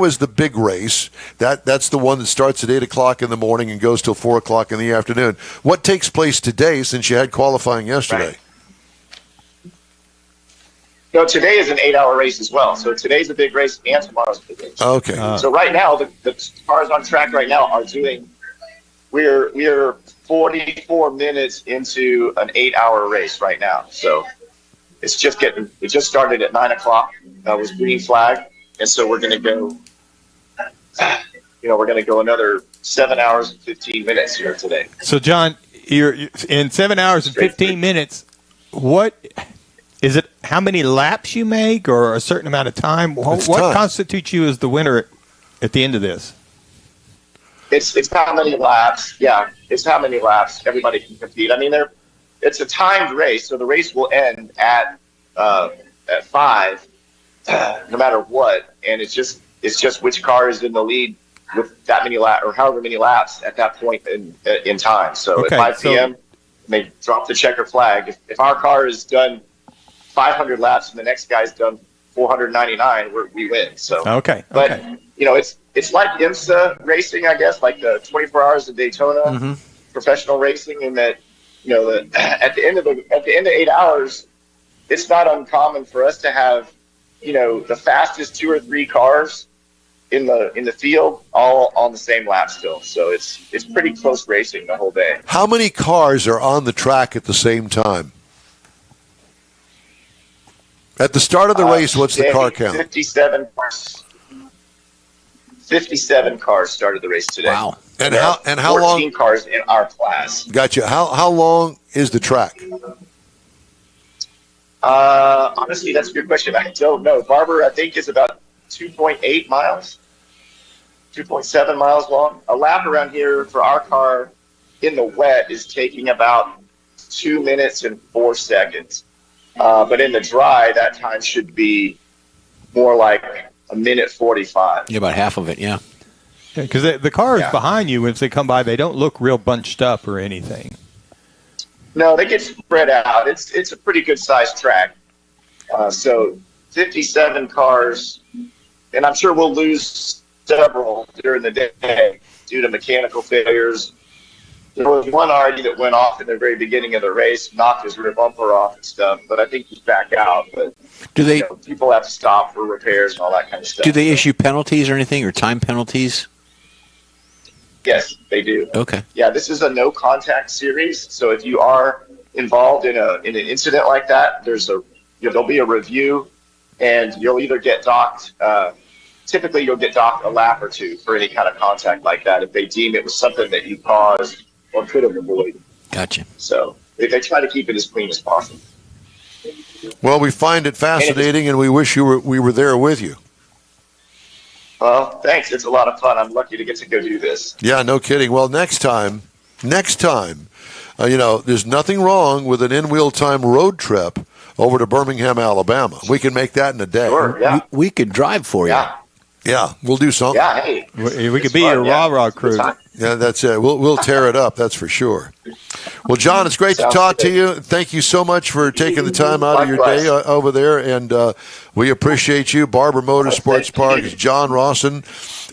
is the big race. That's the one that starts at 8:00 in the morning and goes till 4:00 in the afternoon. What takes place today, since you had qualifying yesterday? Right. No, today is an 8-hour race as well. So today's a big race and tomorrow's a big race. Okay. So right now, the cars on track right now are doing. We're 44 minutes into an 8-hour race right now. So it just started at 9:00. That was green flag, and so we're going to go. We're going to go another 7 hours and 15 minutes here today. So, John, you're in 7 hours and 15 minutes. What is it? How many laps you make, or a certain amount of time? What time. constitutes you as the winner at the end of this? It's how many laps. Yeah, it's how many laps everybody can compete. I mean, it's a timed race, so the race will end at 5, no matter what, and it's just which car is in the lead with that many laps or however many laps at that point in time. So Okay, at 5 p.m. they drop the checker flag. If our car is done 500 laps and the next guy's done 499, we win. So Okay. but Okay. it's like IMSA racing, I guess, like the 24 Hours of Daytona professional racing, in that at the end of 8 hours, it's not uncommon for us to have the fastest 2 or 3 cars in the field all on the same lap still. So it's pretty close racing the whole day. How many cars are on the track at the same time? At the start of the race, what's the car count? 57 cars. 57 cars started the race today. Wow. And There how are 14 long? cars in our class. Gotcha. How long is the track? Honestly, that's a good question. I don't know. Barber, I think, is about 2.8 miles, 2.7 miles long. A lap around here for our car in the wet is taking about 2 minutes and 4 seconds. But in the dry, that time should be more like a minute 45. Yeah, about half of it, yeah. Because the cars behind you, if they come by, they don't look real bunched up or anything. No, they get spread out. It's a pretty good sized track. So 57 cars, and I'm sure we'll lose several during the day due to mechanical failures. There was one already that went off in the very beginning of the race, knocked his rear bumper off and stuff, but I think he's back out. But Do they people have to stop for repairs and all that kind of stuff. do they issue penalties or anything, or time penalties? Yes, they do. Okay. Yeah, this is a no contact series, so if you are involved in an incident like that, there'll be a review, and you'll either get docked. Typically, you'll get docked a lap or two for any kind of contact like that if they deem it was something that you caused or could have avoided. Gotcha. So they try to keep it as clean as possible. Well, we find it fascinating, and we wish we were there with you. Well, thanks. It's a lot of fun. I'm lucky to get to go do this. Yeah, no kidding. Well, next time, there's nothing wrong with an in-wheel time road trip over to Birmingham, Alabama. We can make that in a day. Sure, yeah. We could drive for you. Yeah, we'll do something. Yeah, hey. We could be your rah-rah crew. Yeah, that's it. We'll tear it up, that's for sure. Well, John, it's great to talk to you. Thank you so much for taking the time out of your day over there, and we appreciate you. Barber Motorsports Park is John Rawson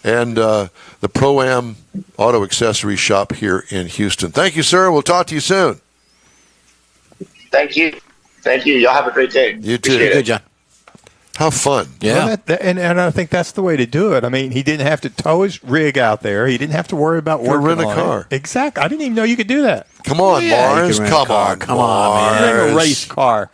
and the Pro-Am Auto Accessory Shop here in Houston. Thank you, sir. We'll talk to you soon. Thank you. Y'all have a great day. You too. Appreciate it. Good, John. How fun. Yeah. Well, and I think that's the way to do it. I mean, he didn't have to tow his rig out there. He didn't have to worry about working rent a on car. it. Exactly. I didn't even know you could do that. Come on, Yeah, you Mars. can rent a Come car. on, Come on, man. Rent a Mars. race car.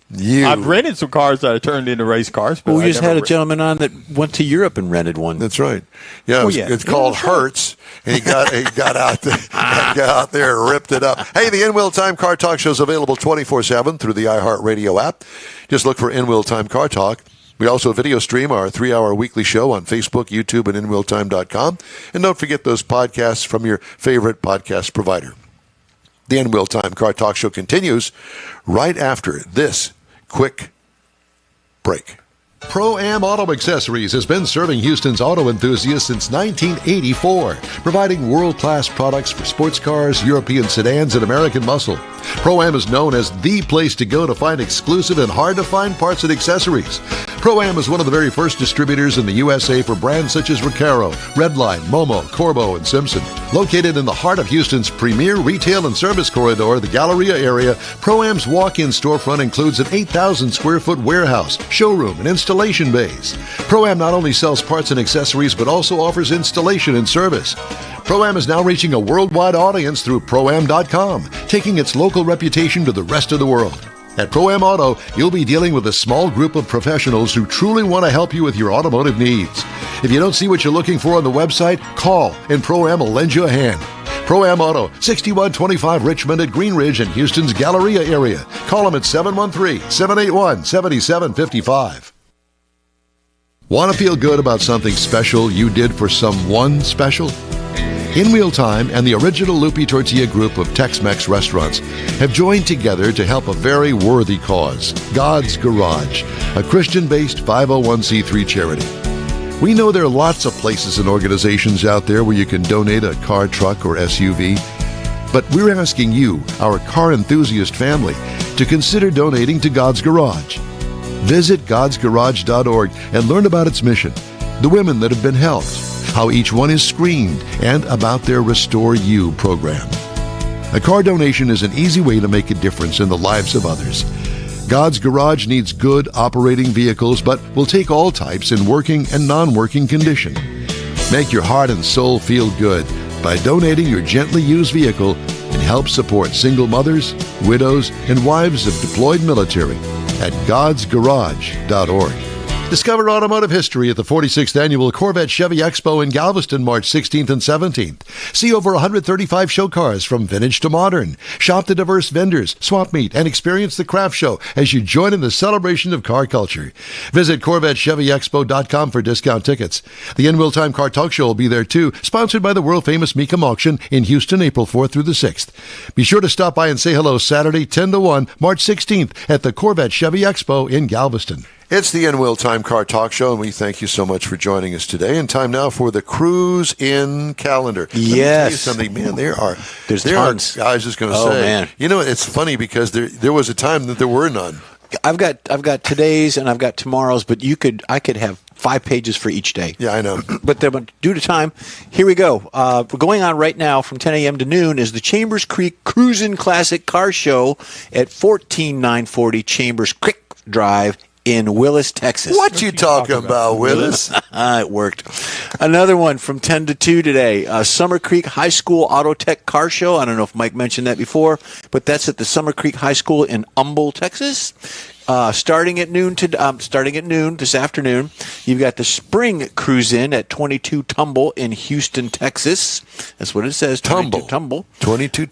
You. I've rented some cars that I turned into race cars. But Well, we I just never had a gentleman on that went to Europe and rented one. That's right. Yeah, Oh, yeah. it's called Yeah, that's right. Hertz, and he got out there and ripped it up. Hey, the In-Wheel Time Car Talk show is available 24/7 through the iHeartRadio app. Just look for In-Wheel Time Car Talk. We also video stream our 3-hour weekly show on Facebook, YouTube, and InWheelTime.com. And don't forget those podcasts from your favorite podcast provider. The In-Wheel Time Car Talk show continues right after this quick break. Pro-Am Auto Accessories has been serving Houston's auto enthusiasts since 1984, providing world-class products for sports cars, European sedans, and American muscle. Pro-Am is known as the place to go to find exclusive and hard-to-find parts and accessories. Pro-Am is one of the very first distributors in the USA for brands such as Recaro, Redline, Momo, Corbo, and Simpson. Located in the heart of Houston's premier retail and service corridor, the Galleria area, Pro-Am's walk-in storefront includes an 8,000-square-foot warehouse, showroom, and installation bays. Pro-Am not only sells parts and accessories, but also offers installation and service. Pro-Am is now reaching a worldwide audience through Pro-Am.com, taking its local reputation to the rest of the world. At Pro-Am Auto, you'll be dealing with a small group of professionals who truly want to help you with your automotive needs. If you don't see what you're looking for on the website, call and Pro-Am will lend you a hand. Pro-Am Auto, 6125 Richmond at Green Ridge in Houston's Galleria area. Call them at 713-781-7755. Want to feel good about something special you did for someone special? In-Wheel Time and the original Lupi Tortilla group of Tex-Mex restaurants have joined together to help a very worthy cause, God's Garage, a Christian-based 501c3 charity. We know there are lots of places and organizations out there where you can donate a car, truck, or SUV, but we're asking you, our car enthusiast family, to consider donating to God's Garage. Visit godsgarage.org and learn about its mission, the women that have been helped, how each one is screened, and about their Restore You program. A car donation is an easy way to make a difference in the lives of others. God's Garage needs good operating vehicles, but will take all types in working and non-working condition. Make your heart and soul feel good by donating your gently used vehicle and help support single mothers, widows, and wives of deployed military at godsgarage.org. Discover automotive history at the 46th Annual Corvette Chevy Expo in Galveston, March 16th and 17th. See over 135 show cars from vintage to modern. Shop the diverse vendors, swap meet, and experience the craft show as you join in the celebration of car culture. Visit CorvetteChevyExpo.com for discount tickets. The In-Wheel Time Car Talk Show will be there too, sponsored by the world-famous Mecum Auction in Houston, April 4th through the 6th. Be sure to stop by and say hello Saturday, 10 to 1, March 16th at the Corvette Chevy Expo in Galveston. It's the In-Wheel Time Car Talk Show, and we thank you so much for joining us today. And time now for the Cruise In calendar. Let me tell you something, man. There are tons. I was just going to say, man. you know, it's funny because there was a time that there were none. I've got today's and I've got tomorrow's, but I could have 5 pages for each day. Yeah, I know. But due to time, here we go. Going on right now from 10 a.m. to noon is the Chambers Creek Cruisin' Classic Car Show at 14940 Chambers Creek Drive in Willis, Texas. What you talking about, Willis? It worked. Another one from 10 to 2 today. Summer Creek High School Auto Tech Car Show. I don't know if Mike mentioned that before, but that's at the Summer Creek High School in Humble, Texas. Starting at noon this afternoon, you've got the Spring Cruise In at 22 Tumble in Houston, Texas. That's what it says. 22 Tumble. 22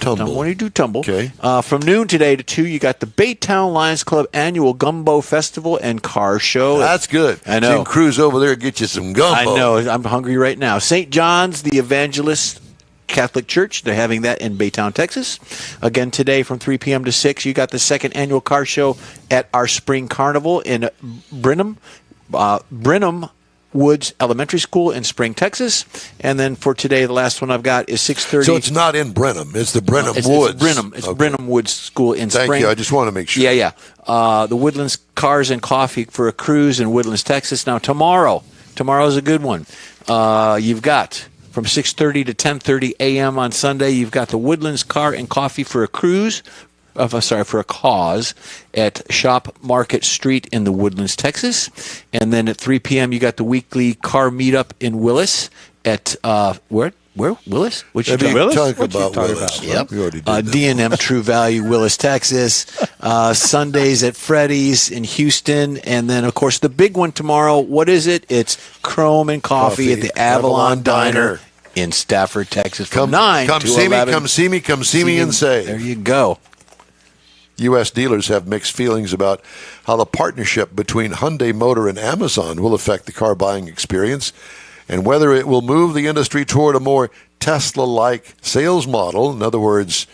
Tumble. Okay. From noon today to 2, you got the Baytown Lions Club annual Gumbo Festival and Car Show. That's good. I know. So you can cruise over there and get you some gumbo. I know. I'm hungry right now. St. John's, the Evangelist Catholic Church. They're having that in Baytown, Texas. Again, today from 3 p.m. to 6, you got the second annual car show at our Spring Carnival in Brenham Woods Elementary School in Spring, Texas. And then for today, the last one I've got is 6:30. So it's not in Brenham. It's the Brenham Woods. It's Brenham Woods School in Spring. Thank you. I just want to make sure. Yeah. The Woodlands Cars and Coffee for a cruise in Woodlands, Texas. Now, tomorrow's a good one. You've got from 6:30 to 10:30 a.m. on Sunday, you've got the Woodlands Car and Coffee for a cruise. For a cause at Shop Market Street in the Woodlands, Texas. And then at 3 p.m., you got the weekly car meetup in Willis at where? Willis? What you talking about? Willis. Yep. We already did D&M True Value, Willis, Texas. Sundays at Freddy's in Houston. And then, of course, the big one tomorrow. What is it? It's Chrome and Coffee at the Avalon Diner in Stafford, Texas from 9 to 11. Come see me and say. There you go. U.S. dealers have mixed feelings about how the partnership between Hyundai Motor and Amazon will affect the car buying experience and whether it will move the industry toward a more Tesla-like sales model. In other words,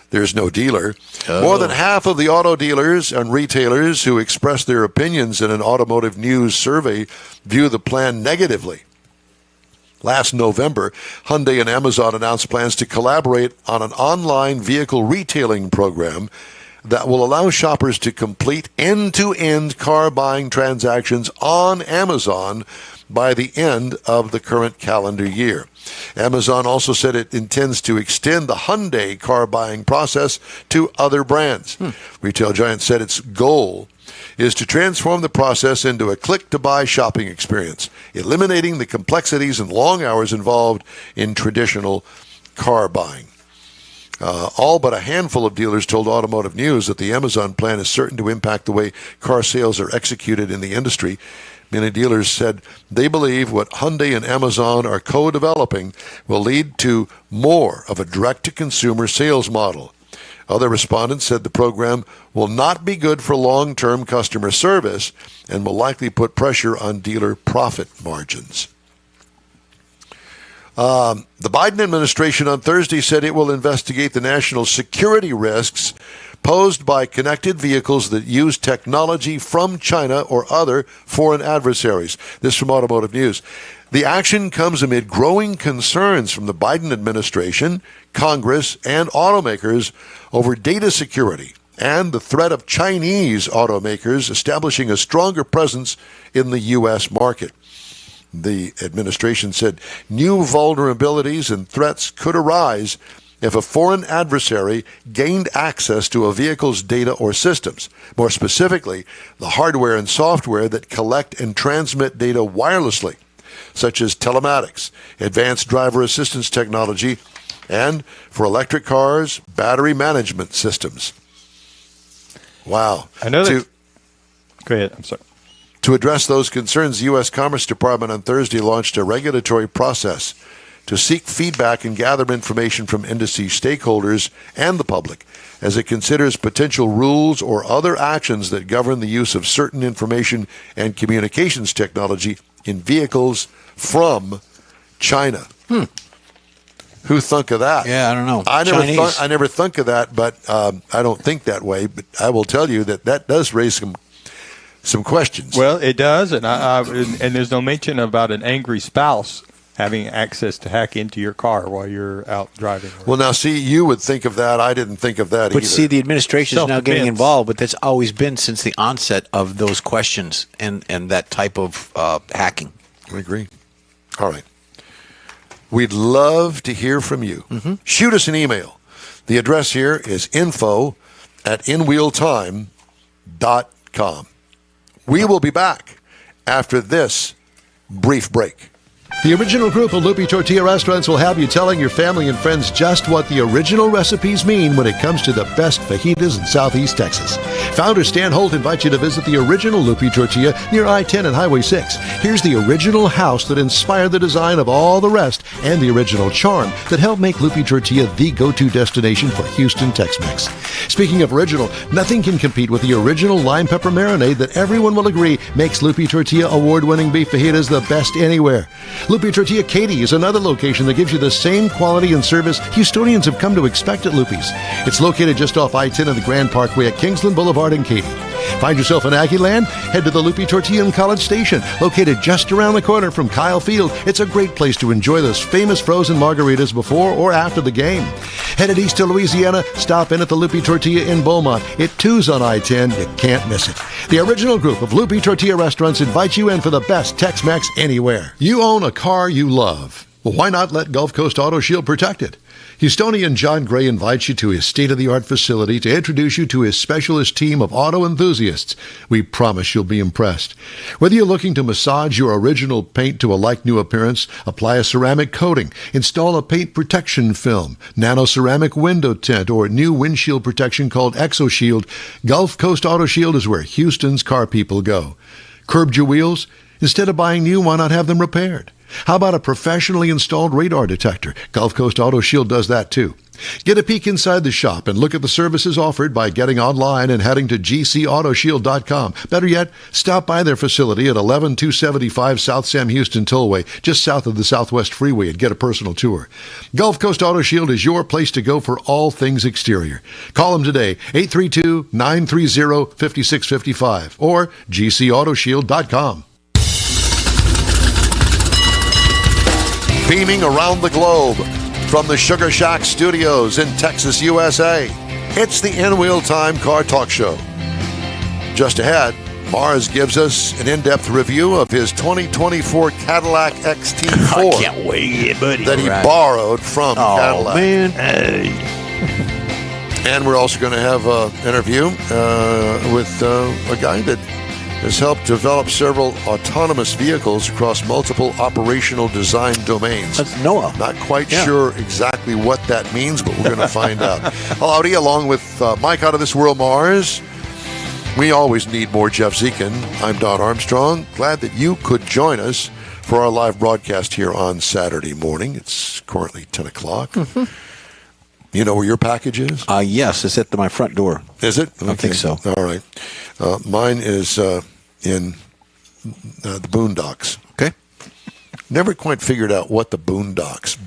there's no dealer. More than half of the auto dealers and retailers who expressed their opinions in an Automotive News survey view the plan negatively. Last November, Hyundai and Amazon announced plans to collaborate on an online vehicle retailing program that will allow shoppers to complete end-to-end car buying transactions on Amazon by the end of the current calendar year. Amazon also said it intends to extend the Hyundai car buying process to other brands. Retail giant said its goal is to transform the process into a click-to-buy shopping experience, eliminating the complexities and long hours involved in traditional car buying. All but a handful of dealers told Automotive News that the Amazon plan is certain to impact the way car sales are executed in the industry. Many dealers said they believe what Hyundai and Amazon are co-developing will lead to more of a direct-to-consumer sales model. Other respondents said the program will not be good for long-term customer service and will likely put pressure on dealer profit margins. The Biden administration on Thursday said it will investigate the national security risks posed by connected vehicles that use technology from China or other foreign adversaries. This from Automotive News. The action comes amid growing concerns from the Biden administration, Congress, and automakers over data security and the threat of Chinese automakers establishing a stronger presence in the U.S. market. The administration said new vulnerabilities and threats could arise if a foreign adversary gained access to a vehicle's data or systems. More specifically, the hardware and software that collect and transmit data wirelessly, such as telematics, advanced driver assistance technology, and for electric cars, battery management systems. Wow. I know that. Go ahead. I'm sorry. To address those concerns, the U.S. Commerce Department on Thursday launched a regulatory process to seek feedback and gather information from industry stakeholders and the public as it considers potential rules or other actions that govern the use of certain information and communications technology in vehicles from China. Who thunk of that? Yeah, I don't know. I never thunk of that, but I don't think that way. But I will tell you that does raise some questions. Well, it does, and there's no mention about an angry spouse having access to hack into your car while you're out driving. Well, now, see, you would think of that. I didn't think of that either. But see, the administration is now getting Self-defense. involved, but that's always been since the onset of those questions and that type of hacking. I agree. All right. We'd love to hear from you. Shoot us an email. The address here is info@inwheeltime.com. We will be back after this brief break. The original group of Lupi Tortilla restaurants will have you telling your family and friends just what the original recipes mean when it comes to the best fajitas in Southeast Texas. Founder Stan Holt invites you to visit the original Lupi Tortilla near I-10 and Highway 6. Here's the original house that inspired the design of all the rest and the original charm that helped make Lupi Tortilla the go-to destination for Houston Tex-Mex. Speaking of original, nothing can compete with the original lime pepper marinade that everyone will agree makes Lupi Tortilla award-winning beef fajitas the best anywhere. Lupi Tortilla Katy is another location that gives you the same quality and service Houstonians have come to expect at Lupi's. It's located just off I-10 and the Grand Parkway at Kingsland Boulevard in Katy. Find yourself in Aggie Land? Head to the Lupi Tortilla in College Station, located just around the corner from Kyle Field. It's a great place to enjoy those famous frozen margaritas before or after the game. Headed east to Louisiana? Stop in at the Lupi Tortilla in Beaumont. It too's on I-10. You can't miss it. The original group of Lupi Tortilla restaurants invites you in for the best Tex-Mex anywhere. You own a car you love. Well, why not let Gulf Coast Auto Shield protect it? Houstonian John Gray invites you to his state-of-the-art facility to introduce you to his specialist team of auto enthusiasts. We promise you'll be impressed. Whether you're looking to massage your original paint to a like-new appearance, apply a ceramic coating, install a paint protection film, nano-ceramic window tint, or new windshield protection called ExoShield, Gulf Coast Auto Shield is where Houston's car people go. Curbed your wheels? Instead of buying new, why not have them repaired? How about a professionally installed radar detector? Gulf Coast Auto Shield does that too. Get a peek inside the shop and look at the services offered by getting online and heading to gcautoshield.com. Better yet, stop by their facility at 11275 South Sam Houston Tollway, just south of the Southwest Freeway, and get a personal tour. Gulf Coast Auto Shield is your place to go for all things exterior. Call them today, 832-930-5655 or gcautoshield.com. Beaming around the globe from the Sugar Shack Studios in Texas, USA. It's the In Wheel Time Car Talk Show. Just ahead, Mars gives us an in-depth review of his 2024 Cadillac XT4. I can't wait, buddy. That he borrowed from Cadillac. Man. And we're also going to have an interview with a guy that has helped develop several autonomous vehicles across multiple operational design domains. That's Noah. Not quite sure exactly what that means, but we're going to find out. Howdy, along with Mike Out of This World Mars. We always need more Jeff Zekin. I'm Don Armstrong. Glad that you could join us for our live broadcast here on Saturday morning. It's currently 10 o'clock. Mm-hmm. You know where your package is? Yes, it's at my front door. Is it? Okay. I think so. All right. Mine is in the Boondocks. Okay. Never quite figured out what the Boondocks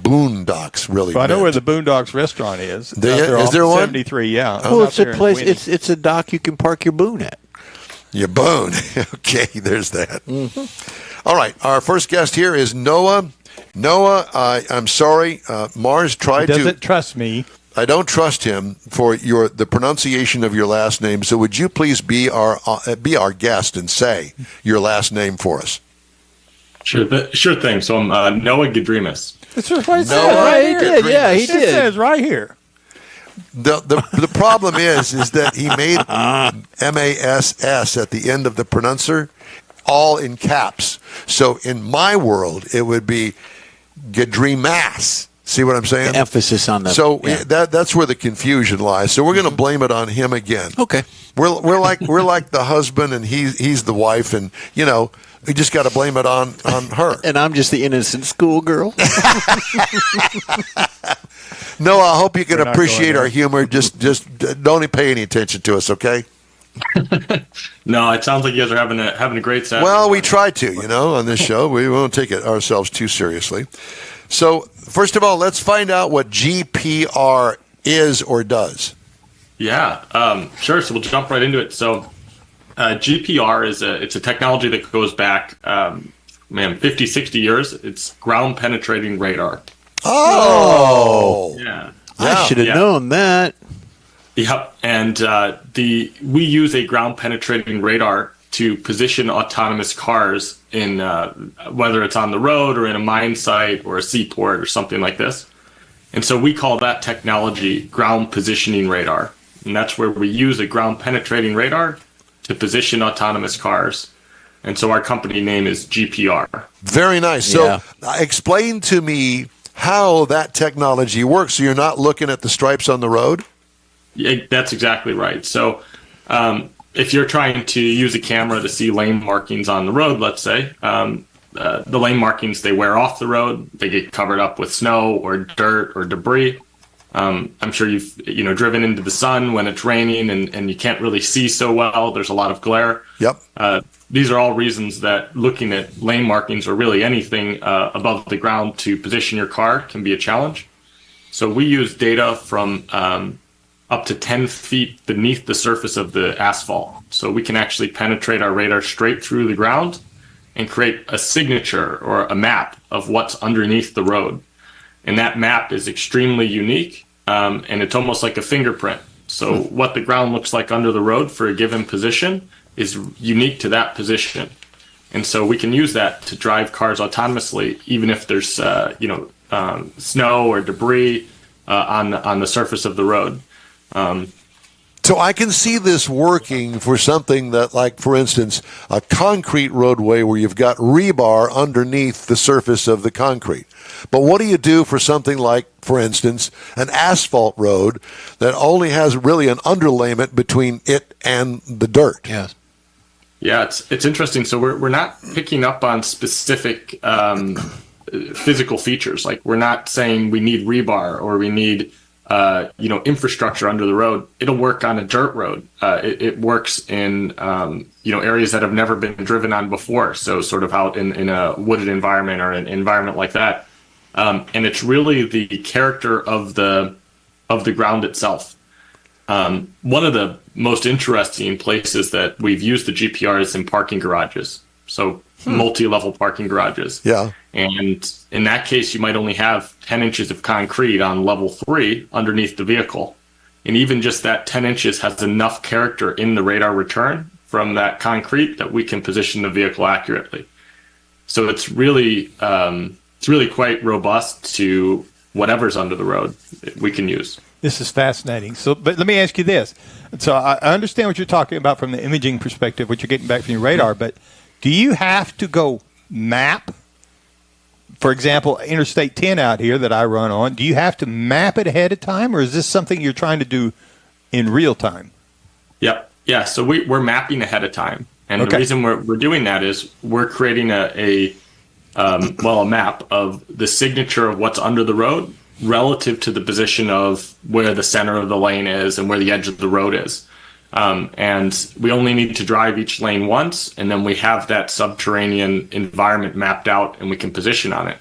really Well, I know meant. where the Boondocks restaurant is. Is there one? 73, yeah. Well, it's a place. It's a dock you can park your boon at. Your boon. Okay, there's that. Mm-hmm. All right. Our first guest here is Noah. Noah, I'm sorry. Mars tried to. Doesn't trust me. I don't trust him for the pronunciation of your last name. So would you please be our guest and say your last name for us? Sure thing. So I'm Noah Gadrimas. That's what it says Noah right here. Gadrimas. Yeah, he It did. says right here. The problem is that he made MASS at the end of the pronouncer, all in caps. So in my world, it would be Gadrimas. See what I'm saying? The emphasis on the. So yeah. that's where the confusion lies. So we're going to blame it on him again. Okay. We're like the husband and he's the wife, and we just got to blame it on her. And I'm just the innocent schoolgirl. No, I hope you can We're not appreciate going our there. humor. Just don't pay any attention to us, okay? No, it sounds like you guys are having a great Saturday. Well, we morning. try to, on this show. We won't take it ourselves too seriously. So, first of all, let's find out what GPR is or does. Yeah, sure. So we'll jump right into it. So GPR it's a technology that goes back 50, 60 years. It's ground penetrating radar. Oh, Yeah. I should have Yeah. known that. Yep. And we use a ground penetrating radar to position autonomous cars in whether it's on the road or in a mine site or a seaport or something like this. And so we call that technology ground positioning radar. And that's where we use a ground penetrating radar to position autonomous cars. And so our company name is GPR. very nice. Yeah. So explain to me how that technology works. So you're not looking at the stripes on the road? Yeah, that's exactly right. So if you're trying to use a camera to see lane markings on the road, let's say, the lane markings, they wear off the road. They get covered up with snow or dirt or debris. I'm sure you've driven into the sun when it's raining and you can't really see so well. There's a lot of glare. Yep. These are all reasons that looking at lane markings or really anything above the ground to position your car can be a challenge. So we use data from up to 10 feet beneath the surface of the asphalt. So we can actually penetrate our radar straight through the ground and create a signature or a map of what's underneath the road. And that map is extremely unique, and it's almost like a fingerprint. So what the ground looks like under the road for a given position is unique to that position. And so we can use that to drive cars autonomously, even if there's snow or debris on the surface of the road. So I can see this working for something that, like, for instance, a concrete roadway where you've got rebar underneath the surface of the concrete. But what do you do for something like, for instance, an asphalt road that only has really an underlayment between it and the dirt? Yes. Yeah, it's interesting. So we're not picking up on specific physical features. Like, we're not saying we need rebar or we need infrastructure under the road. It'll work on a dirt road. It works in areas that have never been driven on before. So sort of out in a wooded environment or an environment like that. And it's really the character of the ground itself. One of the most interesting places that we've used the GPR is in parking garages. So multi-level parking garages. Yeah. And in that case, you might only have 10 inches of concrete on level 3 underneath the vehicle. And even just that 10 inches has enough character in the radar return from that concrete that we can position the vehicle accurately. So it's really quite robust to whatever's under the road we can use. This is fascinating. So, but let me ask you this. So I understand what you're talking about from the imaging perspective, what you're getting back from your radar, but do you have to go map, for example, Interstate 10 out here that I run on, do you have to map it ahead of time, or is this something you're trying to do in real time? Yep. Yeah, so we're mapping ahead of time. And the reason we're doing that is we're creating a map of the signature of what's under the road relative to the position of where the center of the lane is and where the edge of the road is. And we only need to drive each lane once, and then we have that subterranean environment mapped out and we can position on it.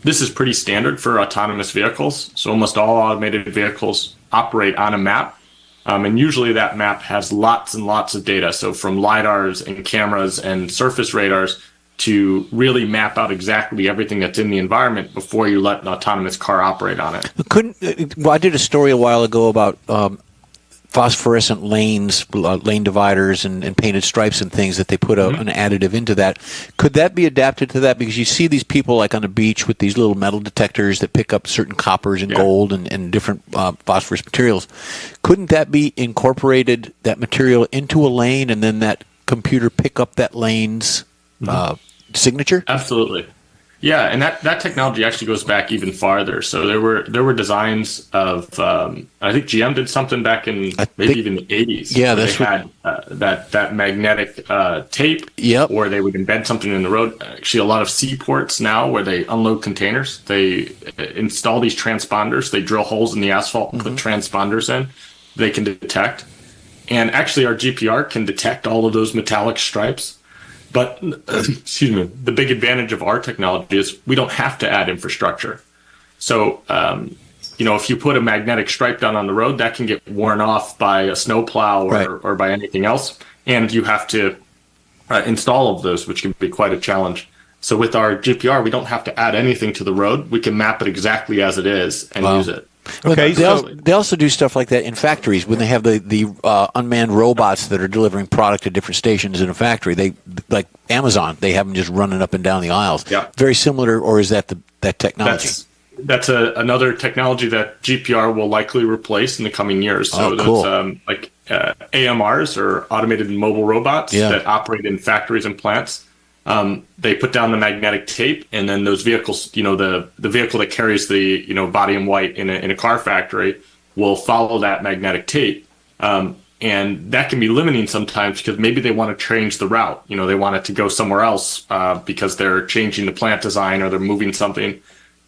This is pretty standard for autonomous vehicles. So almost all automated vehicles operate on a map. And usually that map has lots and lots of data. So from LiDARs and cameras and surface radars to really map out exactly everything that's in the environment before you let an autonomous car operate on it. I did a story a while ago about phosphorescent lanes, lane dividers, and painted stripes and things that they put an additive into that. Could that be adapted to that? Because you see these people like on the beach with these little metal detectors that pick up certain coppers and gold and different phosphorus materials. Couldn't that be incorporated, that material, into a lane, and then that computer pick up that lane's signature? Absolutely. Yeah, and that technology actually goes back even farther. So there were designs of I think GM did something back in even the 80s. Yeah, they had that magnetic tape. Yep. Or they would embed something in the road. Actually, a lot of seaports now where they unload containers, they install these transponders. They drill holes in the asphalt and put transponders in. They can detect, and actually our GPR can detect all of those metallic stripes. But, excuse me, the big advantage of our technology is we don't have to add infrastructure. So, if you put a magnetic stripe down on the road, that can get worn off by a snowplow or by anything else. And you have to install all of those, which can be quite a challenge. So with our GPR, we don't have to add anything to the road. We can map it exactly as it is and use it. Okay, They also do stuff like that in factories when they have the unmanned robots that are delivering product to different stations in a factory. They, like Amazon, they have them just running up and down the aisles. Yeah. Very similar, or is that that technology? That's another technology that GPR will likely replace in the coming years. So cool. those AMRs, or automated mobile robots, that operate in factories and plants. They put down the magnetic tape, and then those vehicles, the vehicle that carries the, body in white in a car factory will follow that magnetic tape. And that can be limiting sometimes because maybe they want to change the route. They want it to go somewhere else because they're changing the plant design or they're moving something.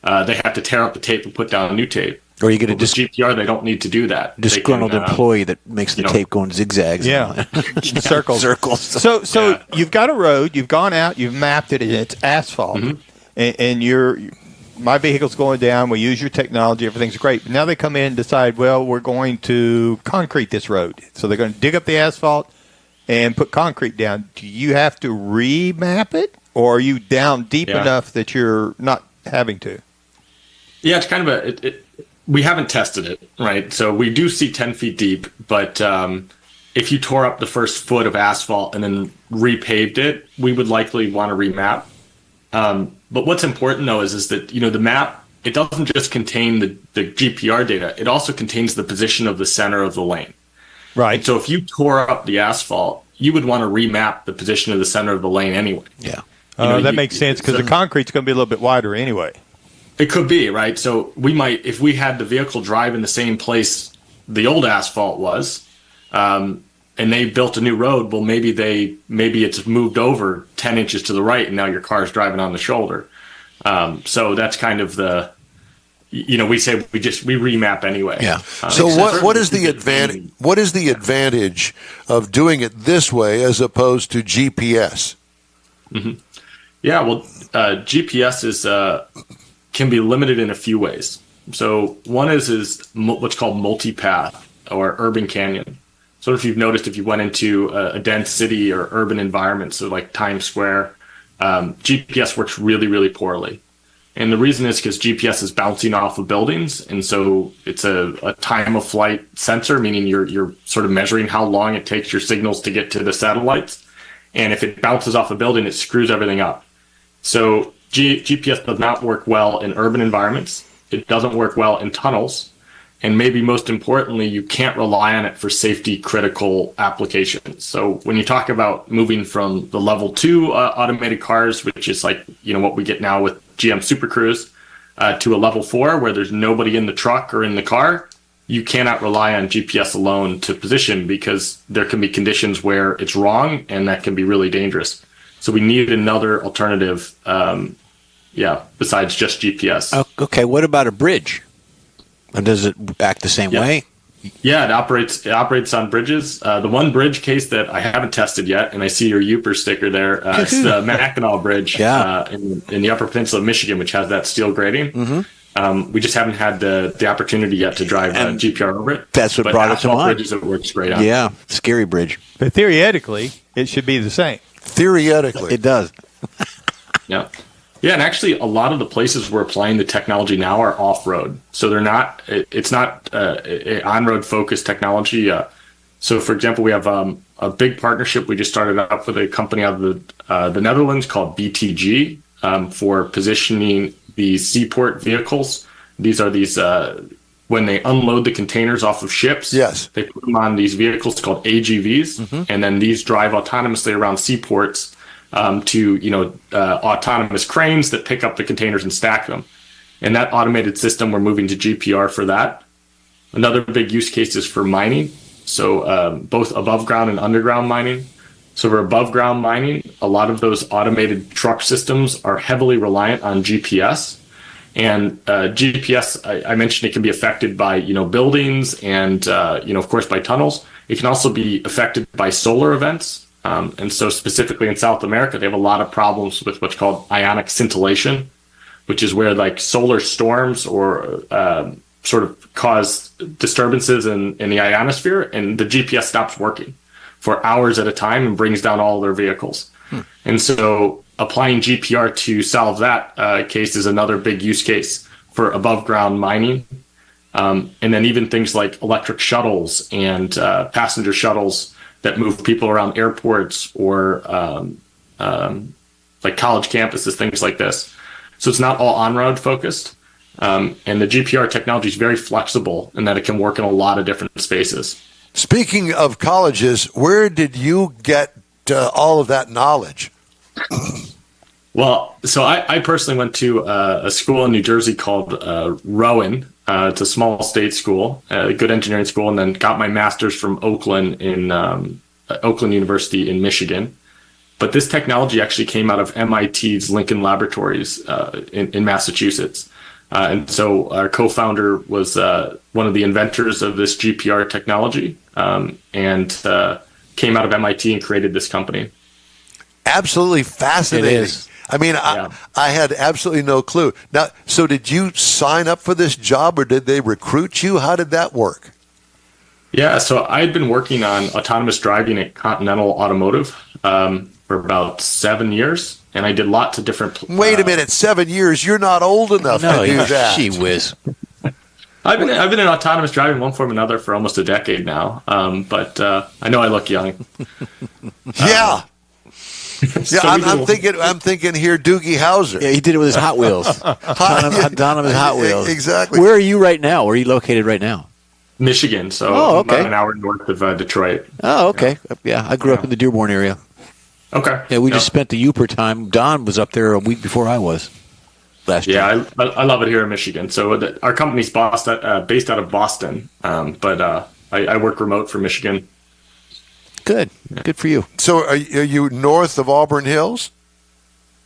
They have to tear up the tape and put down a new tape. Or you get a GPR, they don't need to do that. Disgruntled employee that makes the tape go in zigzags. Yeah, circles. So you've got a road. You've gone out. You've mapped it, and it's asphalt. And my vehicle's going down. We use your technology. Everything's great. But now they come in and decide, well, we're going to concrete this road. So they're going to dig up the asphalt and put concrete down. Do you have to remap it, or are you down deep enough that you're not having to? Yeah, it's kind of we haven't tested it, right? So we do see 10 feet deep, but if you tore up the first foot of asphalt and then repaved it, we would likely want to remap. But what's important, though, is that, the map, it doesn't just contain the GPR data. It also contains the position of the center of the lane. Right. And so if you tore up the asphalt, you would want to remap the position of the center of the lane anyway. Yeah. That makes sense because the concrete's going to be a little bit wider anyway. It could be, right? So we might, if we had the vehicle drive in the same place the old asphalt was, and they built a new road, well, maybe it's moved over 10 inches to the right, and now your car's driving on the shoulder. So that's kind of we say we remap anyway. Yeah. So what is the advantage? What is the advantage of doing it this way as opposed to GPS? Mm-hmm. Yeah, well, GPS can be limited in a few ways. So one is what's called multipath or urban canyon. So if you've noticed, if you went into a dense city or urban environment, so like Times Square, GPS works really, really poorly. And the reason is because GPS is bouncing off of buildings. And so it's a time of flight sensor, meaning you're sort of measuring how long it takes your signals to get to the satellites. And if it bounces off a building, it screws everything up. So GPS does not work well in urban environments. It doesn't work well in tunnels. And maybe most importantly, you can't rely on it for safety critical applications. So when you talk about moving from the level 2 automated cars, which is like, what we get now with GM Super Cruise, to a level 4 where there's nobody in the truck or in the car, you cannot rely on GPS alone to position because there can be conditions where it's wrong and that can be really dangerous. So we need another alternative, besides just GPS. Okay, what about a bridge? Does it act the same way? Yeah, it operates on bridges. The one bridge case that I haven't tested yet, and I see your Uper sticker there, it's the Mackinac Bridge in the Upper Peninsula of Michigan, which has that steel grating. Mm-hmm. We just haven't had the opportunity yet to drive GPR over it. That's what brought it to mind. Bridges it works great on. Yeah, scary bridge. But theoretically, it should be the same. Theoretically. It does. Yeah. Yeah, and actually, a lot of the places we're applying the technology now are off-road, so it's not on-road focused technology. So, for example, we have a big partnership we just started up with a company out of the Netherlands called BTG for positioning these seaport vehicles. These are when they unload the containers off of ships. Yes, they put them on these vehicles called AGVs, and then these drive autonomously around seaports. To autonomous cranes that pick up the containers and stack them. And that automated system, we're moving to GPR for that. Another big use case is for mining. So both above ground and underground mining. So for above ground mining, a lot of those automated truck systems are heavily reliant on GPS. And GPS, I mentioned it can be affected by, buildings and, of course, by tunnels. It can also be affected by solar events. And so specifically in South America, they have a lot of problems with what's called ionic scintillation, which is where like solar storms or sort of cause disturbances in the ionosphere, and the GPS stops working for hours at a time and brings down all their vehicles. And so applying GPR to solve that case is another big use case for above ground mining. And then even things like electric shuttles and passenger shuttles that move people around airports or like college campuses, things like this. So it's not all on-road focused. And the GPR technology is very flexible in that it can work in a lot of different spaces. Speaking of colleges, where did you get all of that knowledge? Well, so I personally went to a school in New Jersey called Rowan. It's a small state school, a good engineering school, and then got my master's from Oakland in Oakland University in Michigan. But this technology actually came out of MIT's Lincoln Laboratories in Massachusetts. And so our co-founder was one of the inventors of this GPR technology and came out of MIT and created this company. Absolutely fascinating. It is. I mean, I had absolutely no clue. Now, so did you sign up for this job or did they recruit you? How did that work? Yeah, so I had been working on autonomous driving at Continental Automotive for about 7 years, and I did lots of different. Wait a minute, 7 years? You're not old enough to do that. Gee whiz. I've been in autonomous driving one form or another for almost a decade now, but I know I look young. Yeah. So I'm thinking here, Doogie Howser. Yeah, he did it with his Hot Wheels. Autonomous Hot Wheels. Exactly. Where are you right now? Where are you located right now? Michigan, so okay. about an hour north of Detroit. Oh, okay. Yeah, I grew up in the Dearborn area. Okay. Yeah, we just spent the Uper time. Don was up there a week before I was last year. Yeah, I love it here in Michigan. So our company's based out of Boston, but I work remote from Michigan. Good. Good for you. So are you north of Auburn Hills?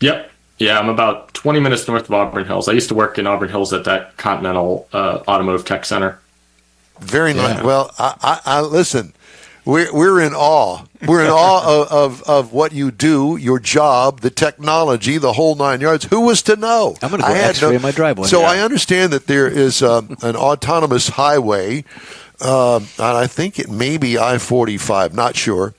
Yep. Yeah, I'm about 20 minutes north of Auburn Hills. I used to work in Auburn Hills at that Continental Automotive Tech Center. Very nice. Well, I listen. We're in awe. We're in awe of what you do, your job, the technology, the whole 9 yards. Who was to know? I'm going to go X-ray my driveway. So I understand that there is an autonomous highway, and I think it may be I-45. Not sure.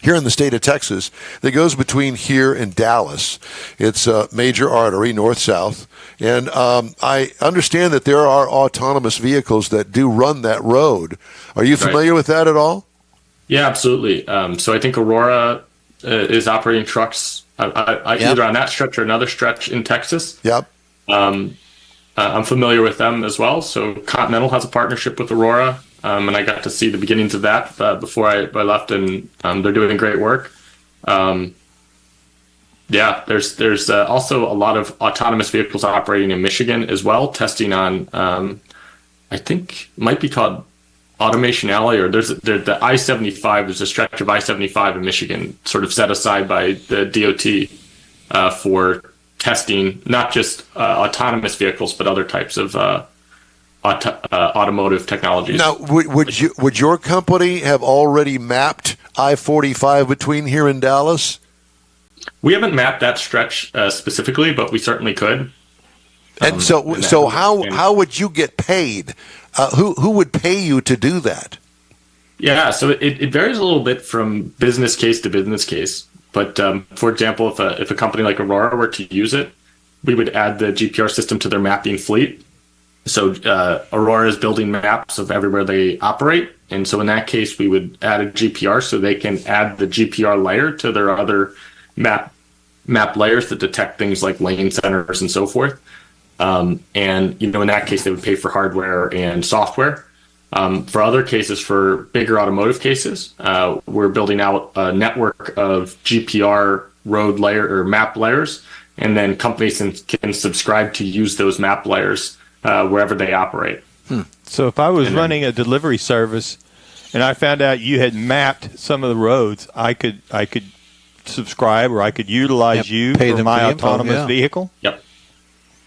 Here in the state of Texas, that goes between here and Dallas. It's a major artery, north-south. And I understand that there are autonomous vehicles that do run that road. Are you familiar with that at all? Yeah, absolutely. So I think Aurora is operating trucks either on that stretch or another stretch in Texas. Yep. I'm familiar with them as well. So Continental has a partnership with Aurora. And I got to see the beginnings of that before I left, and they're doing great work. There's also a lot of autonomous vehicles operating in Michigan as well, testing on, I think might be called Automation Alley, or there's the I-75. There's a stretch of I-75 in Michigan, sort of set aside by the DOT for testing not just autonomous vehicles, but other types of automotive technologies. Now, would your company have already mapped I-45 between here and Dallas? We haven't mapped that stretch specifically, but we certainly could. And so how would you get paid? Who would pay you to do that? Yeah, so it varies a little bit from business case to business case. But for example, if a company like Aurora were to use it, we would add the GPR system to their mapping fleet. So Aurora is building maps of everywhere they operate. And so in that case, we would add a GPR so they can add the GPR layer to their other map layers that detect things like lane centers and so forth. And, in that case, they would pay for hardware and software. For other cases, for bigger automotive cases, we're building out a network of GPR road layer or map layers. And then companies can subscribe to use those map layers wherever they operate. So if I was running a delivery service and I found out you had mapped some of the roads, I could subscribe, or I could utilize you for my autonomous vehicle? Yep.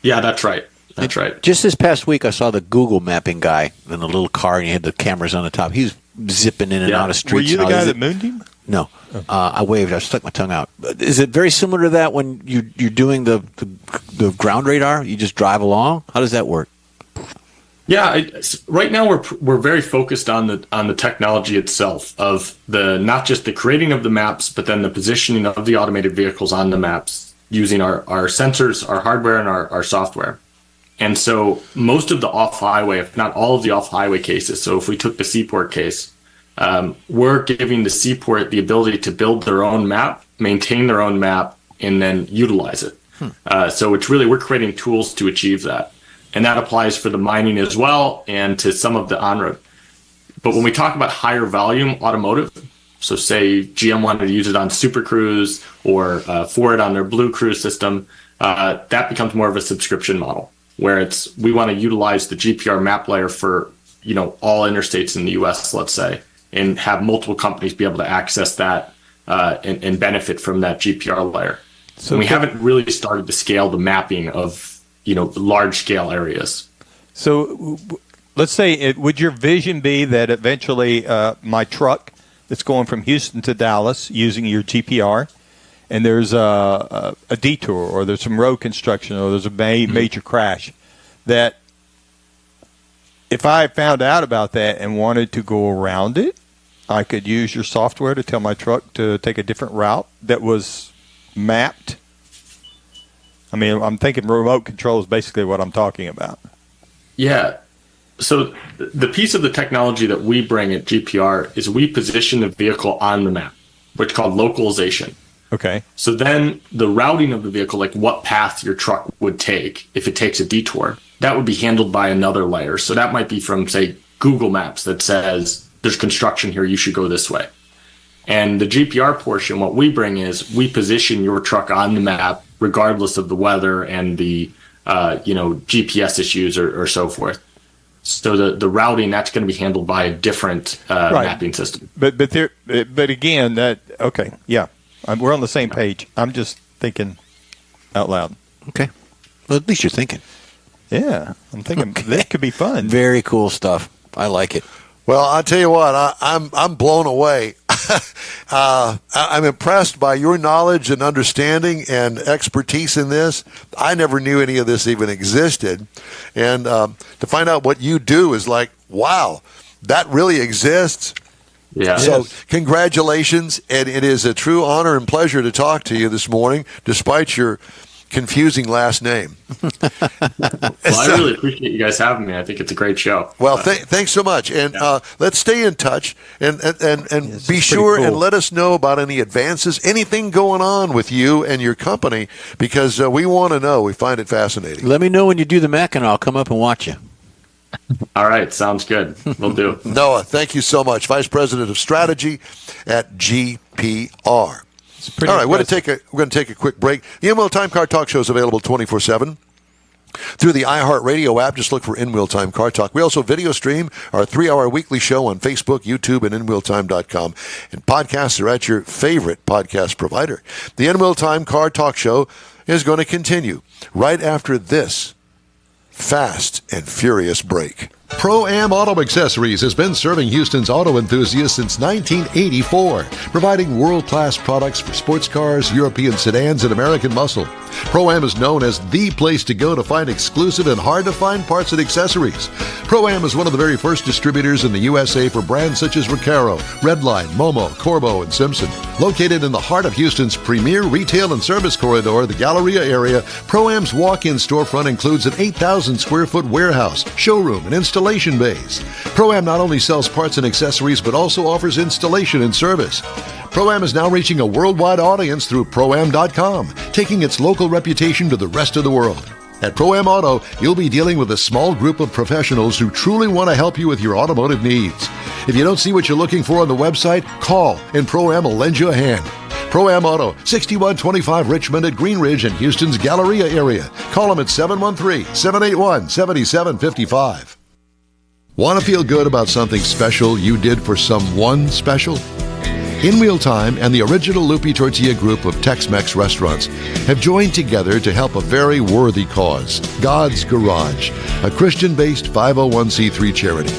Yeah, that's right. That's right. Just this past week, I saw the Google mapping guy in a little car, and he had the cameras on the top. He was zipping in and out of streets. Were you the guy that mooned him? No. I waved. I stuck my tongue out. Is it very similar to that when you're doing the ground radar? You just drive along? How does that work? Yeah, right now we're very focused on the technology itself of not just the creating of the maps, but then the positioning of the automated vehicles on the maps using our sensors, our hardware, and our software. And so most of the off-highway, if not all of the off-highway cases, so if we took the Seaport case, we're giving the Seaport the ability to build their own map, maintain their own map, and then utilize it. So it's really, we're creating tools to achieve that. And that applies for the mining as well and to some of the on-road. But when we talk about higher volume automotive, so say GM wanted to use it on Super Cruise or Ford on their Blue Cruise system, that becomes more of a subscription model where we want to utilize the GPR map layer for, all interstates in the US, let's say, and have multiple companies be able to access that and benefit from that GPR layer. So we haven't really started to scale the mapping of large scale areas. So let's say, would your vision be that eventually my truck that's going from Houston to Dallas using your GPR, and there's a detour or there's some road construction or there's a major crash, that if I found out about that and wanted to go around it, I could use your software to tell my truck to take a different route that was mapped? I mean, I'm thinking remote control is basically what I'm talking about. Yeah. So the piece of the technology that we bring at GPR is we position the vehicle on the map, which is called localization. Okay. So then the routing of the vehicle, like what path your truck would take if it takes a detour, that would be handled by another layer. So that might be from, say, Google Maps that says there's construction here, you should go this way. And the GPR portion, what we bring is we position your truck on the map regardless of the weather and the GPS issues or so forth. So the routing, that's going to be handled by a different mapping system. But again, we're on the same page. I'm just thinking out loud. Okay. Well, at least you're thinking. Yeah, I'm thinking that could be fun. Very cool stuff. I like it. Well, I'll tell you what, I'm blown away. I'm impressed by your knowledge and understanding and expertise in this. I never knew any of this even existed. And to find out what you do is like, wow, that really exists. Yeah. So congratulations. And it is a true honor and pleasure to talk to you this morning, despite your confusing last name. Well, I really appreciate you guys having me. I think it's a great show. Well, thanks so much, and let's stay in touch and be sure and let us know about any advances, anything going on with you and your company, because we want to know. We find it fascinating. Let me know when you do the Mac, and I'll come up and watch you. All right, sounds good. We'll do. Noah, thank you so much, Vice President of Strategy at GPR. All right, we're going to take a quick break. The In-Wheel Time Car Talk Show is available 24/7 through the iHeartRadio app. Just look for In-Wheel Time Car Talk. We also video stream our 3-hour weekly show on Facebook, YouTube, and InWheelTime.com. And podcasts are at your favorite podcast provider. The In-Wheel Time Car Talk Show is going to continue right after this fast and furious break. Pro-Am Auto Accessories has been serving Houston's auto enthusiasts since 1984, providing world-class products for sports cars, European sedans, and American muscle. Pro-Am is known as the place to go to find exclusive and hard-to-find parts and accessories. Pro-Am is one of the very first distributors in the USA for brands such as Recaro, Redline, Momo, Corbo, and Simpson. Located in the heart of Houston's premier retail and service corridor, the Galleria area, Pro-Am's walk-in storefront includes an 8,000-square-foot warehouse, showroom, and installation bays. Pro-Am not only sells parts and accessories, but also offers installation and service. Pro-Am is now reaching a worldwide audience through Pro-Am.com, taking its local reputation to the rest of the world. At Pro-Am Auto, you'll be dealing with a small group of professionals who truly want to help you with your automotive needs. If you don't see what you're looking for on the website, call and Pro-Am will lend you a hand. Pro-Am Auto, 6125 Richmond at Green Ridge in Houston's Galleria area. Call them at 713-781-7755. Want to feel good about something special you did for someone special? In-Wheel Time and the original Lupi Tortilla group of Tex-Mex restaurants have joined together to help a very worthy cause, God's Garage, a Christian-based 501c3 charity.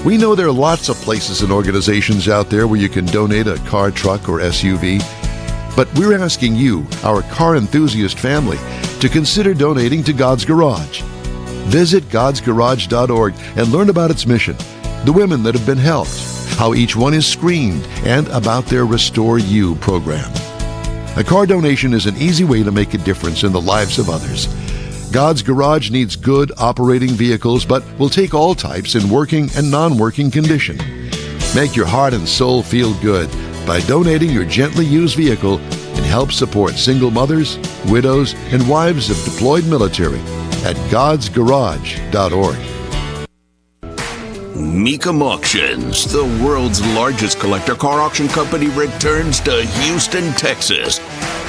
We know there are lots of places and organizations out there where you can donate a car, truck, or SUV, but we're asking you, our car enthusiast family, to consider donating to God's Garage. Visit godsgarage.org and learn about its mission, the women that have been helped, how each one is screened, and about their Restore You program. A car donation is an easy way to make a difference in the lives of others. God's Garage needs good operating vehicles, but will take all types in working and non-working condition. Make your heart and soul feel good by donating your gently used vehicle and help support single mothers, widows, and wives of deployed military at godsgarage.org. Mecum Auctions, the world's largest collector car auction company, returns to Houston, Texas,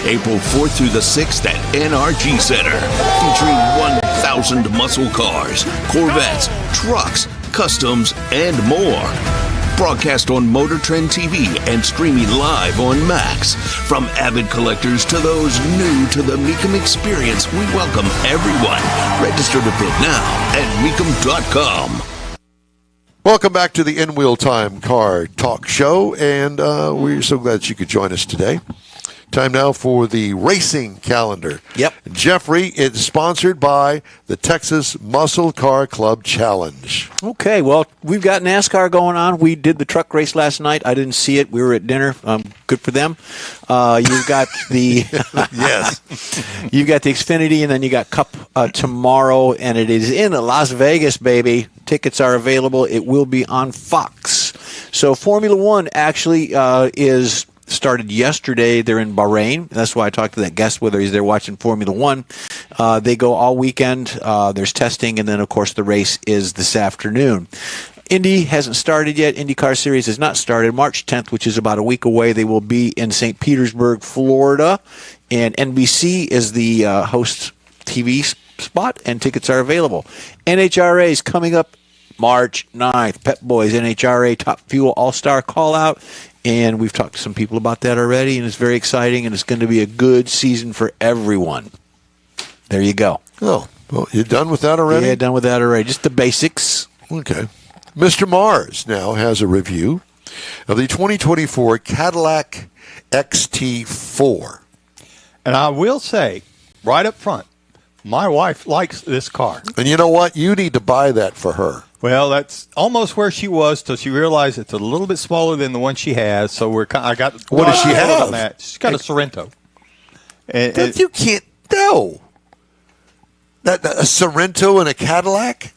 April 4th through the 6th at NRG Center, featuring 1,000 muscle cars, Corvettes, trucks, customs, and more. Broadcast on Motor Trend TV and streaming live on Max. From avid collectors to those new to the Mecum experience, we welcome everyone. Register to bid now at Mecum.com. Welcome back to the In Wheel Time Car Talk Show, and we're so glad that you could join us today. Time now for the racing calendar. Yep. Jeffrey, it's sponsored by the Texas Muscle Car Club Challenge. Okay, well, we've got NASCAR going on. We did the truck race last night. I didn't see it. We were at dinner. Good for them. You've got the Yes. You've got the Xfinity, and then you got Cup tomorrow, and it is in Las Vegas, baby. Tickets are available. It will be on Fox. So Formula One actually is started yesterday. They're in Bahrain. That's why I talked to that guest, whether he's there watching Formula One. They go all weekend. There's testing, and then, of course, the race is this afternoon. Indy hasn't started yet. IndyCar Series has not started. March 10th, which is about a week away, they will be in St. Petersburg, Florida. And NBC is the host TV spot, and tickets are available. NHRA is coming up March 9th. Pep Boys NHRA Top Fuel All-Star Call-Out. And we've talked to some people about that already, and it's very exciting, and it's going to be a good season for everyone. There you go. Oh, well, you're done with that already? Yeah, done with that already. Just the basics. Okay. Mr. Mars now has a review of the 2024 Cadillac XT4. And I will say, right up front, my wife likes this car. And you know what? You need to buy that for her. Well, that's almost where she was till she realized it's a little bit smaller than the one she has. So I got what does she have? On that. She's got a Sorrento. And you can't know that a Sorrento and a Cadillac.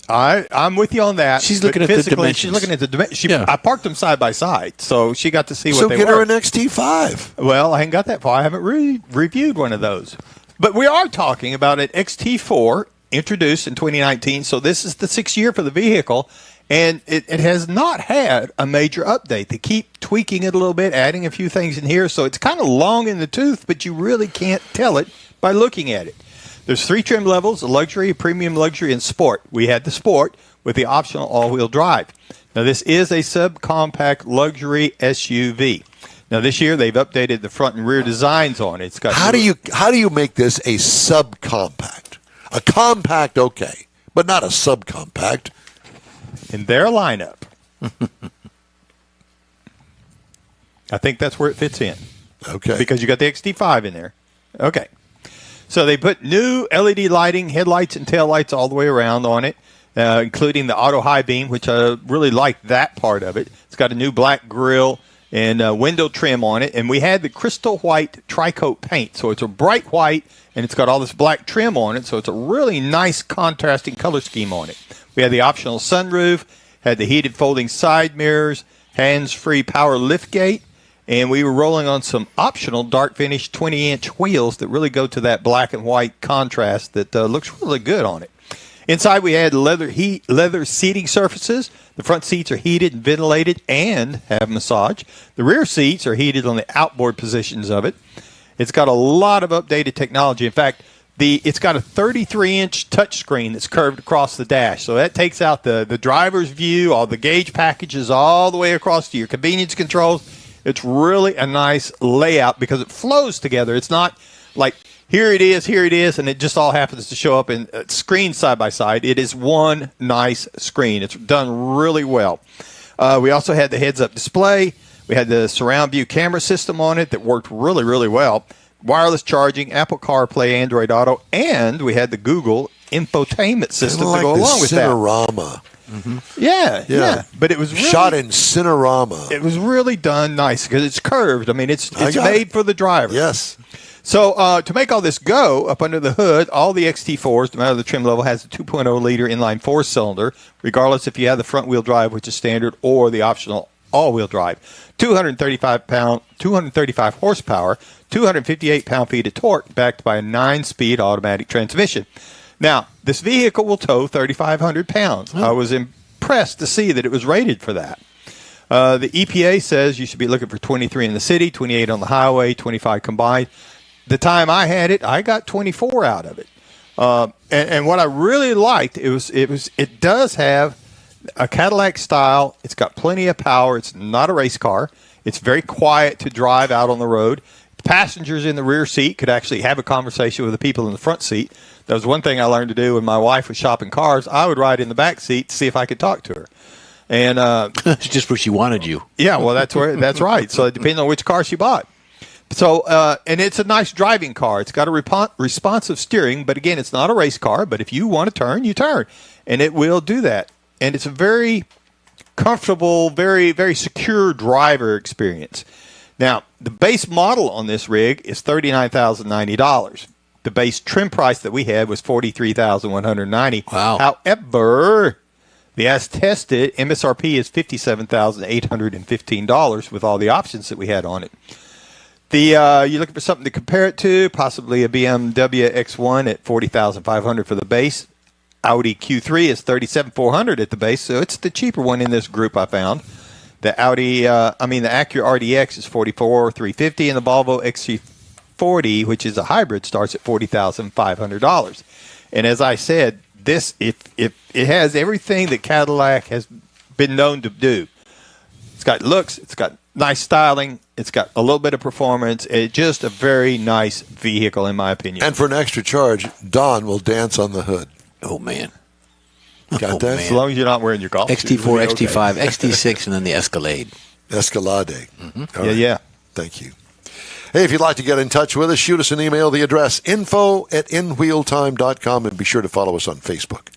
I'm with you on that. She's looking at the dimensions. She's looking at the dimensions. Yeah. I parked them side by side, so she got to see what they were. So get her an XT5. Well, I haven't got that far. I haven't reviewed one of those. But we are talking about an XT4 introduced in 2019, so this is the 6th year for the vehicle, and it has not had a major update. They keep tweaking it a little bit, adding a few things in here, so it's kind of long in the tooth, but you really can't tell it by looking at it. There's 3 trim levels, a luxury, a premium luxury, and sport. We had the sport with the optional all-wheel drive. Now, this is a subcompact luxury SUV. Now, this year they've updated the front and rear designs on it. It's got how do you make this a subcompact? A compact, okay, but not a subcompact. In their lineup, I think that's where it fits in. Okay. Because you got the XT5 in there. Okay. So they put new LED lighting, headlights, and taillights all the way around on it, including the auto high beam, which I really like that part of it. It's got a new black grille and window trim on it. And we had the crystal white tri-coat paint. So it's a bright white, and it's got all this black trim on it. So it's a really nice contrasting color scheme on it. We had the optional sunroof, had the heated folding side mirrors, hands-free power liftgate, and we were rolling on some optional dark finish 20-inch wheels that really go to that black and white contrast that looks really good on it. Inside, we had leather seating surfaces. The front seats are heated and ventilated and have massage. The rear seats are heated on the outboard positions of it. It's got a lot of updated technology. In fact, it's got a 33-inch touchscreen that's curved across the dash. So that takes out the driver's view, all the gauge packages all the way across to your convenience controls. It's really a nice layout because it flows together. It's not like here it is, and it just all happens to show up in screens side by side. It is one nice screen. It's done really well. We also had the heads-up display. We had the surround view camera system on it that worked really, really well. Wireless charging, Apple CarPlay, Android Auto, and we had the Google infotainment system like to go the along with that. Cinerama. Yeah. But it was really, Shot in Cinerama. It was really done nice because it's curved. I mean, it's got made it. for the driver. Yes. So to make all this go up under the hood, all the XT4s, no matter the trim level, has a 2.0 liter inline four-cylinder, regardless if you have the front-wheel drive, which is standard, or the optional all-wheel drive. 235 horsepower, 258 pound-feet of torque, backed by a 9-speed automatic transmission. Now, this vehicle will tow 3,500 pounds. I was impressed to see that it was rated for that. The EPA says you should be looking for 23 in the city, 28 on the highway, 25 combined. The time I had it, I got 24 out of it. And what I really liked, it does have a Cadillac style. It's got plenty of power. It's not a race car. It's very quiet to drive out on the road. Passengers in the rear seat could actually have a conversation with the people in the front seat. That was one thing I learned to do when my wife was shopping cars. I would ride in the back seat to see if I could talk to her. And it's just where she wanted you. Yeah, well, that's right. So it depends on which car she bought. So, and it's a nice driving car. It's got a responsive steering, but again, it's not a race car. But if you want to turn, you turn, and it will do that. And it's a very comfortable, very, very secure driver experience. Now, the base model on this rig is $39,090. The base trim price that we had was $43,190. Wow. However, the as tested MSRP is $57,815 with all the options that we had on it. You're looking for something to compare it to, possibly a BMW X1 at $40,500 for the base. Audi Q3 is $37,400 at the base, so it's the cheaper one in this group I found. The Acura RDX is $44,350, and the Volvo XC40, which is a hybrid, starts at $40,500. And as I said, this it has everything that Cadillac has been known to do. It's got looks, it's got nice styling, it's got a little bit of performance. It's just a very nice vehicle, in my opinion. And for an extra charge, Don will dance on the hood. Oh, man. Got that? As long as you're not wearing your golf shoes. XT4, XT5, XT6, and then the Escalade. Escalade. Mm-hmm. All right. Yeah. Thank you. Hey, if you'd like to get in touch with us, shoot us an email. The address, info@inwheeltime.com, and be sure to follow us on Facebook.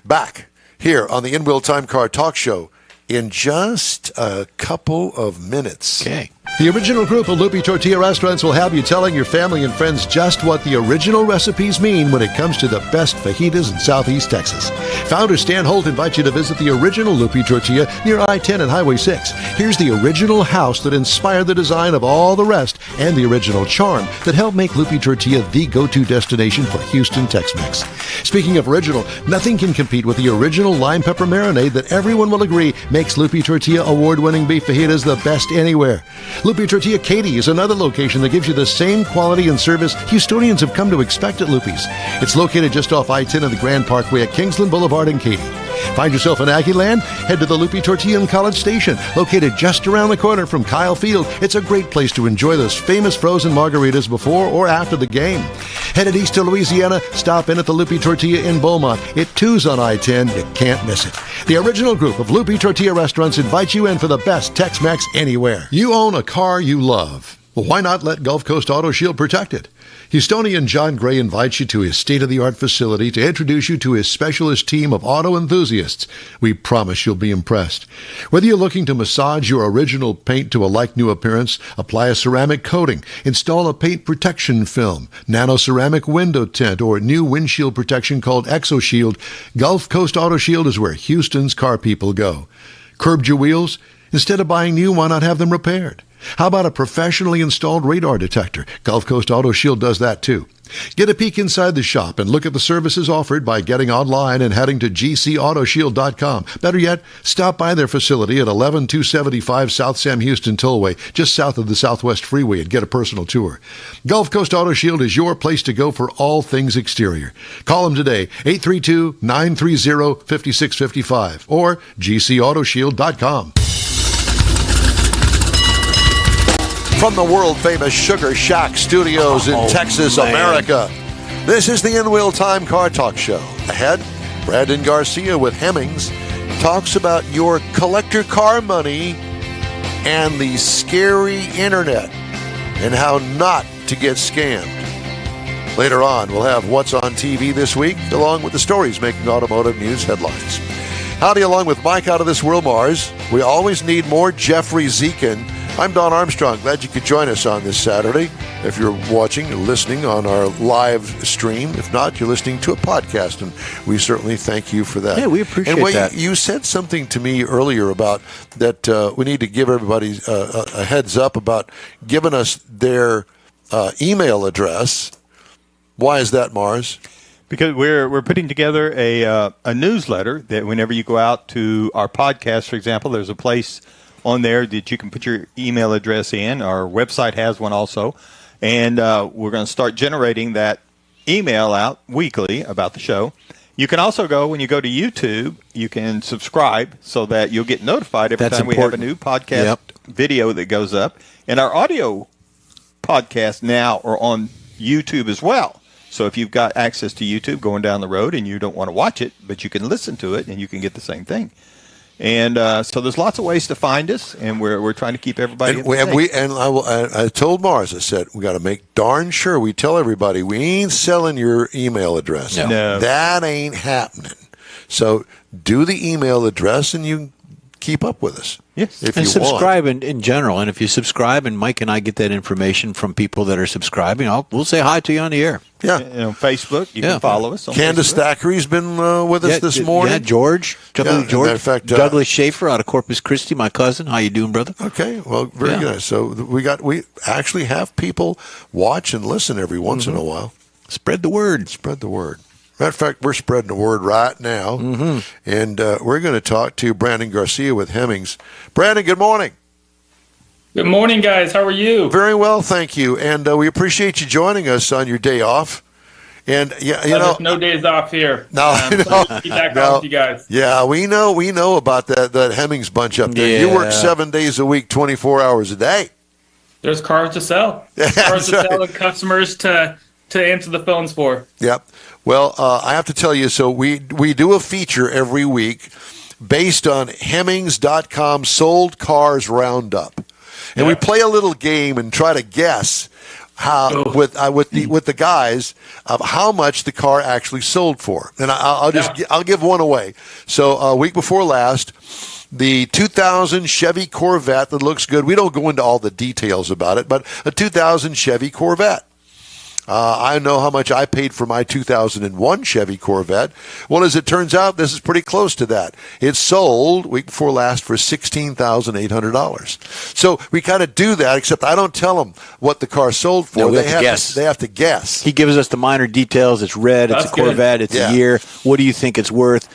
Back here on the In Wheel Time Car Talk Show in just a couple of minutes. Okay. The original group of Loopy Tortilla restaurants will have you telling your family and friends just what the original recipes mean when it comes to the best fajitas in Southeast Texas. Founder Stan Holt invites you to visit the original Loopy Tortilla near I-10 and Highway 6. Here's the original house that inspired the design of all the rest and the original charm that helped make Loopy Tortilla the go-to destination for Houston Tex-Mex. Speaking of original, nothing can compete with the original lime pepper marinade that everyone will agree makes Loopy Tortilla award-winning beef fajitas the best anywhere. Loopy Tortilla Katy is another location that gives you the same quality and service Houstonians have come to expect at Loopy's. It's located just off I-10 and the Grand Parkway at Kingsland Boulevard in Katy. Find yourself in Aggieland? Head to the Loopy Tortilla in College Station, located just around the corner from Kyle Field. It's a great place to enjoy those famous frozen margaritas before or after the game. Headed east to Louisiana, stop in at the Loopy Tortilla in Beaumont. It too's on I-10. You can't miss it. The original group of Loopy Tortilla restaurants invite you in for the best Tex-Mex anywhere. You own a car you love. Well, why not let Gulf Coast Auto Shield protect it? Houstonian John Gray invites you to his state-of-the-art facility to introduce you to his specialist team of auto enthusiasts. We promise you'll be impressed. Whether you're looking to massage your original paint to a like-new appearance, apply a ceramic coating, install a paint protection film, nano-ceramic window tint, or new windshield protection called ExoShield, Gulf Coast Auto Shield is where Houston's car people go. Curbed your wheels? Instead of buying new, why not have them repaired? How about a professionally installed radar detector? Gulf Coast Auto Shield does that too. Get a peek inside the shop and look at the services offered by getting online and heading to gcautoshield.com. Better yet, stop by their facility at 11275 South Sam Houston Tollway, just south of the Southwest Freeway, and get a personal tour. Gulf Coast Auto Shield is your place to go for all things exterior. Call them today, 832-930-5655 or gcautoshield.com. From the world-famous Sugar Shack Studios in Texas, America, this is the In Wheel Time Car Talk Show. Ahead, Brandon Garcia with Hemmings talks about your collector car money and the scary internet and how not to get scammed. Later on, we'll have What's on TV this week, along with the stories making automotive news headlines. Howdy, along with Mike Out of This World Mars. We always need more Jeffrey Zekin. I'm Don Armstrong. Glad you could join us on this Saturday. If you're watching or listening on our live stream, if not, you're listening to a podcast, and we certainly thank you for that. Yeah, we appreciate that. You said something to me earlier about that we need to give everybody a heads up about giving us their email address. Why is that, Mars? Because we're putting together a newsletter that whenever you go out to our podcast, for example, there's a place on there that you can put your email address in. Our website has one also. And we're going to start generating that email out weekly about the show. You can also go, when you go to YouTube, you can subscribe so that you'll get notified every time we have a new podcast video that goes up. And our audio podcasts now are on YouTube as well. So if you've got access to YouTube going down the road and you don't want to watch it, but you can listen to it and you can get the same thing. And so there's lots of ways to find us, and we're trying to keep everybody. I told Mars, I said, we got to make darn sure we tell everybody we ain't selling your email address. No. That ain't happening. So do the email address, and you keep up with us. Yes, if and you subscribe want. in general. And if you subscribe, and Mike and I get that information from people that are subscribing, we'll say hi to you on the air. Yeah, Facebook, you can follow us. On Candace Facebook. Thackeray's been with us this morning. Yeah, George. Matter of fact, Douglas Schaefer out of Corpus Christi, my cousin. How you doing, brother? Okay, well, very good. So we actually have people watch and listen every once in a while. Spread the word. Spread the word. Matter of fact, we're spreading the word right now, and we're going to talk to Brandon Garcia with Hemmings. Brandon, good morning. Good morning, guys. How are you? Very well, thank you, and we appreciate you joining us on your day off. And there's no days off here. No, Be back on with you guys. Yeah, we know about that Hemmings bunch up there. You work 7 days a week, 24 hours a day. There's cars to sell. Cars to sell and customers to answer the phones for. Yep. Well, I have to tell you, so we do a feature every week based on Hemmings.com sold cars roundup. And we play a little game and try to guess how with the guys of how much the car actually sold for. And I'll give one away. So week before last, the 2000 Chevy Corvette that looks good. We don't go into all the details about it, but a 2000 Chevy Corvette. I know how much I paid for my 2001 Chevy Corvette. Well, as it turns out, this is pretty close to that. It sold week before last for $16,800. So we kind of do that, except I don't tell them what the car sold for. No, they have to guess. He gives us the minor details. It's red. It's a Corvette. It's a year. What do you think it's worth?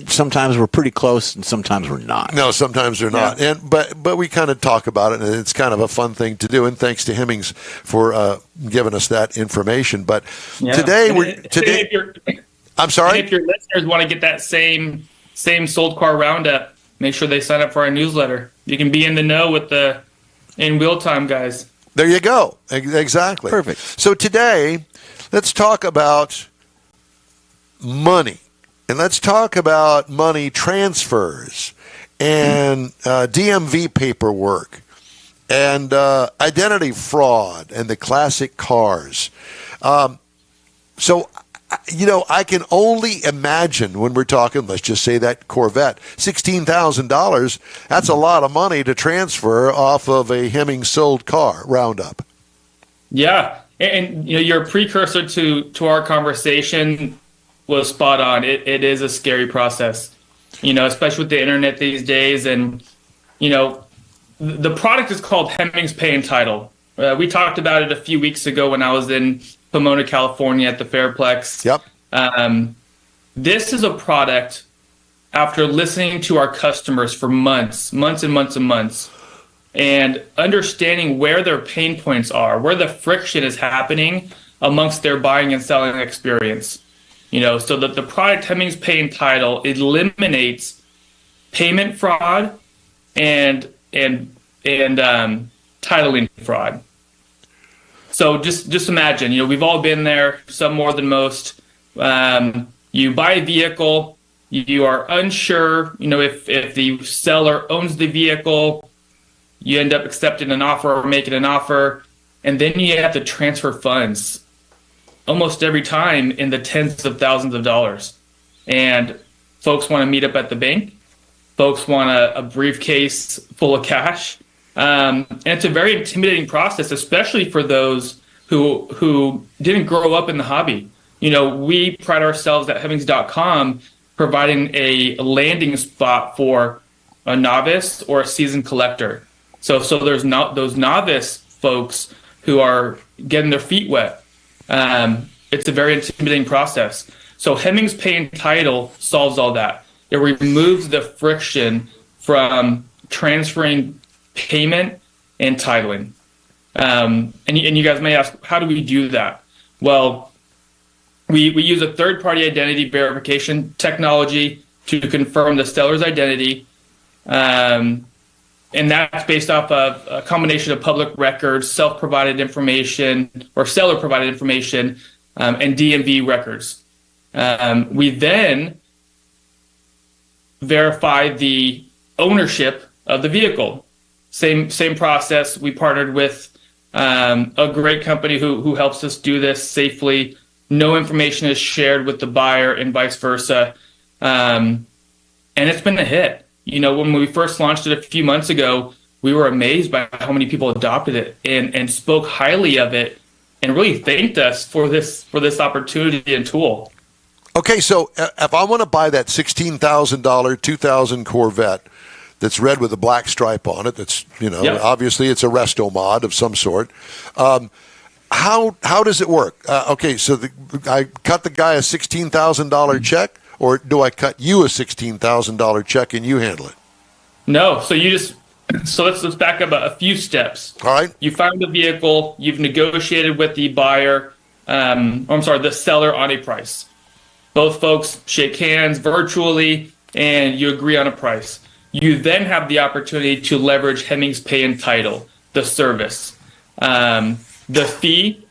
Sometimes we're pretty close, and sometimes we're not. No, sometimes they're not. And but we kind of talk about it, and it's kind of a fun thing to do. And thanks to Hemmings for giving us that information. But today I'm sorry. And if your listeners want to get that same sold car roundup, make sure they sign up for our newsletter. You can be in the know with the in real time guys. There you go. Exactly. Perfect. So today, let's talk about money. And let's talk about money transfers and DMV paperwork and identity fraud and the classic cars. So, I can only imagine when we're talking, let's just say that Corvette, $16,000, that's a lot of money to transfer off of a Hemmings sold car roundup. Yeah. And your precursor to our conversation was spot on. It is a scary process, especially with the internet these days. And, the product is called Hemmings Pay and Title. We talked about it a few weeks ago when I was in Pomona, California at the Fairplex. Yep. This is a product after listening to our customers for months and months and months, and understanding where their pain points are, where the friction is happening amongst their buying and selling experience. So that the product Hemmings Pay and Title eliminates payment fraud and titling fraud. So just imagine, we've all been there, some more than most. You buy a vehicle, you are unsure, if the seller owns the vehicle, you end up accepting an offer or making an offer, and then you have to transfer funds. almost every time in the tens of thousands of dollars. And folks want to meet up at the bank. Folks want a briefcase full of cash. And it's a very intimidating process, especially for those who didn't grow up in the hobby. We pride ourselves at Hemmings.com providing a landing spot for a novice or a seasoned collector. So there's not those novice folks who are getting their feet wet. It's a very intimidating process. So Hemmings Pay and Title solves all that. It removes the friction from transferring payment and titling. And you guys may ask, how do we do that? Well, we use a third-party identity verification technology to confirm the seller's identity. And that's based off of a combination of public records, self-provided information, or seller-provided information, and DMV records. We then verify the ownership of the vehicle. Same process. We partnered with a great company who helps us do this safely. No information is shared with the buyer and vice versa. And it's been a hit. When we first launched it a few months ago, we were amazed by how many people adopted it and spoke highly of it and really thanked us for this opportunity and tool. Okay, so if I want to buy that $16,000 2000 Corvette that's red with a black stripe on it, that's obviously it's a resto mod of some sort. How does it work? Okay, so I cut the guy a $16,000 check, or do I cut you a $16,000 check and you handle it? No, so let's back up a few steps. All right. You found the vehicle, you've negotiated with the buyer, the seller on a price. Both folks shake hands virtually and you agree on a price. You then have the opportunity to leverage Hemmings Pay and Title, the service. The fee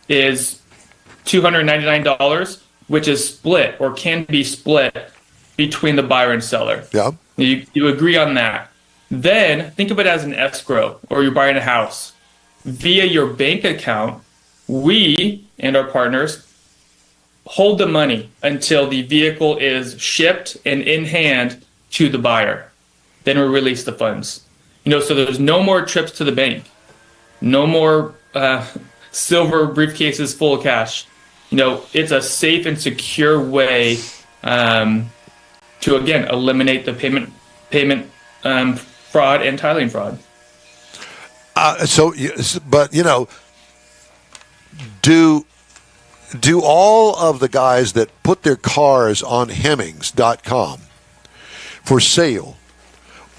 is $299, which is split or can be split between the buyer and seller. Yeah. You agree on that. Then think of it as an escrow, or you're buying a house. Via your bank account, we and our partners hold the money until the vehicle is shipped and in hand to the buyer. Then we release the funds. So there's no more trips to the bank, no more silver briefcases full of cash. It's a safe and secure way to again eliminate the payment fraud and titling fraud. Do all of the guys that put their cars on Hemmings.com for sale,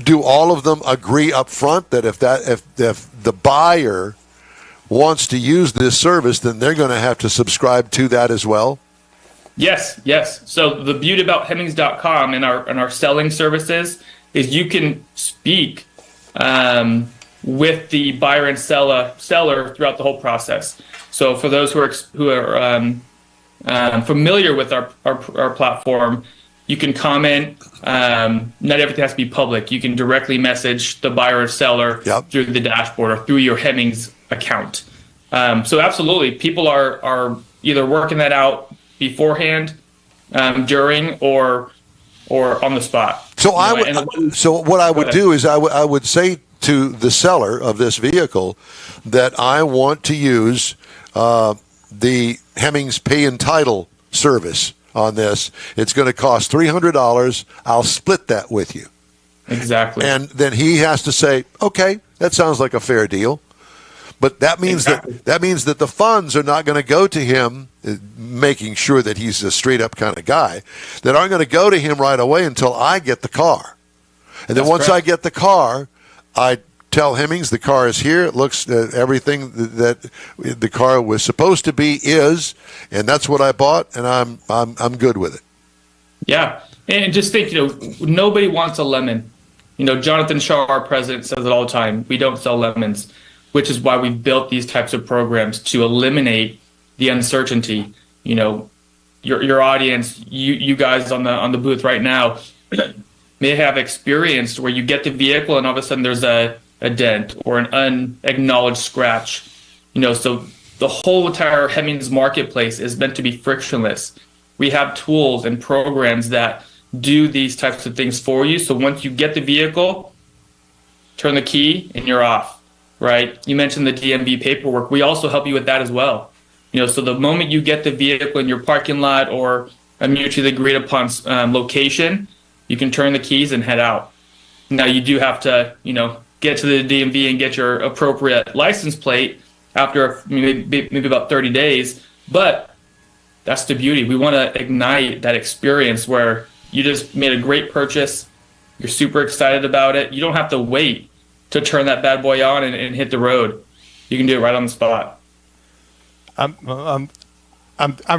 do all of them agree up front that if the buyer wants to use this service, then they're going to have to subscribe to that as well? Yes. So the beauty about Hemmings.com and our selling services is you can speak with the buyer and seller throughout the whole process. So for those who are familiar with our platform, you can comment. Not everything has to be public. You can directly message the buyer or seller through the dashboard or through your Hemmings account. So absolutely, people are either working that out beforehand, during, or on the spot. So what I would do is I would say to the seller of this vehicle that I want to use the Hemmings Pay and Title service on this. It's going to cost $300. I'll split that with you. Exactly. And then he has to say, okay, that sounds like a fair deal. But that means that the funds are not going to go to him, making sure that he's a straight up kind of guy, that aren't going to go to him right away until I get the car. And then once I get the car, I tell Hemmings the car is here. It looks everything that the car was supposed to be is, and that's what I bought, and I'm good with it. Yeah, and just think, nobody wants a lemon. Jonathan Shaw, our president, says it all the time. We don't sell lemons, which is why we've built these types of programs to eliminate the uncertainty. Your audience, you guys on the booth right now may have experienced where you get the vehicle and all of a sudden there's a dent or an unacknowledged scratch. So the whole entire Hemmings marketplace is meant to be frictionless. We have tools and programs that do these types of things for you. So once you get the vehicle, turn the key and you're off, right? You mentioned the DMV paperwork. We also help you with that as well. So the moment you get the vehicle in your parking lot or a mutually agreed upon location, you can turn the keys and head out. Now you do have to, get to the DMV and get your appropriate license plate after maybe about 30 days. But that's the beauty. We want to ignite that experience where you just made a great purchase. You're super excited about it. You don't have to wait to turn that bad boy on and hit the road. You can do it right on the spot. I'm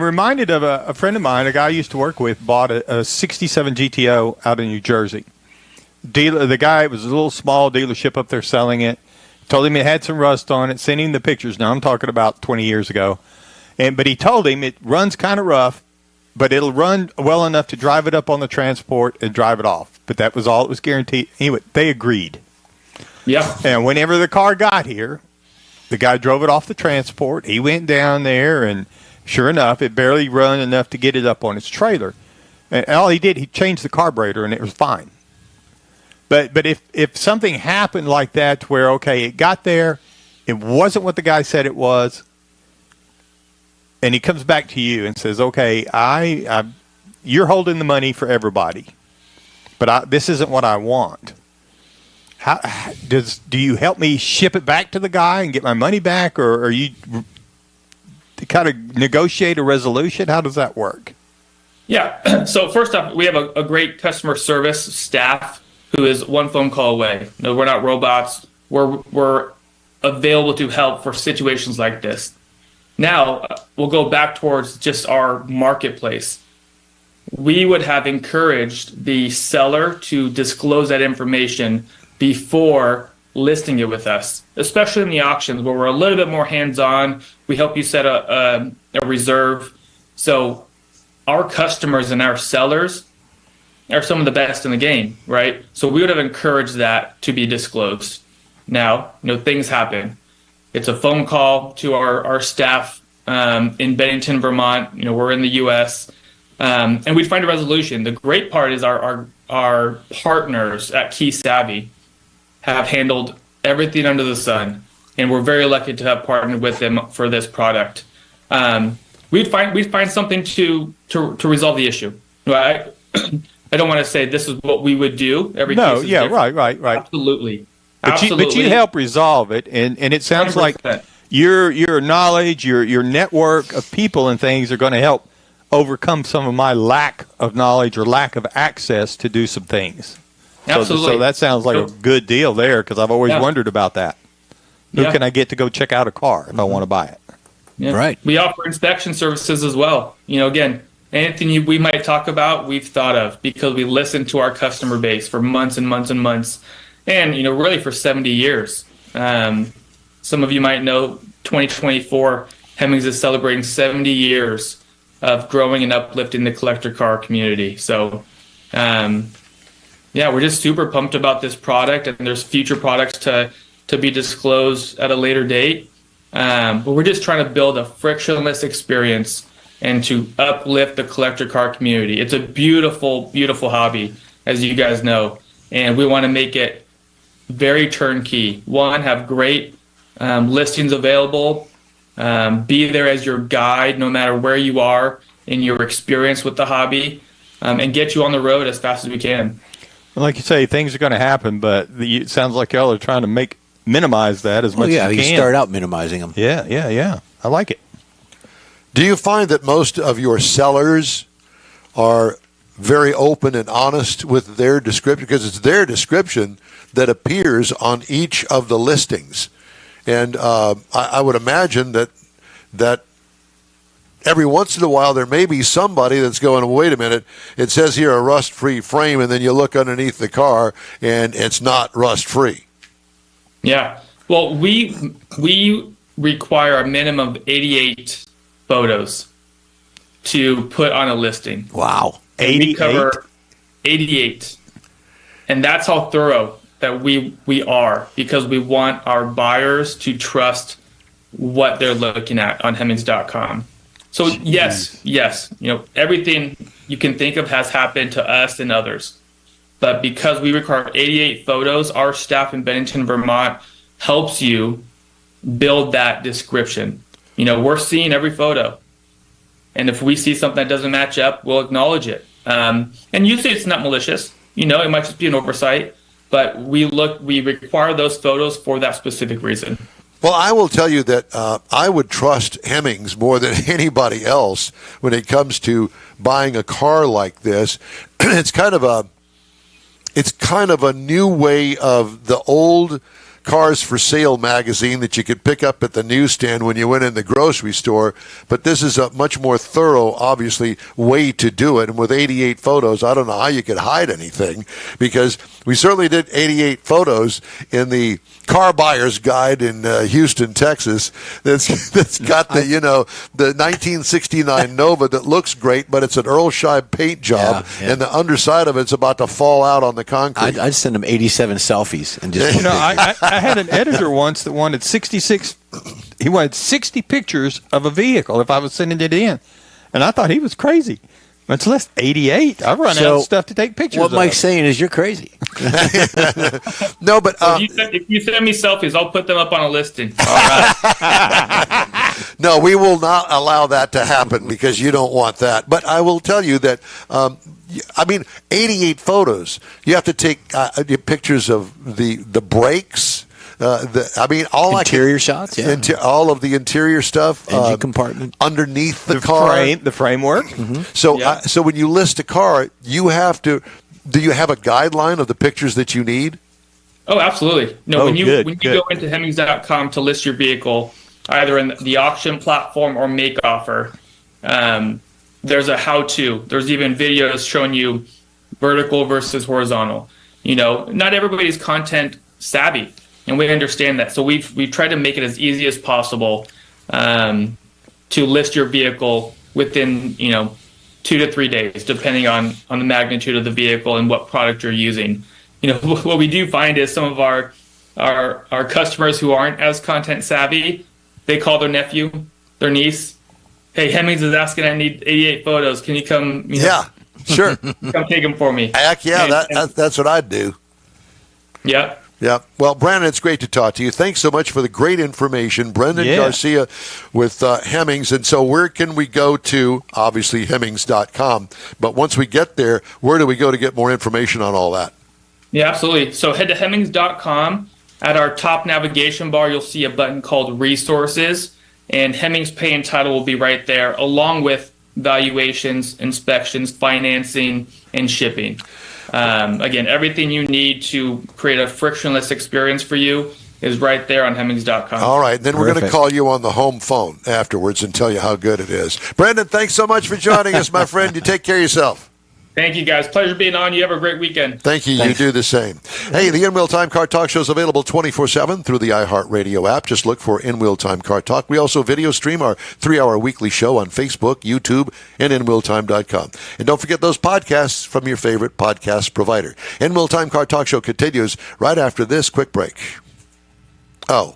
reminded of a friend of mine, a guy I used to work with, bought a 67 GTO out in New Jersey. The guy, it was a little small dealership up there selling it. Told him it had some rust on it, sent him the pictures. Now I'm talking about 20 years ago. But he told him it runs kind of rough, but it'll run well enough to drive it up on the transport and drive it off. But that was all it was guaranteed. Anyway, they agreed. Yeah. And whenever the car got here, the guy drove it off the transport. He went down there, and sure enough, it barely run enough to get it up on its trailer. And all he did, he changed the carburetor, and it was fine. But if something happened like that to where, okay, it got there, it wasn't what the guy said it was, and he comes back to you and says, okay, you're holding the money for everybody, but this isn't what I want. Do you help me ship it back to the guy and get my money back, or are you to kind of negotiate a resolution? How does that work? Yeah. So first off, we have a great customer service staff who is one phone call away. No, we're not robots. We're available to help for situations like this. Now, we'll go back towards just our marketplace. We would have encouraged the seller to disclose that information before listing it with us, especially in the auctions where we're a little bit more hands-on. We help you set a reserve. So our customers and our sellers are some of the best in the game, right? So we would have encouraged that to be disclosed. Now, things happen. It's a phone call to our staff in Bennington, Vermont. We're in the U.S. And we'd find a resolution. The great part is our partners at Key Savvy have handled everything under the sun, and we're very lucky to have partnered with them for this product. We'd find something to resolve the issue. I don't want to say this is what we would do. Every case is different. Right. Absolutely. But you help resolve it, and it sounds 100%. Like your knowledge, your network of people and things are going to help overcome some of my lack of knowledge or lack of access to do some things. Absolutely. So that sounds like a good deal there, because I've always wondered about that. Who can I get to go check out a car if I want to buy it? Yeah. Right. We offer inspection services as well. Again, anything we might talk about, we've thought of because we listened to our customer base for months and months and months, and really for 70 years. Some of you might know 2024, Hemmings is celebrating 70 years of growing and uplifting the collector car community. So, we're just super pumped about this product, and there's future products to be disclosed at a later date. But we're just trying to build a frictionless experience and to uplift the collector car community. It's a beautiful, beautiful hobby, as you guys know, and we want to make it very turnkey. One, have great listings available, be there as your guide no matter where you are in your experience with the hobby, and get you on the road as fast as we can. Well, like you say, things are going to happen, but it sounds like y'all are trying to minimize that as much as you can. You start out minimizing them. Yeah. I like it. Do you find that most of your sellers are very open and honest with their description? Because it's their description that appears on each of the listings. And I would imagine that every once in a while there may be somebody that's going, wait a minute, it says here a rust-free frame, and then you look underneath the car and it's not rust-free. Yeah. Well, we require a minimum of 88 photos to put on a listing. Wow. 88? We cover 88. And that's how thorough that we are, because we want our buyers to trust what they're looking at on Hemmings.com. So yes, everything you can think of has happened to us and others. But because we require 88 photos, our staff in Bennington, Vermont helps you build that description. We're seeing every photo. And if we see something that doesn't match up, we'll acknowledge it. And usually it's not malicious. It might just be an oversight. But we require those photos for that specific reason. Well, I will tell you that I would trust Hemmings more than anybody else when it comes to buying a car like this. It's kind of a new way of the old Cars for Sale magazine that you could pick up at the newsstand when you went in the grocery store. But this is a much more thorough, obviously, way to do it. And with 88 photos, I don't know how you could hide anything, because we certainly did 88 photos in the Car Buyer's Guide in Houston, Texas. That's got the 1969 Nova that looks great, but it's an Earl Scheib paint job, and the underside of it's about to fall out on the concrete. I'd send them 87 selfies and just. I had an editor once that wanted 66. He wanted 60 pictures of a vehicle if I was sending it in, and I thought he was crazy. Much less 88. I've run out of stuff to take pictures of. What Mike's saying is you're crazy. No, but if you send me selfies, I'll put them up on a listing. All right. No, we will not allow that to happen because you don't want that. But I will tell you that, 88 photos. You have to take pictures of the brakes. All interior shots, all of the interior stuff, engine compartment underneath the car, the framework. Mm-hmm. So when you list a car, you have to. Do you have a guideline of the pictures that you need? Oh, absolutely. No, when you go into Hemmings.com to list your vehicle, either in the auction platform or make offer, there's a how-to. There's even videos showing you vertical versus horizontal. Not everybody's content savvy. And we understand that. So we've tried to make it as easy as possible to list your vehicle within 2 to 3 days, depending on the magnitude of the vehicle and what product you're using. What we do find is some of our customers who aren't as content savvy, they call their nephew, their niece. Hey, Hemmings is asking, I need 88 photos. Can you come? Yeah, sure. Come take them for me. Heck yeah, that's what I'd do. Yeah. Yeah. Well, Brandon, it's great to talk to you. Thanks so much for the great information. Brendan Garcia with Hemmings. And so where can we go to? Obviously, Hemmings.com. But once we get there, where do we go to get more information on all that? Yeah, absolutely. So head to Hemmings.com. At our top navigation bar, you'll see a button called Resources. And Hemmings Pay and Title will be right there, along with valuations, inspections, financing, and shipping. Again, everything you need to create a frictionless experience for you is right there on Hemmings.com. All right. Then we're going to call you on the home phone afterwards and tell you how good it is. Brandon, thanks so much for joining us, my friend. You take care of yourself. Thank you, guys. Pleasure being on. You have a great weekend. Thank you. Thanks. You do the same. Hey, the In-Wheel Time Car Talk Show is available 24/7 through the iHeartRadio app. Just look for In-Wheel Time Car Talk. We also video stream our 3-hour weekly show on Facebook, YouTube, and InWheelTime.com. And don't forget those podcasts from your favorite podcast provider. In-Wheel Time Car Talk Show continues right after this quick break. Oh,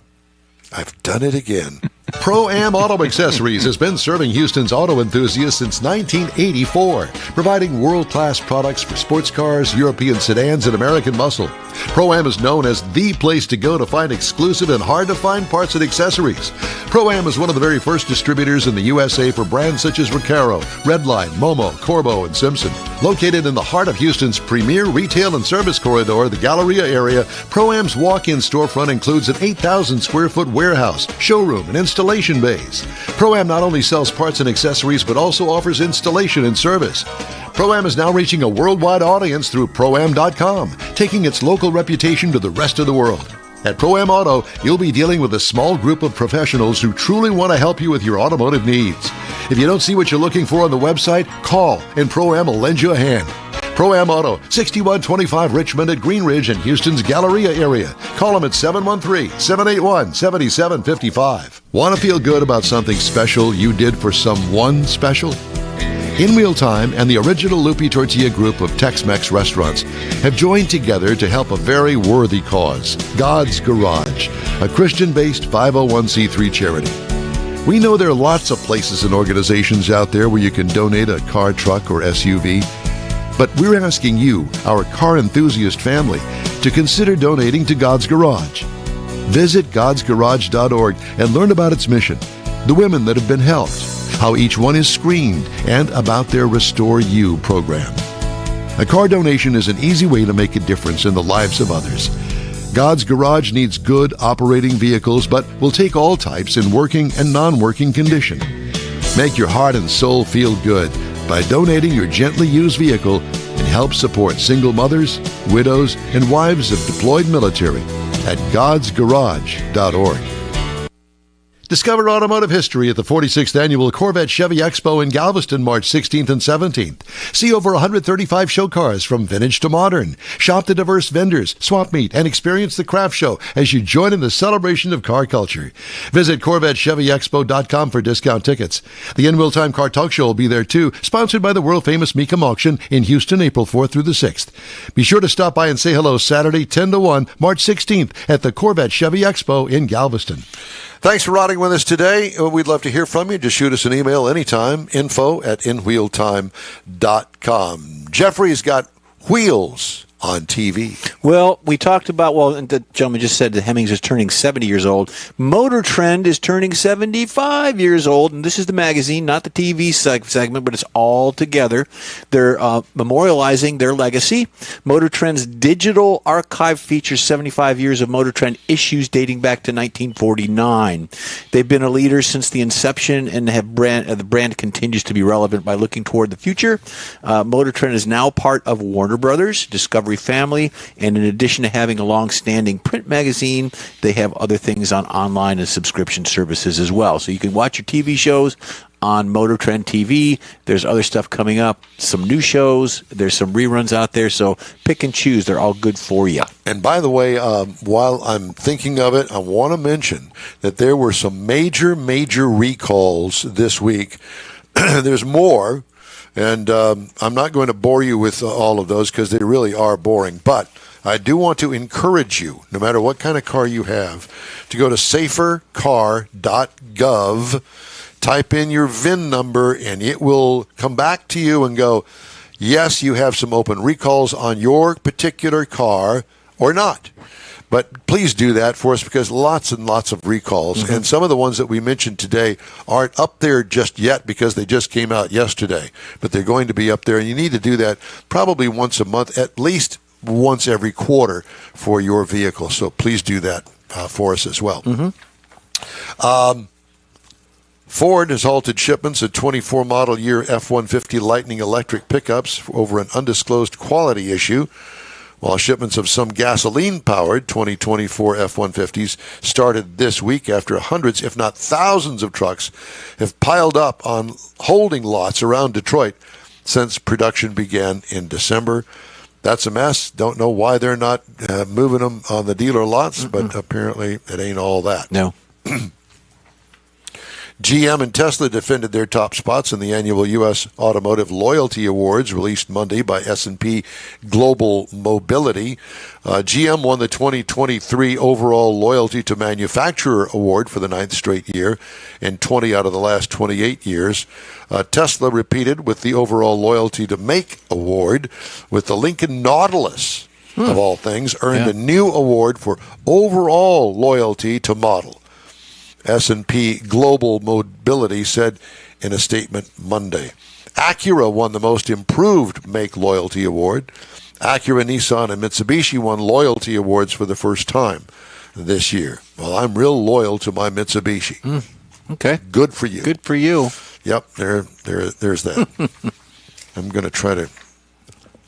I've done it again. Pro-Am Auto Accessories has been serving Houston's auto enthusiasts since 1984, providing world-class products for sports cars, European sedans, and American muscle. Pro-Am is known as the place to go to find exclusive and hard-to-find parts and accessories. Pro-Am is one of the very first distributors in the USA for brands such as Recaro, Redline, Momo, Corbo, and Simpson. Located in the heart of Houston's premier retail and service corridor, the Galleria area, Pro-Am's walk-in storefront includes an 8,000-square-foot warehouse, showroom, and installation bays. Pro-Am not only sells parts and accessories, but also offers installation and service. Pro-Am is now reaching a worldwide audience through Pro-Am.com, taking its local reputation to the rest of the world. At Pro-Am Auto, you'll be dealing with a small group of professionals who truly want to help you with your automotive needs. If you don't see what you're looking for on the website, call and Pro-Am will lend you a hand. Pro-Am Auto, 6125 Richmond at Green Ridge in Houston's Galleria area. Call them at 713-781-7755. Want to feel good about something special you did for someone special? In Wheel Time and the original Lupi Tortilla group of Tex-Mex restaurants have joined together to help a very worthy cause, God's Garage, a Christian-based 501c3 charity. We know there are lots of places and organizations out there where you can donate a car, truck, or SUV, but we're asking you, our car enthusiast family, to consider donating to God's Garage. Visit godsgarage.org and learn about its mission, the women that have been helped, how each one is screened, and about their Restore You program. A car donation is an easy way to make a difference in the lives of others. God's Garage needs good operating vehicles, but will take all types in working and non-working condition. Make your heart and soul feel good by donating your gently used vehicle and help support single mothers, widows, and wives of deployed military at godsgarage.org. Discover automotive history at the 46th Annual Corvette Chevy Expo in Galveston, March 16th and 17th. See over 135 show cars from vintage to modern. Shop the diverse vendors, swap meet, and experience the craft show as you join in the celebration of car culture. Visit CorvetteChevyExpo.com for discount tickets. The In Wheel Time Car Talk Show will be there too, sponsored by the world-famous Mecum Auction in Houston, April 4th through the 6th. Be sure to stop by and say hello Saturday, 10 to 1, March 16th at the Corvette Chevy Expo in Galveston. Thanks for riding with us today. We'd love to hear from you. Just shoot us an email anytime, info@inwheeltime.com. Jeffrey's got wheels on TV. Well, we talked about, and the gentleman just said that Hemmings is turning 70 years old. Motor Trend is turning 75 years old, and this is the magazine, not the TV segment, but it's all together. They're memorializing their legacy. Motor Trend's digital archive features 75 years of Motor Trend issues dating back to 1949. They've been a leader since the inception, and the brand continues to be relevant by looking toward the future. Motor Trend is now part of Warner Brothers, Discovery family, and in addition to having a long-standing print magazine, they have other things on online and subscription services as well. So you can watch your TV shows on Motor Trend TV. There's other stuff coming up, some new shows. There's some reruns out there, so pick and choose. They're all good for you. And by the way, while I'm thinking of it, I want to mention that there were some major recalls this week. There's more. And I'm not going to bore you with all of those because they really are boring. But I do want to encourage you, no matter what kind of car you have, to go to safercar.gov, type in your VIN number, and it will come back to you and go, yes, you have some open recalls on your particular car or not. But please do that for us because lots and lots of recalls. Mm-hmm. And some of the ones that we mentioned today aren't up there just yet because they just came out yesterday. But they're going to be up there. And you need to do that probably once a month, at least once every quarter for your vehicle. So please do that for us as well. Mm-hmm. Ford has halted shipments of 24 model year F-150 Lightning electric pickups over an undisclosed quality issue, while shipments of some gasoline-powered 2024 F-150s started this week after hundreds, if not thousands of trucks have piled up on holding lots around Detroit since production began in December. That's a mess. Don't know why they're not moving them on the dealer lots, but apparently it ain't all that. No. GM and Tesla defended their top spots in the annual U.S. Automotive Loyalty Awards released Monday by S&P Global Mobility. GM won the 2023 Overall Loyalty to Manufacturer Award for the 9th straight year and 20 out of the last 28 years. Tesla repeated with the Overall Loyalty to Make Award, with the Lincoln Nautilus, of all things, earned a new award for Overall Loyalty to Model. S&P Global Mobility said in a statement Monday. Acura won the Most Improved Make Loyalty Award. Acura, Nissan, and Mitsubishi won loyalty awards for the first time this year. Well, I'm real loyal to my Mitsubishi. Okay. Good for you. Good for you. Yep, there's that. I'm going to try to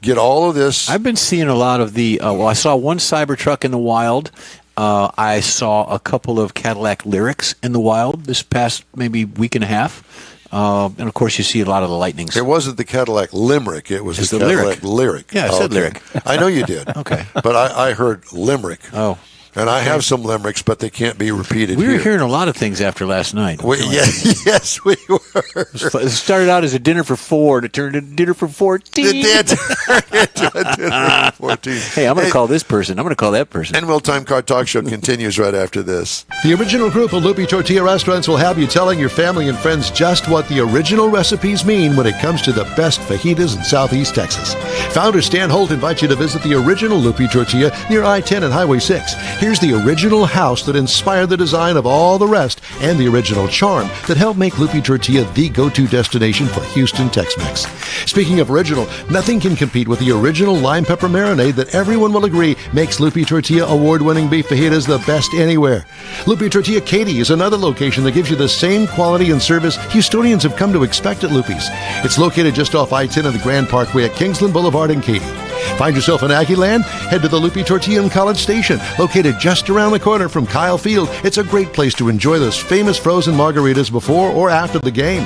get all of this. I've been seeing a lot of the, I saw one Cybertruck in the wild. I saw a couple of Cadillac Lyrics in the wild this past maybe week and a half. And, of course, you see a lot of the Lightnings. It wasn't the Cadillac Limerick. It was the Cadillac Lyric. Yeah, I said Lyric. I know you did. Okay. But I heard Limerick. Oh. And I have some limericks, but they can't be repeated. We were here. hearing a lot of things after last night. Yes, we were. It started out as a dinner for 4, and it turned into dinner for 14. It did turn into a dinner for 14. Hey, I'm going to call this person. I'm going to call that person. And Will Time Car Talk Show continues right after this. The original group of Lupi Tortilla restaurants will have you telling your family and friends just what the original recipes mean when it comes to the best fajitas in Southeast Texas. Founder Stan Holt invites you to visit the original Lupi Tortilla near I-10 and Highway 6. Here's the original house that inspired the design of all the rest and the original charm that helped make Lupi Tortilla the go-to destination for Houston Tex-Mex. Speaking of original, nothing can compete with the original lime pepper marinade that everyone will agree makes Lupi Tortilla award-winning beef fajitas the best anywhere. Lupi Tortilla Katy is another location that gives you the same quality and service Houstonians have come to expect at Lupi's. It's located just off I-10 and the Grand Parkway at Kingsland Boulevard in Katy. Find yourself in Aggie Land? Head to the Lupi Tortilla in College Station, located just around the corner from Kyle Field. It's a great place to enjoy those famous frozen margaritas before or after the game.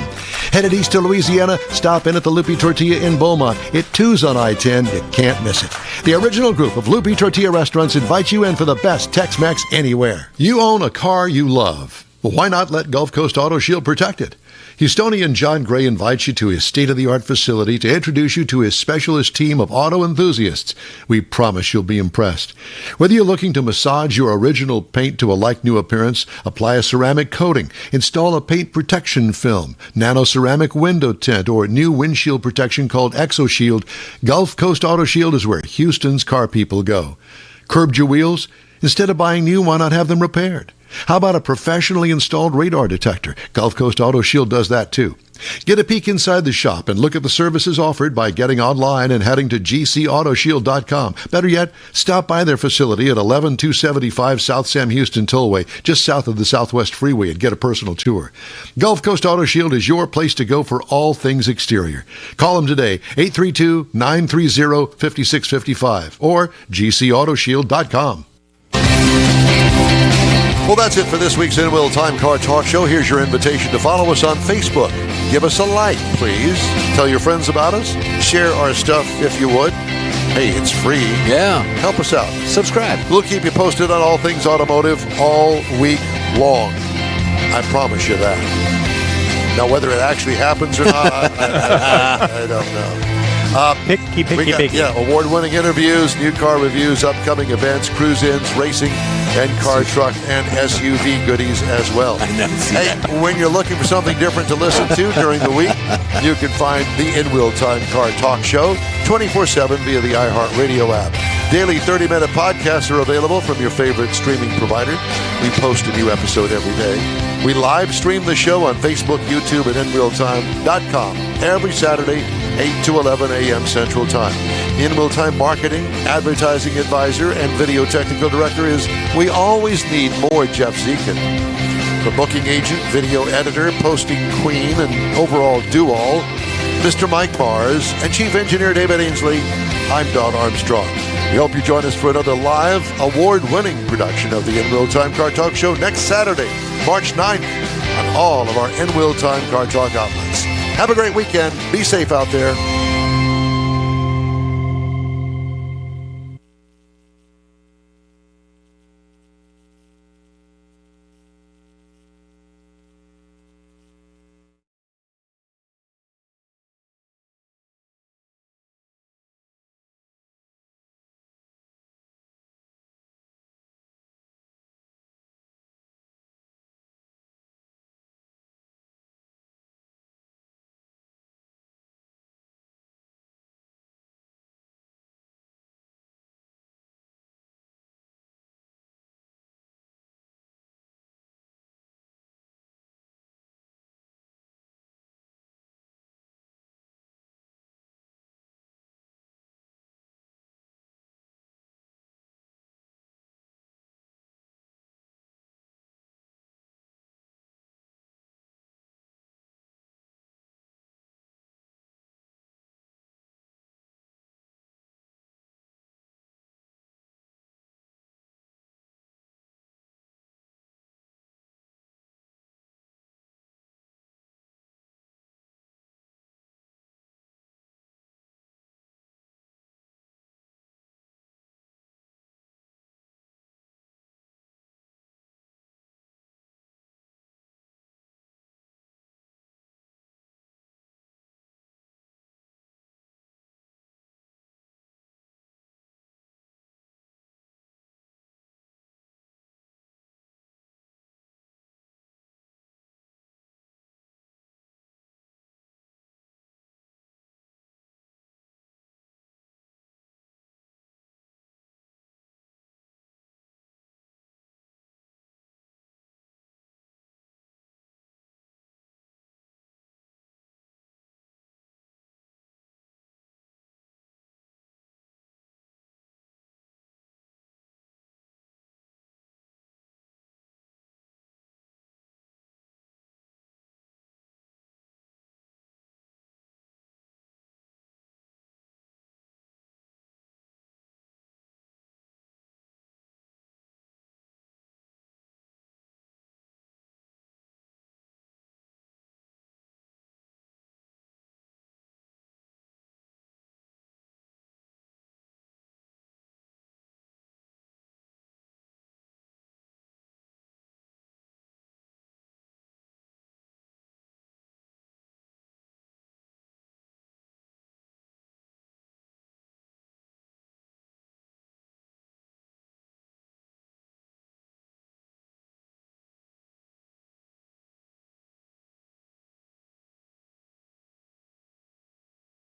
Headed east to Louisiana, stop in at the Lupi Tortilla in Beaumont. It too's on I-10. You can't miss it. The original group of Lupi Tortilla restaurants invites you in for the best Tex-Mex anywhere. You own a car you love. Well, why not let Gulf Coast Auto Shield protect it? Houstonian John Gray invites you to his state-of-the-art facility to introduce you to his specialist team of auto enthusiasts. We promise you'll be impressed. Whether you're looking to massage your original paint to a like-new appearance, apply a ceramic coating, install a paint protection film, nano-ceramic window tint, or new windshield protection called ExoShield, Gulf Coast Auto Shield is where Houston's car people go. Curbed your wheels? Instead of buying new, why not have them repaired? How about a professionally installed radar detector? Gulf Coast Auto Shield does that too. Get a peek inside the shop and look at the services offered by getting online and heading to gcautoshield.com. Better yet, stop by their facility at 11275 South Sam Houston Tollway, just south of the Southwest Freeway, and get a personal tour. Gulf Coast Auto Shield is your place to go for all things exterior. Call them today, 832-930-5655 or gcautoshield.com. Well, that's it for this week's In Will Time Car Talk Show. Here's your invitation to follow us on Facebook. Give us a like, please. Tell your friends about us. Share our stuff if you would. Hey, it's free. Yeah. Help us out. Subscribe. We'll keep you posted on all things automotive all week long. I promise you that. Now, whether it actually happens or not, I don't know. Picky. Yeah, award-winning interviews, new car reviews, upcoming events, cruise-ins, racing, and car, truck, and SUV goodies as well. Hey, when you're looking for something different to listen to during the week, you can find the In Wheel Time Car Talk Show 24/7 via the iHeartRadio app. Daily 30-minute podcasts are available from your favorite streaming provider. We post a new episode every day. We live stream the show on Facebook, YouTube, and InWheelTime.com every Saturday, 8 to 11 a.m. Central Time. In Will Time Marketing, Advertising Advisor, and Video Technical Director is we always need more Jeff Zekin. The booking agent, video editor, posting queen, and overall do-all, Mr. Mike Mars, and Chief Engineer David Ainsley. I'm Don Armstrong. We hope you join us for another live, award-winning production of the In Will Time Car Talk Show next Saturday, March 9th, on all of our In Will Time Car Talk outlets. Have a great weekend. Be safe out there.